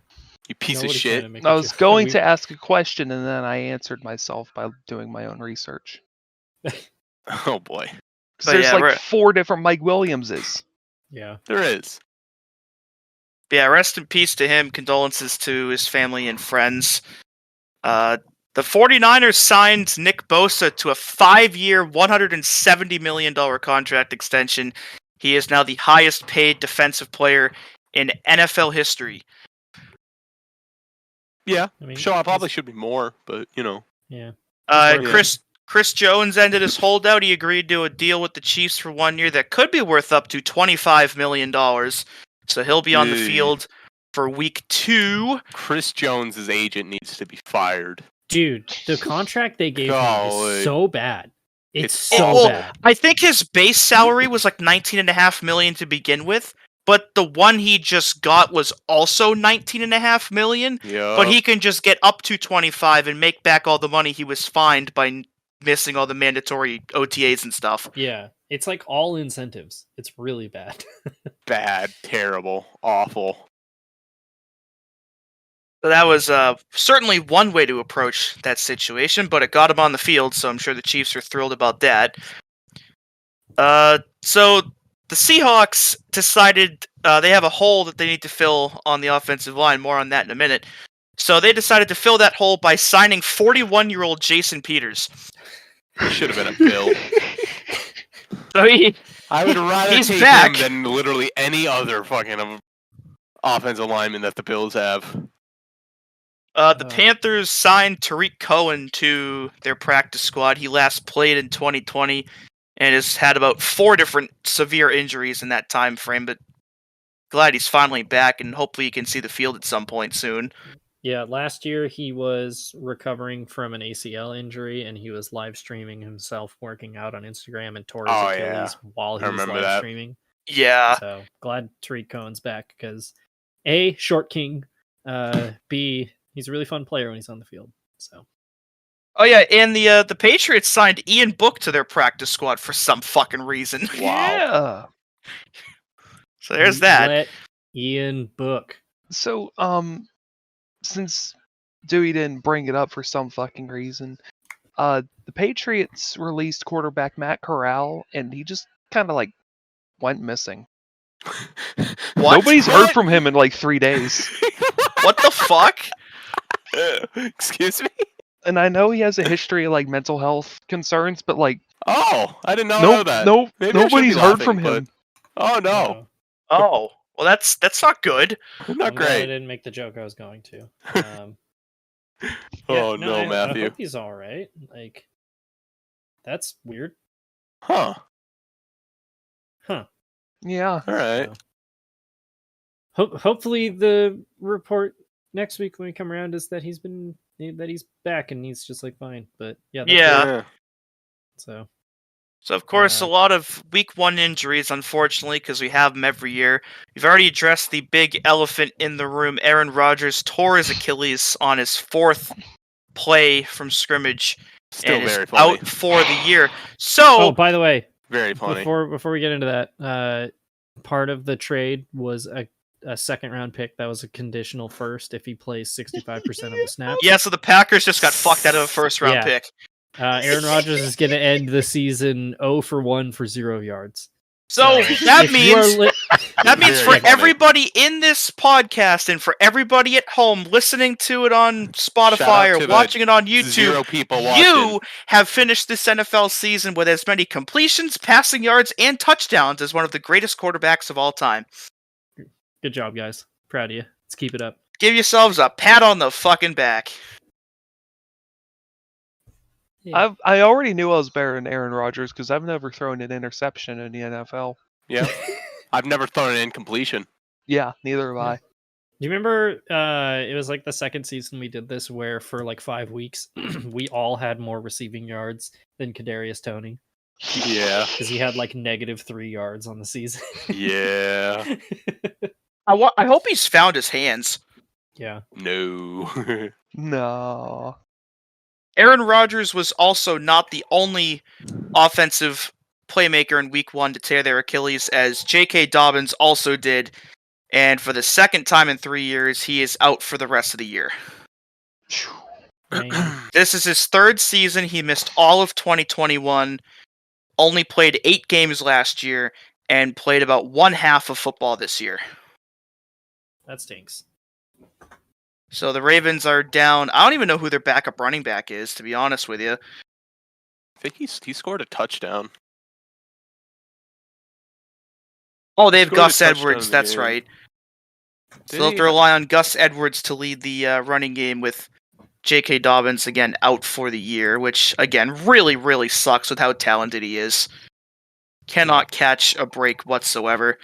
Speaker 5: You piece of shit.
Speaker 2: I was going to ask a question and then I answered myself by doing my own research.
Speaker 5: Oh boy.
Speaker 2: There's like 4 different Mike Williamses.
Speaker 4: Yeah.
Speaker 5: There is.
Speaker 6: Yeah, rest in peace to him. Condolences to his family and friends. The 49ers signed Nick Bosa to a 5-year, $170 million contract extension. He is now the highest paid defensive player in NFL history.
Speaker 5: Yeah, I probably should be more, but you know.
Speaker 4: Yeah.
Speaker 6: Chris Jones ended his holdout. He agreed to a deal with the Chiefs for 1 year that could be worth up to $25 million. So he'll be on the field for week 2.
Speaker 5: Chris Jones' agent needs to be fired.
Speaker 4: Dude, the contract they gave him is so bad. It's so bad.
Speaker 6: I think his base salary was like $19.5 million to begin with, but the one he just got was also $19.5 million.
Speaker 5: Yeah.
Speaker 6: But he can just get up to 25 and make back all the money he was fined by missing all the mandatory OTAs and stuff.
Speaker 4: Yeah, it's like all incentives. It's really bad.
Speaker 5: Bad, terrible, awful.
Speaker 6: So that was certainly one way to approach that situation, but it got him on the field, so I'm sure the Chiefs are thrilled about that. So the Seahawks decided they have a hole that they need to fill on the offensive line. More on that in a minute. So they decided to fill that hole by signing 41-year-old Jason Peters.
Speaker 5: He should have been a Bill.
Speaker 6: So
Speaker 5: I would rather
Speaker 6: he's
Speaker 5: take
Speaker 6: back.
Speaker 5: him than literally any other fucking offensive lineman that the Bills have.
Speaker 6: The Panthers signed Tariq Cohen to their practice squad. He last played in 2020 and has had about 4 different severe injuries in that time frame, but glad he's finally back, and hopefully he can see the field at some point soon.
Speaker 4: Yeah, last year he was recovering from an ACL injury, and he was live streaming himself working out on Instagram and tore his Achilles while he was live streaming.
Speaker 6: Yeah.
Speaker 4: So glad Tariq Cohen's back because A, short king, B, he's a really fun player when he's on the field. So.
Speaker 6: Oh yeah, and the Patriots signed Ian Book to their practice squad for some fucking reason.
Speaker 5: Wow.
Speaker 2: Yeah.
Speaker 6: So there's that.
Speaker 4: Let Ian Book.
Speaker 2: So, since Dewey didn't bring it up for some fucking reason, the Patriots released quarterback Matt Corral, and he just kind of like went missing. Nobody's heard from him in like 3 days.
Speaker 6: What the fuck?
Speaker 5: Excuse me?
Speaker 2: And I know he has a history of like mental health concerns, but like,
Speaker 5: I did not know that.
Speaker 2: Nobody's heard from him.
Speaker 5: Oh no.
Speaker 6: Oh, well, that's not good.
Speaker 5: Not
Speaker 4: I'm glad
Speaker 5: great.
Speaker 4: I didn't make the joke I was going to.
Speaker 5: Matthew.
Speaker 4: I hope he's all right. Like, that's weird.
Speaker 5: Huh.
Speaker 2: Yeah.
Speaker 5: All right.
Speaker 4: So, hopefully, the report next week when we come around is that he's back and he's just like fine. But yeah. Weird.
Speaker 6: So of course, a lot of week 1 injuries, unfortunately, because we have them every year. We've already addressed the big elephant in the room. Aaron Rodgers tore his Achilles on his 4th play from scrimmage.
Speaker 5: Still
Speaker 6: and
Speaker 5: very
Speaker 6: is
Speaker 5: funny.
Speaker 6: out for the year. So,
Speaker 4: by the way,
Speaker 5: very funny.
Speaker 4: Before we get into that, part of the trade was a 2nd round pick that was a conditional first if he plays 65% of the snaps.
Speaker 6: Yeah, so the Packers just got fucked out of a 1st round pick.
Speaker 4: Aaron Rodgers is going to end the season 0 for 1 for 0 yards.
Speaker 6: So that means for
Speaker 5: funny.
Speaker 6: everybody in this podcast and for everybody at home listening to it on Spotify or watching it on YouTube, you have finished this NFL season with as many completions, passing yards, and touchdowns as one of the greatest quarterbacks of all time.
Speaker 4: Good job, guys. Proud of you. Let's keep it up.
Speaker 6: Give yourselves a pat on the fucking back.
Speaker 2: Yeah. I already knew I was better than Aaron Rodgers because I've never thrown an interception in the NFL.
Speaker 5: Yeah. I've never thrown an incompletion.
Speaker 2: Yeah, neither have I.
Speaker 4: Do you remember it was like the 2nd season we did this where for like 5 weeks we all had more receiving yards than Kadarius Toney?
Speaker 5: Yeah.
Speaker 4: Because he had like -3 yards on the season.
Speaker 5: Yeah.
Speaker 6: I hope he's found his hands.
Speaker 4: Yeah.
Speaker 5: No.
Speaker 2: No.
Speaker 6: Aaron Rodgers was also not the only offensive playmaker in week 1 to tear their Achilles, as J.K. Dobbins also did, and for the 2nd time in 3 years, he is out for the rest of the year. This is his 3rd season. He missed all of 2021, only played 8 games last year, and played about 1/2 of football this year.
Speaker 4: That stinks.
Speaker 6: So the Ravens are down. I don't even know who their backup running back is, to be honest with you.
Speaker 5: I think he scored a touchdown.
Speaker 6: Oh, they have Gus Edwards. That's right. So they'll have to rely on Gus Edwards to lead the running game with J.K. Dobbins, again, out for the year, which, again, really, really sucks with how talented he is. Cannot catch a break whatsoever.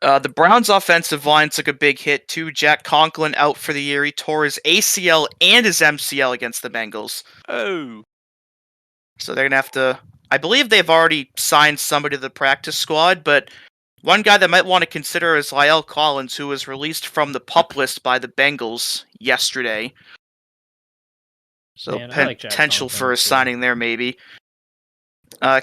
Speaker 6: The Browns' offensive line took a big hit, too. Jack Conklin out for the year. He tore his ACL and his MCL against the Bengals.
Speaker 5: Oh.
Speaker 6: So they're going to have to... I believe they've already signed somebody to the practice squad, but one guy that might want to consider is Lyle Collins, who was released from the PUP list by the Bengals yesterday. So
Speaker 4: Man,
Speaker 6: potential for a signing there, maybe.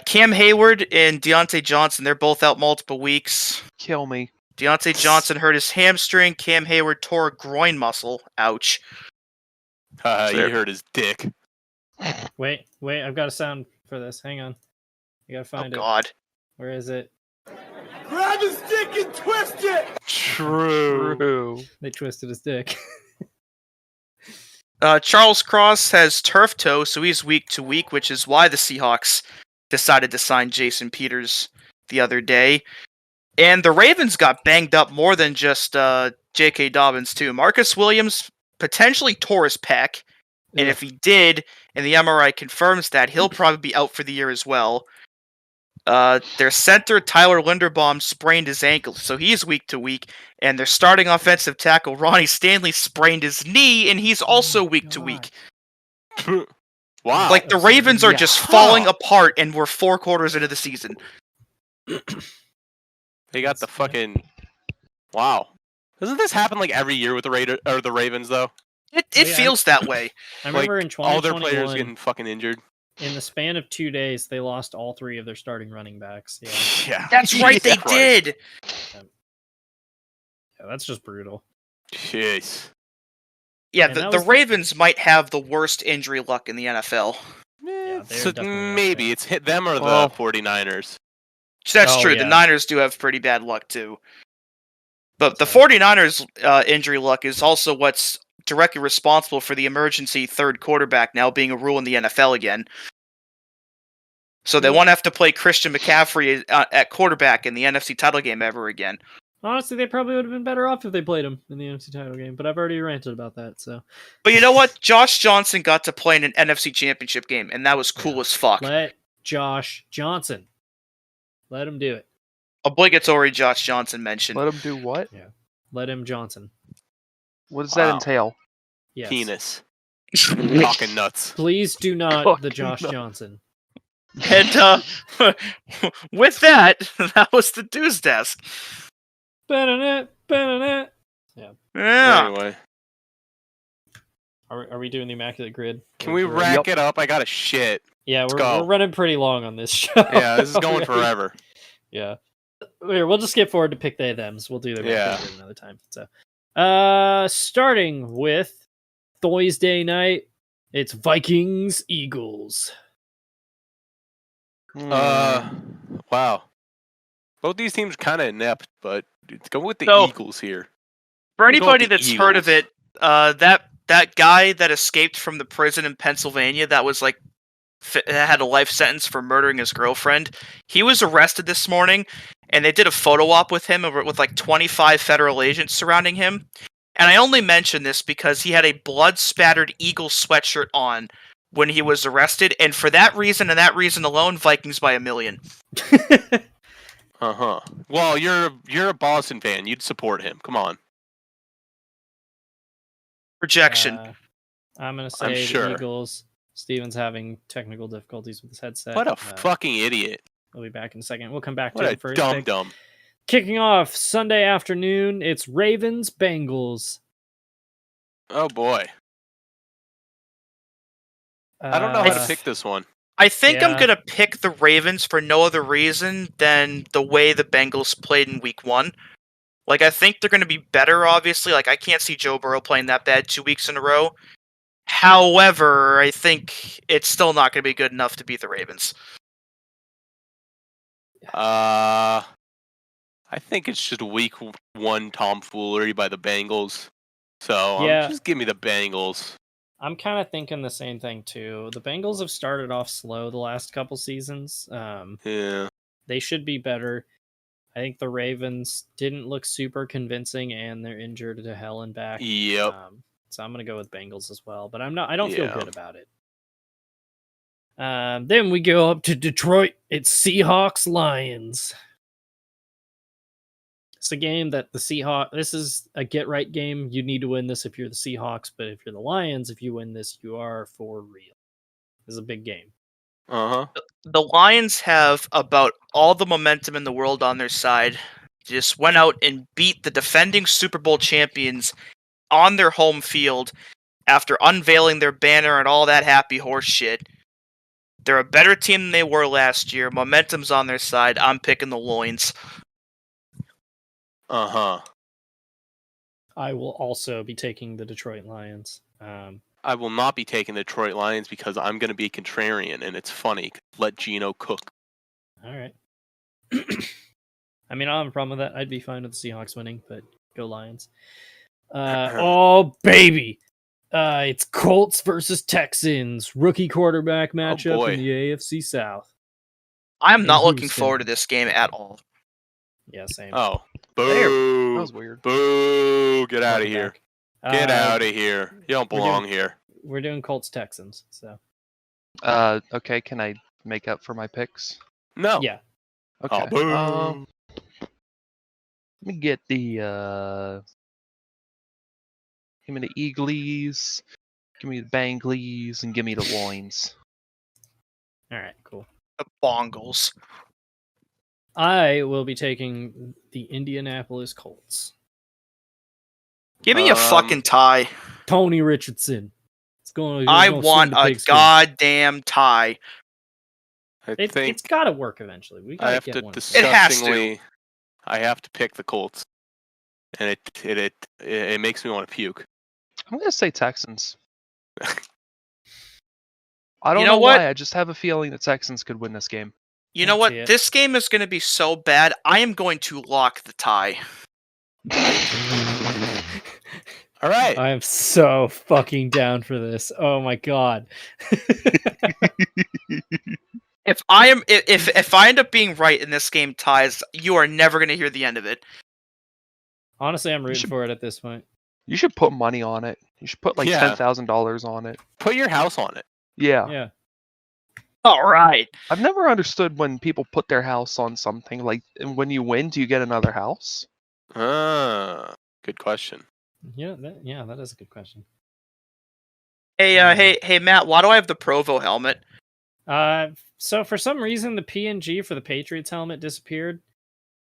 Speaker 6: Cam Hayward and Deontay Johnson, they're both out multiple weeks.
Speaker 2: Kill me.
Speaker 6: Deontay Johnson hurt his hamstring. Cam Hayward tore a groin muscle. Ouch.
Speaker 5: You hurt his dick.
Speaker 4: Wait, I've got a sound for this. Hang on. You gotta find it.
Speaker 6: Oh, God.
Speaker 4: Where is it?
Speaker 1: Grab his dick and twist it!
Speaker 5: True.
Speaker 4: They twisted his dick.
Speaker 6: Charles Cross has turf toe, so he's week to week, which is why the Seahawks decided to sign Jason Peters the other day. And the Ravens got banged up more than just J.K. Dobbins, too. Marcus Williams potentially tore his pec, and if he did, and the MRI confirms that, he'll probably be out for the year as well. Their center, Tyler Linderbaum, sprained his ankle, so he's week to week. And their starting offensive tackle, Ronnie Stanley, sprained his knee, and he's also week to week.
Speaker 5: Wow.
Speaker 6: Like, the Ravens are just falling apart, and we're 4 quarters into the season.
Speaker 5: They got the fucking... Wow. Doesn't this happen like every year with the Ravens, though?
Speaker 6: It feels that way.
Speaker 4: I remember in 2021,
Speaker 5: all their players getting fucking injured.
Speaker 4: In the span of 2 days, they lost all 3 of their starting running backs. Yeah,
Speaker 6: That's right, they did!
Speaker 4: Yeah, that's just brutal.
Speaker 5: Jeez.
Speaker 6: Yeah, the Ravens might have the worst injury luck in the NFL.
Speaker 4: Yeah,
Speaker 5: So maybe it's hit them or the 49ers.
Speaker 6: That's true.
Speaker 4: Yeah.
Speaker 6: The Niners do have pretty bad luck, too. But the 49ers' injury luck is also what's directly responsible for the emergency third quarterback now being a rule in the NFL again. So they won't have to play Christian McCaffrey at quarterback in the NFC title game ever again.
Speaker 4: Honestly, they probably would have been better off if they played him in the NFC title game, but I've already ranted about that, so...
Speaker 6: But you know what? Josh Johnson got to play in an NFC championship game, and that was cool as fuck.
Speaker 4: Let Josh Johnson. Let him do it.
Speaker 6: Obligatory Josh Johnson mention.
Speaker 2: Let him do what?
Speaker 4: Yeah. Let him Johnson.
Speaker 2: What does that entail?
Speaker 4: Yes.
Speaker 5: Penis. Talking nuts.
Speaker 4: Please do not the Josh Johnson.
Speaker 6: And with that, that was the Dues Desk.
Speaker 4: Yeah.
Speaker 5: Anyway.
Speaker 4: Are we doing the Immaculate Grid?
Speaker 5: Can we rack it up? I got a shit.
Speaker 4: Yeah, we're running pretty long on this show.
Speaker 5: Yeah, this is going forever.
Speaker 4: Yeah. Here, we'll just skip forward to pick they thems. We'll do the Immaculate Grid another time. So, starting with Thursday night, it's Vikings Eagles.
Speaker 5: Wow. Both these teams kind of inept, but go with the Eagles here.
Speaker 6: For anybody that's heard of it, that guy that escaped from the prison in Pennsylvania that was like had a life sentence for murdering his girlfriend, he was arrested this morning, and they did a photo op with him with like 25 federal agents surrounding him. And I only mention this because he had a blood-spattered Eagle sweatshirt on when he was arrested, and for that reason and that reason alone, Vikings by 1 million.
Speaker 5: Well, you're a Boston fan. You'd support him. Come on.
Speaker 6: Projection.
Speaker 4: I'm gonna say the Eagles. Steven's having technical difficulties with his headset.
Speaker 5: What a fucking idiot.
Speaker 4: We'll be back in a second. We'll come back to
Speaker 5: what
Speaker 4: it
Speaker 5: a
Speaker 4: first.
Speaker 5: Dumb.
Speaker 4: Kicking off Sunday afternoon, it's Ravens Bengals.
Speaker 5: Oh boy. I don't know how to pick this one.
Speaker 6: I think I'm going to pick the Ravens for no other reason than the way the Bengals played in week 1. Like, I think they're going to be better, obviously. Like, I can't see Joe Burrow playing that bad 2 weeks in a row. However, I think it's still not going to be good enough to beat the Ravens.
Speaker 5: I think it's just week 1 tomfoolery by the Bengals. So just give me the Bengals.
Speaker 4: I'm kind of thinking the same thing too. The Bengals have started off slow the last couple seasons. They should be better. I think the Ravens didn't look super convincing, and they're injured to hell and back.
Speaker 5: Yep.
Speaker 4: So I'm gonna go with Bengals as well, but I don't feel good about it. Then we go up to Detroit. It's Seahawks Lions. It's a game that the Seahawks... This is a get-right game. You need to win this if you're the Seahawks, but if you're the Lions, if you win this, you are for real. This is a big game.
Speaker 6: The Lions have about all the momentum in the world on their side. Just went out and beat the defending Super Bowl champions on their home field after unveiling their banner and all that happy horse shit. They're a better team than they were last year. Momentum's on their side. I'm picking the Loins.
Speaker 5: Uh-huh.
Speaker 4: I will also be taking the Detroit Lions.
Speaker 5: I will not be taking the Detroit Lions because I'm going to be contrarian, and it's funny. Let Geno cook.
Speaker 4: All right. I mean, I don't have a problem with that. I'd be fine with the Seahawks winning, but go Lions. Oh, baby. It's Colts versus Texans. Rookie quarterback matchup in the AFC South.
Speaker 6: I'm not looking forward to this game at all.
Speaker 4: Yeah, same.
Speaker 5: Oh, boo.
Speaker 2: That was weird.
Speaker 5: Boo. Get out of here. Get out of here. You don't belong here.
Speaker 4: We're doing Colts Texans, so.
Speaker 2: Okay, can I make up for my picks?
Speaker 5: No.
Speaker 4: Yeah.
Speaker 2: Okay.
Speaker 5: Oh, boo.
Speaker 2: Let me get the give me the Eagles, give me the Banglies, and give me the Loins.
Speaker 4: All right, cool.
Speaker 6: The Bongles.
Speaker 4: I will be taking the Indianapolis Colts.
Speaker 6: Give me a fucking tie.
Speaker 4: Tony Richardson.
Speaker 6: I want a goddamn tie.
Speaker 4: It's got to work eventually.
Speaker 5: I have to disgustingly. I have to pick the Colts, and it makes me want to puke.
Speaker 2: I'm gonna say Texans. I don't know why. I just have a feeling the Texans could win this game.
Speaker 6: You know what? This game is going to be so bad. I am going to lock the tie.
Speaker 5: All right.
Speaker 4: I am so fucking down for this. Oh my god.
Speaker 6: If I end up being right and this game ties, you are never going to hear the end of it.
Speaker 4: Honestly, I'm rooting for it at this point.
Speaker 2: You should put money on it. You should put like $10,000 on it.
Speaker 5: Put your house on it.
Speaker 2: Yeah.
Speaker 4: Yeah.
Speaker 6: All right.
Speaker 2: I've never understood when people put their house on something. Like, and when you win, do you get another house?
Speaker 5: Good question.
Speaker 4: Yeah, that is a good question.
Speaker 6: Hey, Matt. Why do I have the Provo helmet?
Speaker 4: So for some reason, the PNG for the Patriots helmet disappeared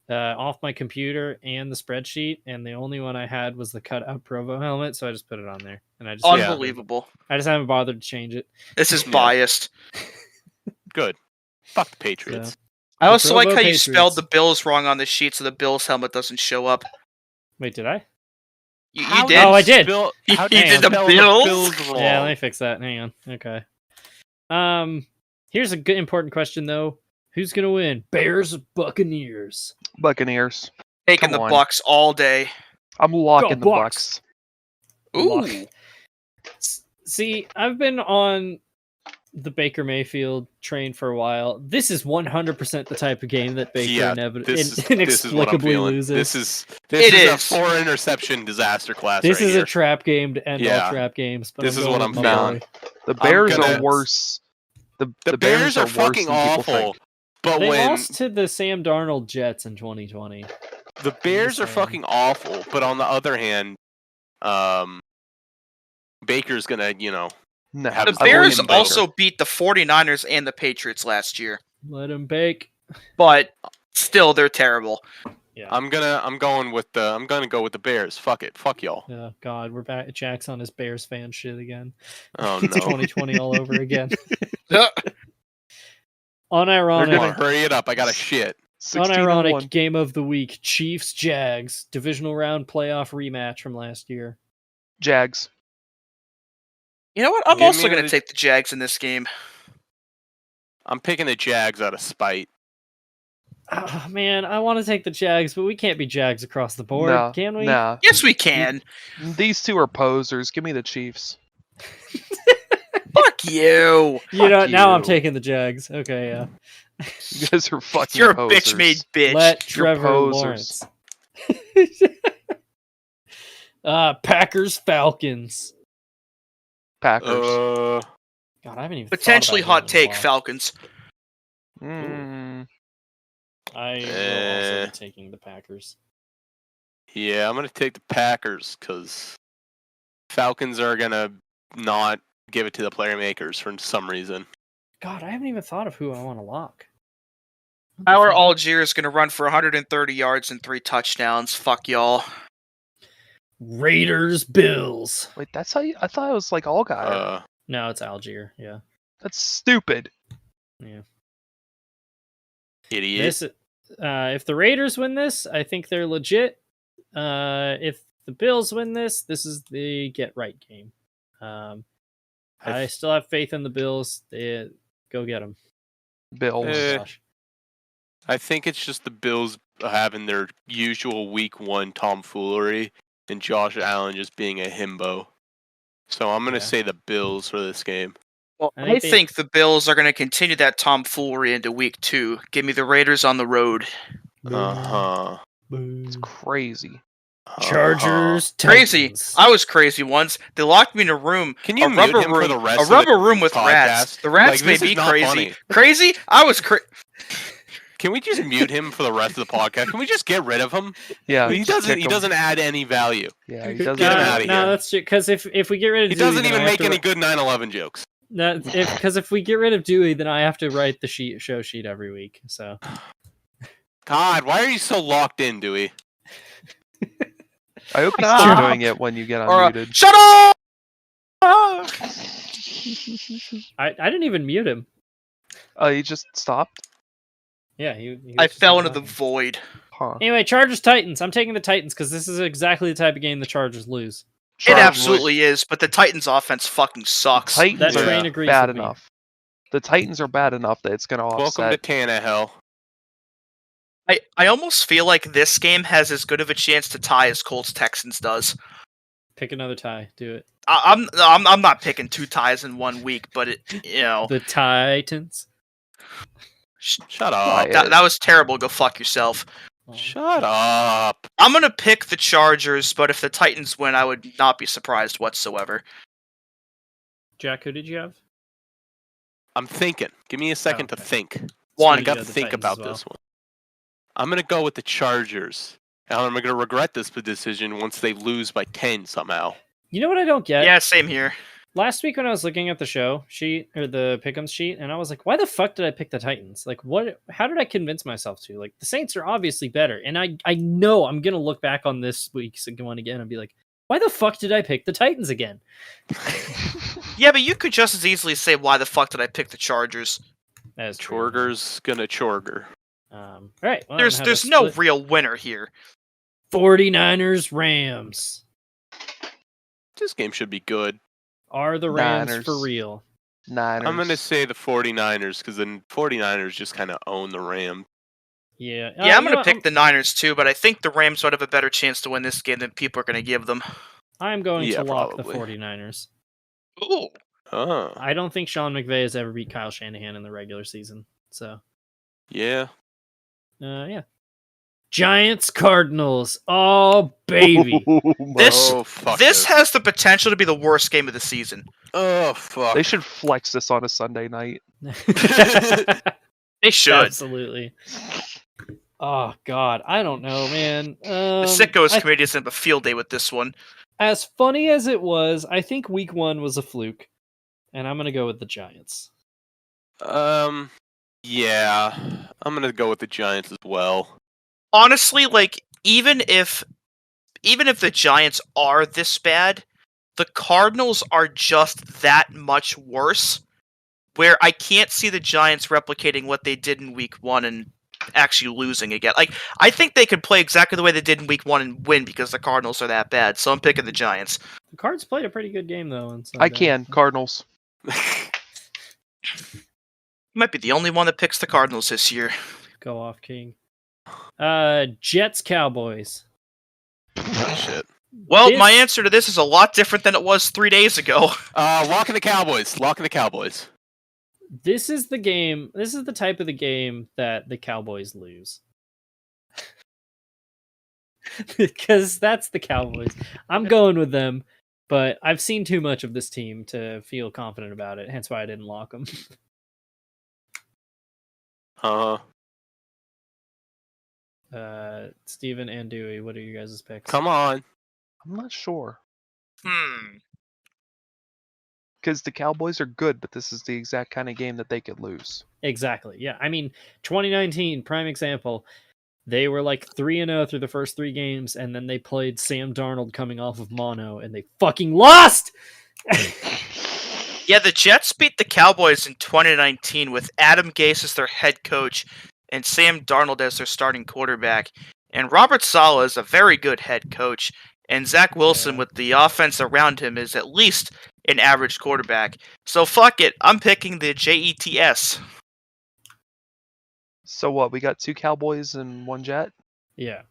Speaker 4: off my computer and the spreadsheet, and the only one I had was the cut-out Provo helmet, so I just put it on there. And I just
Speaker 6: unbelievable.
Speaker 4: I just haven't bothered to change it.
Speaker 6: This is biased.
Speaker 5: Good. Fuck the Patriots.
Speaker 4: So,
Speaker 6: I also like how
Speaker 4: Patriots.
Speaker 6: you spelled the Bills wrong on the sheet, so the Bills helmet doesn't show up.
Speaker 4: Wait, did I?
Speaker 6: You did.
Speaker 4: Oh, I did.
Speaker 5: How
Speaker 6: you did the Bills?
Speaker 4: Yeah, let me fix that. Hang on. Okay. Here's a good important question though. Who's gonna win? Bears or Buccaneers?
Speaker 2: Buccaneers.
Speaker 6: Taking the Bucks all day.
Speaker 2: I'm locking the Bucks.
Speaker 6: Ooh.
Speaker 4: See, I've been on the Baker Mayfield train for a while. This is 100% the type of game that Baker inexplicably loses.
Speaker 5: This is a 4-interception disaster class.
Speaker 4: This is
Speaker 5: here.
Speaker 4: a trap game to end all trap games. But
Speaker 5: this is what I'm feeling.
Speaker 2: The Bears are worse. The
Speaker 5: Bears are fucking awful. But
Speaker 4: they lost to the Sam Darnold Jets in 2020.
Speaker 5: The Bears are fucking awful. But on the other hand, Baker's gonna,
Speaker 6: the Bears also beat the 49ers and the Patriots last year.
Speaker 4: Let them bake.
Speaker 6: But still, they're terrible.
Speaker 4: Yeah.
Speaker 5: I'm gonna go with the Bears. Fuck it. Fuck y'all.
Speaker 4: Oh God, we're back. Jack's on his Bears fan shit again.
Speaker 5: Oh no.
Speaker 4: 2020 all over again.
Speaker 5: Unironic. They're gonna hurry it up. I got a shit.
Speaker 4: Unironic game of the week: Chiefs Jags divisional round playoff rematch from last year.
Speaker 2: Jags.
Speaker 6: You know what? I'm also going to take the Jags in this game.
Speaker 5: I'm picking the Jags out of spite.
Speaker 4: Oh, man, I want to take the Jags, but we can't be Jags across the board, can we?
Speaker 2: Nah.
Speaker 6: Yes, we can.
Speaker 2: These two are posers. Give me the Chiefs.
Speaker 6: Fuck you.
Speaker 4: Now I'm taking the Jags. Okay, yeah.
Speaker 2: You guys are fucking
Speaker 6: You're
Speaker 2: posers.
Speaker 6: a bitch made bitch.
Speaker 4: Let Trevor Lawrence. Packers Falcons.
Speaker 2: Packers.
Speaker 4: God, I haven't even
Speaker 6: potentially hot take Falcons.
Speaker 2: Mm.
Speaker 4: I will also be taking the Packers.
Speaker 5: Yeah, I'm gonna take the Packers because Falcons are gonna not give it to the playmakers for some reason.
Speaker 4: God, I haven't even thought of who I want to lock.
Speaker 6: Our Algier is going to run for 130 yards and 3 touchdowns. Fuck y'all.
Speaker 4: Raiders, Bills.
Speaker 2: Wait, that's how you... I thought it was like Allgaier.
Speaker 4: No, it's Algier. Yeah.
Speaker 2: That's stupid.
Speaker 4: Yeah.
Speaker 5: Idiot.
Speaker 4: If the Raiders win this, I think they're legit. If the Bills win this is the get right game. I still have faith in the Bills. They go get them.
Speaker 2: Bills.
Speaker 5: I think it's just the Bills having their usual week 1 tomfoolery and Josh Allen just being a himbo. So I'm going to say the Bills for this game.
Speaker 6: Well, I think the Bills are going to continue that tomfoolery into week 2. Give me the Raiders on the road.
Speaker 2: It's crazy.
Speaker 4: Chargers,
Speaker 6: crazy.
Speaker 4: Titans.
Speaker 6: I was crazy once. They locked me in a room.
Speaker 5: Can you mute him for the rest of
Speaker 6: a rubber room with
Speaker 5: podcast?
Speaker 6: rats. The rats
Speaker 5: Like,
Speaker 6: made me crazy.
Speaker 5: Funny.
Speaker 6: Crazy? I was crazy.
Speaker 5: Can we just mute him for the rest of the podcast? Can we just get rid of him?
Speaker 2: Yeah,
Speaker 5: he doesn't add any value.
Speaker 2: Yeah, he doesn't.
Speaker 5: Get him out of here.
Speaker 4: No, that's true. Because if we get rid of
Speaker 5: he
Speaker 4: Dewey,
Speaker 5: doesn't even make any good 9/11 jokes.
Speaker 4: Because if we get rid of Dewey, then I have to write the show sheet every week. So,
Speaker 5: God, why are you so locked in, Dewey?
Speaker 2: I hope he's still doing it when you get unmuted.
Speaker 6: Shut up!
Speaker 4: I didn't even mute him.
Speaker 2: Oh, he just stopped?
Speaker 4: Yeah, he
Speaker 6: I fell into the void.
Speaker 2: Huh.
Speaker 4: Anyway, Chargers Titans. I'm taking the Titans because this is exactly the type of game the Chargers lose.
Speaker 6: It absolutely is, but the Titans' offense fucking sucks.
Speaker 2: Titans
Speaker 4: That
Speaker 2: are
Speaker 4: train agrees
Speaker 2: bad
Speaker 4: with me.
Speaker 2: enough. The Titans are bad enough that it's going to offset.
Speaker 5: Welcome to Tannehill.
Speaker 6: I almost feel like this game has as good of a chance to tie as Colts Texans does.
Speaker 4: Pick another tie. Do it.
Speaker 6: I'm not picking 2 ties in 1 week, but
Speaker 4: The Titans.
Speaker 5: Shut up.
Speaker 6: That was terrible. Go fuck yourself.
Speaker 5: Shut up.
Speaker 6: I'm gonna pick the Chargers, but if the Titans win, I would not be surprised whatsoever.
Speaker 4: Jack, who did you have?
Speaker 5: I'm thinking. Give me a second to think.
Speaker 6: One.
Speaker 5: I got to think about this one. I'm going to go with the Chargers. And I'm going to regret this decision once they lose by 10 somehow.
Speaker 4: You know what I don't get?
Speaker 6: Yeah, same here.
Speaker 4: Last week when I was looking at the show sheet or the pick'em sheet, and I was like, why the fuck did I pick the Titans? Like, what? How did I convince myself to? Like, the Saints are obviously better. And I know I'm going to look back on this week's one again and be like, why the fuck did I pick the Titans again?
Speaker 6: Yeah, but you could just as easily say, why the fuck did I pick the Chargers?
Speaker 4: That's
Speaker 5: Chorger's going to chorger.
Speaker 4: All right. Well,
Speaker 6: there's no real winner here.
Speaker 4: 49ers, Rams.
Speaker 5: This game should be good.
Speaker 4: Are the Rams
Speaker 2: Niners.
Speaker 4: for real?
Speaker 2: Niners.
Speaker 5: I'm going to say the 49ers because the 49ers just kind of own the Rams.
Speaker 4: Yeah.
Speaker 6: Yeah, I'm going to pick the Niners too, but I think the Rams would have a better chance to win this game than people are going to give them.
Speaker 4: I'm going to lock
Speaker 5: probably.
Speaker 4: the 49ers.
Speaker 6: Ooh.
Speaker 5: Oh.
Speaker 4: I don't think Sean McVay has ever beat Kyle Shanahan in the regular season. So,
Speaker 5: Yeah.
Speaker 4: yeah. Giants, Cardinals. Oh, baby.
Speaker 6: This has the potential to be the worst game of the season.
Speaker 5: Oh, fuck.
Speaker 2: They should flex this on a Sunday night.
Speaker 6: They should.
Speaker 4: Absolutely. Oh, God. I don't know, man.
Speaker 6: The Sickos committee is going to have a field day with this one.
Speaker 4: As funny as it was, I think week 1 was a fluke. And I'm going to go with the Giants.
Speaker 5: Yeah. I'm going to go with the Giants as well.
Speaker 6: Honestly, like, even if the Giants are this bad, the Cardinals are just that much worse, where I can't see the Giants replicating what they did in week 1 and actually losing again. Like, I think they could play exactly the way they did in week 1 and win because the Cardinals are that bad, so I'm picking the Giants.
Speaker 4: The Cards played a pretty good game, though. On
Speaker 2: I can. Cardinals.
Speaker 6: You might be the only one that picks the Cardinals this year.
Speaker 4: Go off, King. Jets, Cowboys.
Speaker 5: Shit.
Speaker 6: Well, my answer to this is a lot different than it was 3 days ago.
Speaker 5: Locking the Cowboys. Locking the Cowboys.
Speaker 4: This is the game. This is the type of the game that the Cowboys lose. Because that's the Cowboys. I'm going with them, but I've seen too much of this team to feel confident about it. Hence why I didn't lock them. Steven and Dewey, what are you guys' picks?
Speaker 5: Come on.
Speaker 2: I'm not sure. because the Cowboys are good, but this is the exact kind of game that they could lose.
Speaker 4: Exactly. Yeah. I mean, 2019, prime example. They were like 3-0 through the first 3 games, and then they played Sam Darnold coming off of mono, and they fucking lost!
Speaker 6: Yeah, the Jets beat the Cowboys in 2019 with Adam Gase as their head coach and Sam Darnold as their starting quarterback. And Robert Saleh is a very good head coach, and Zach Wilson with the offense around him is at least an average quarterback. So fuck it, I'm picking the Jets.
Speaker 2: So what? We got 2 Cowboys and 1 Jet?
Speaker 4: Yeah.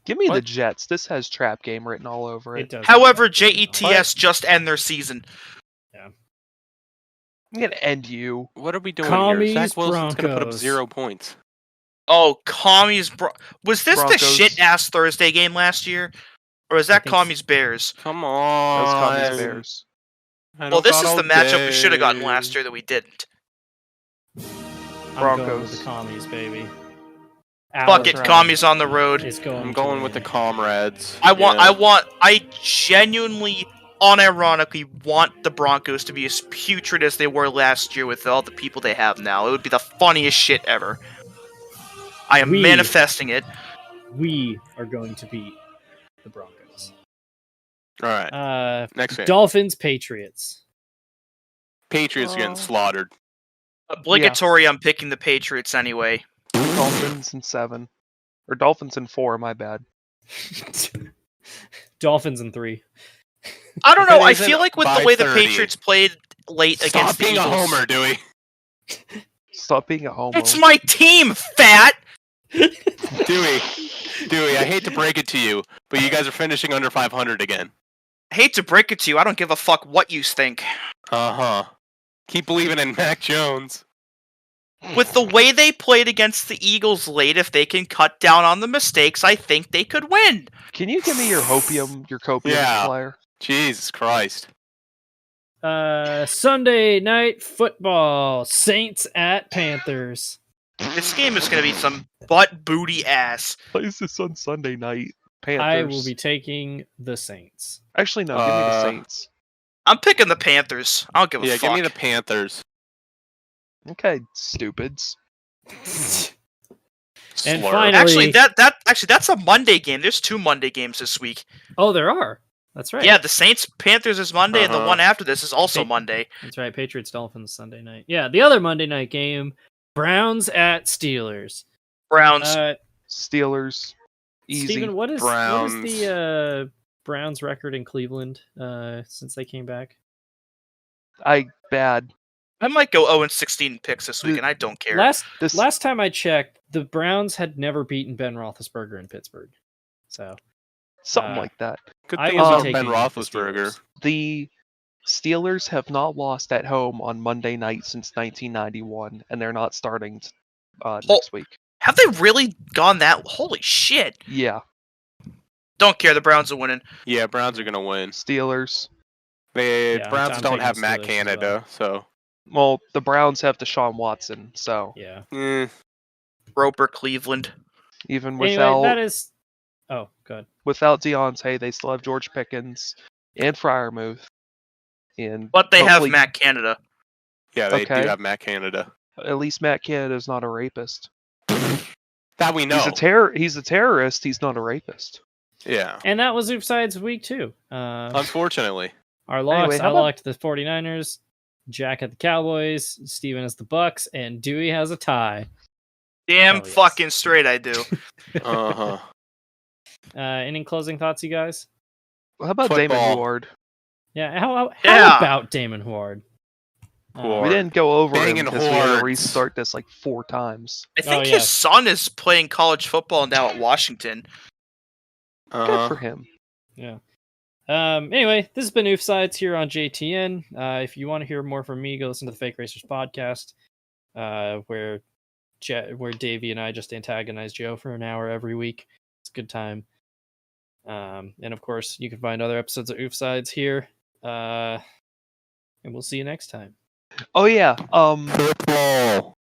Speaker 2: Give me the Jets. This has trap game written all over it.
Speaker 4: Does.
Speaker 6: However, Jets just end their season.
Speaker 4: Yeah.
Speaker 2: I'm going to end you.
Speaker 5: What are we doing
Speaker 4: Commies,
Speaker 5: here? Zach Wilson's going to put up
Speaker 4: Broncos.
Speaker 5: 0 points.
Speaker 6: Oh, Commies... Was this
Speaker 2: Broncos.
Speaker 6: the shit-ass Thursday game last year? Or is that
Speaker 4: think
Speaker 6: Commies Bears?
Speaker 5: Come on.
Speaker 2: That was Commies Bears.
Speaker 6: Well, this is the matchup we should have gotten last year that we didn't.
Speaker 4: I'm going with
Speaker 2: Broncos.
Speaker 4: the Commies, baby.
Speaker 6: Fuck it,
Speaker 2: right.
Speaker 6: Commies on the road.
Speaker 5: I'm going with the Comrades.
Speaker 6: I genuinely, unironically want the Broncos to be as putrid as they were last year with all the people they have now. It would be the funniest shit ever. I am manifesting it.
Speaker 4: We are going to beat the Broncos.
Speaker 5: All right. Next game.
Speaker 4: Dolphins, Patriots.
Speaker 5: Patriots getting slaughtered.
Speaker 6: Obligatory, I'm picking the Patriots anyway.
Speaker 2: Dolphins in 7. Or Dolphins in 4, my bad.
Speaker 4: Dolphins in 3.
Speaker 6: I don't know, I
Speaker 5: isn't
Speaker 6: feel like with the
Speaker 5: by
Speaker 6: way the
Speaker 5: 30.
Speaker 6: Patriots played late against the
Speaker 5: Stop being a
Speaker 6: Eagles...
Speaker 5: homer, Dewey.
Speaker 2: Stop being a homo.
Speaker 6: It's my team, fat!
Speaker 5: Dewey, I hate to break it to you, but you guys are finishing under 500 again.
Speaker 6: I hate to break it to you, I don't give a fuck what you think.
Speaker 5: Uh-huh. Keep believing in Mac Jones.
Speaker 6: With the way they played against the Eagles late, if they can cut down on the mistakes, I think they could win.
Speaker 2: Can you give me your copium
Speaker 5: Yeah.
Speaker 2: flyer?
Speaker 5: Jesus Christ.
Speaker 4: Sunday night football. Saints at Panthers.
Speaker 6: This game is going to be some butt booty ass.
Speaker 2: Why is this on Sunday night? Panthers.
Speaker 4: I will be taking the Saints.
Speaker 2: Actually, no. Give me the Saints.
Speaker 6: I'm picking the Panthers. I don't give a fuck.
Speaker 5: Yeah, give me the Panthers.
Speaker 2: Okay, stupids.
Speaker 4: And
Speaker 5: Slur.
Speaker 4: finally,
Speaker 6: That's a Monday game. There's 2 Monday games this week.
Speaker 4: oh, there are. That's right.
Speaker 6: Yeah, the Saints Panthers is Monday, and the one after this is also Monday.
Speaker 4: That's right. Patriots Dolphins Sunday night. Yeah, the other Monday night game, Browns at Steelers.
Speaker 6: Browns.
Speaker 2: Steelers. Easy.
Speaker 4: Steven, what is
Speaker 5: Browns.
Speaker 4: the Browns record in Cleveland since they came back?
Speaker 2: Bad.
Speaker 6: I might go 0-16 picks this week, and I don't care.
Speaker 4: Last time I checked, the Browns had never beaten Ben Roethlisberger in Pittsburgh. So
Speaker 2: Something like that.
Speaker 5: Good
Speaker 4: I
Speaker 5: thing
Speaker 4: will
Speaker 5: about
Speaker 4: be
Speaker 5: Ben
Speaker 4: taking the
Speaker 5: Roethlisberger.
Speaker 2: The Steelers have not lost at home on Monday night since 1991, and they're not starting next week.
Speaker 6: Have they really gone that? Holy shit!
Speaker 2: Yeah.
Speaker 6: Don't care. The Browns are winning.
Speaker 5: Yeah, Browns are gonna win.
Speaker 2: Steelers.
Speaker 5: Browns
Speaker 4: I'm
Speaker 5: don't have
Speaker 4: taking
Speaker 5: Matt
Speaker 4: Steelers as
Speaker 5: Canada, so.
Speaker 2: Well, the Browns have Deshaun Watson, so
Speaker 4: yeah.
Speaker 6: Roper, Cleveland.
Speaker 2: even
Speaker 4: Anyway,
Speaker 2: without
Speaker 4: that is. Oh, good.
Speaker 2: without Deontay, they still have George Pickens and Freiermuth. And
Speaker 6: But they have
Speaker 2: hopefully-
Speaker 6: Matt Canada.
Speaker 5: Yeah, they
Speaker 2: Okay.
Speaker 5: do have Matt Canada.
Speaker 2: At least Matt Canada's not a rapist.
Speaker 5: That we know.
Speaker 2: He's a terrorist. He's not a rapist.
Speaker 5: Yeah.
Speaker 4: And that was Oofsides week 2.
Speaker 5: Unfortunately.
Speaker 4: Our locks,
Speaker 2: Anyway,
Speaker 4: I
Speaker 2: how about-
Speaker 4: locked the 49ers, Jack had the Cowboys, Steven has the Bucks, and Dewey has a tie.
Speaker 6: Damn
Speaker 4: Oh, yes.
Speaker 6: fucking straight I do.
Speaker 5: Uh-huh.
Speaker 4: Any closing thoughts, you guys?
Speaker 2: How about Damon
Speaker 5: Football.
Speaker 2: Ward?
Speaker 4: Yeah, how
Speaker 6: Yeah.
Speaker 4: about Damon Huard?
Speaker 5: Huard.
Speaker 2: We didn't go over him
Speaker 5: Banging
Speaker 2: because we had to
Speaker 5: hordes.
Speaker 2: restart this like 4 times.
Speaker 6: I think
Speaker 4: yeah.
Speaker 6: his son is playing college football now at Washington.
Speaker 2: Good for him.
Speaker 4: Yeah. Anyway, this has been Oofsides here on JTN. If you want to hear more from me, go listen to the Fake Racers podcast, where Davey and I just antagonize Joe for an hour every week. It's a good time. And of course, you can find other episodes of Oofsides here. And we'll see you next time.
Speaker 2: Oh yeah.
Speaker 5: Football.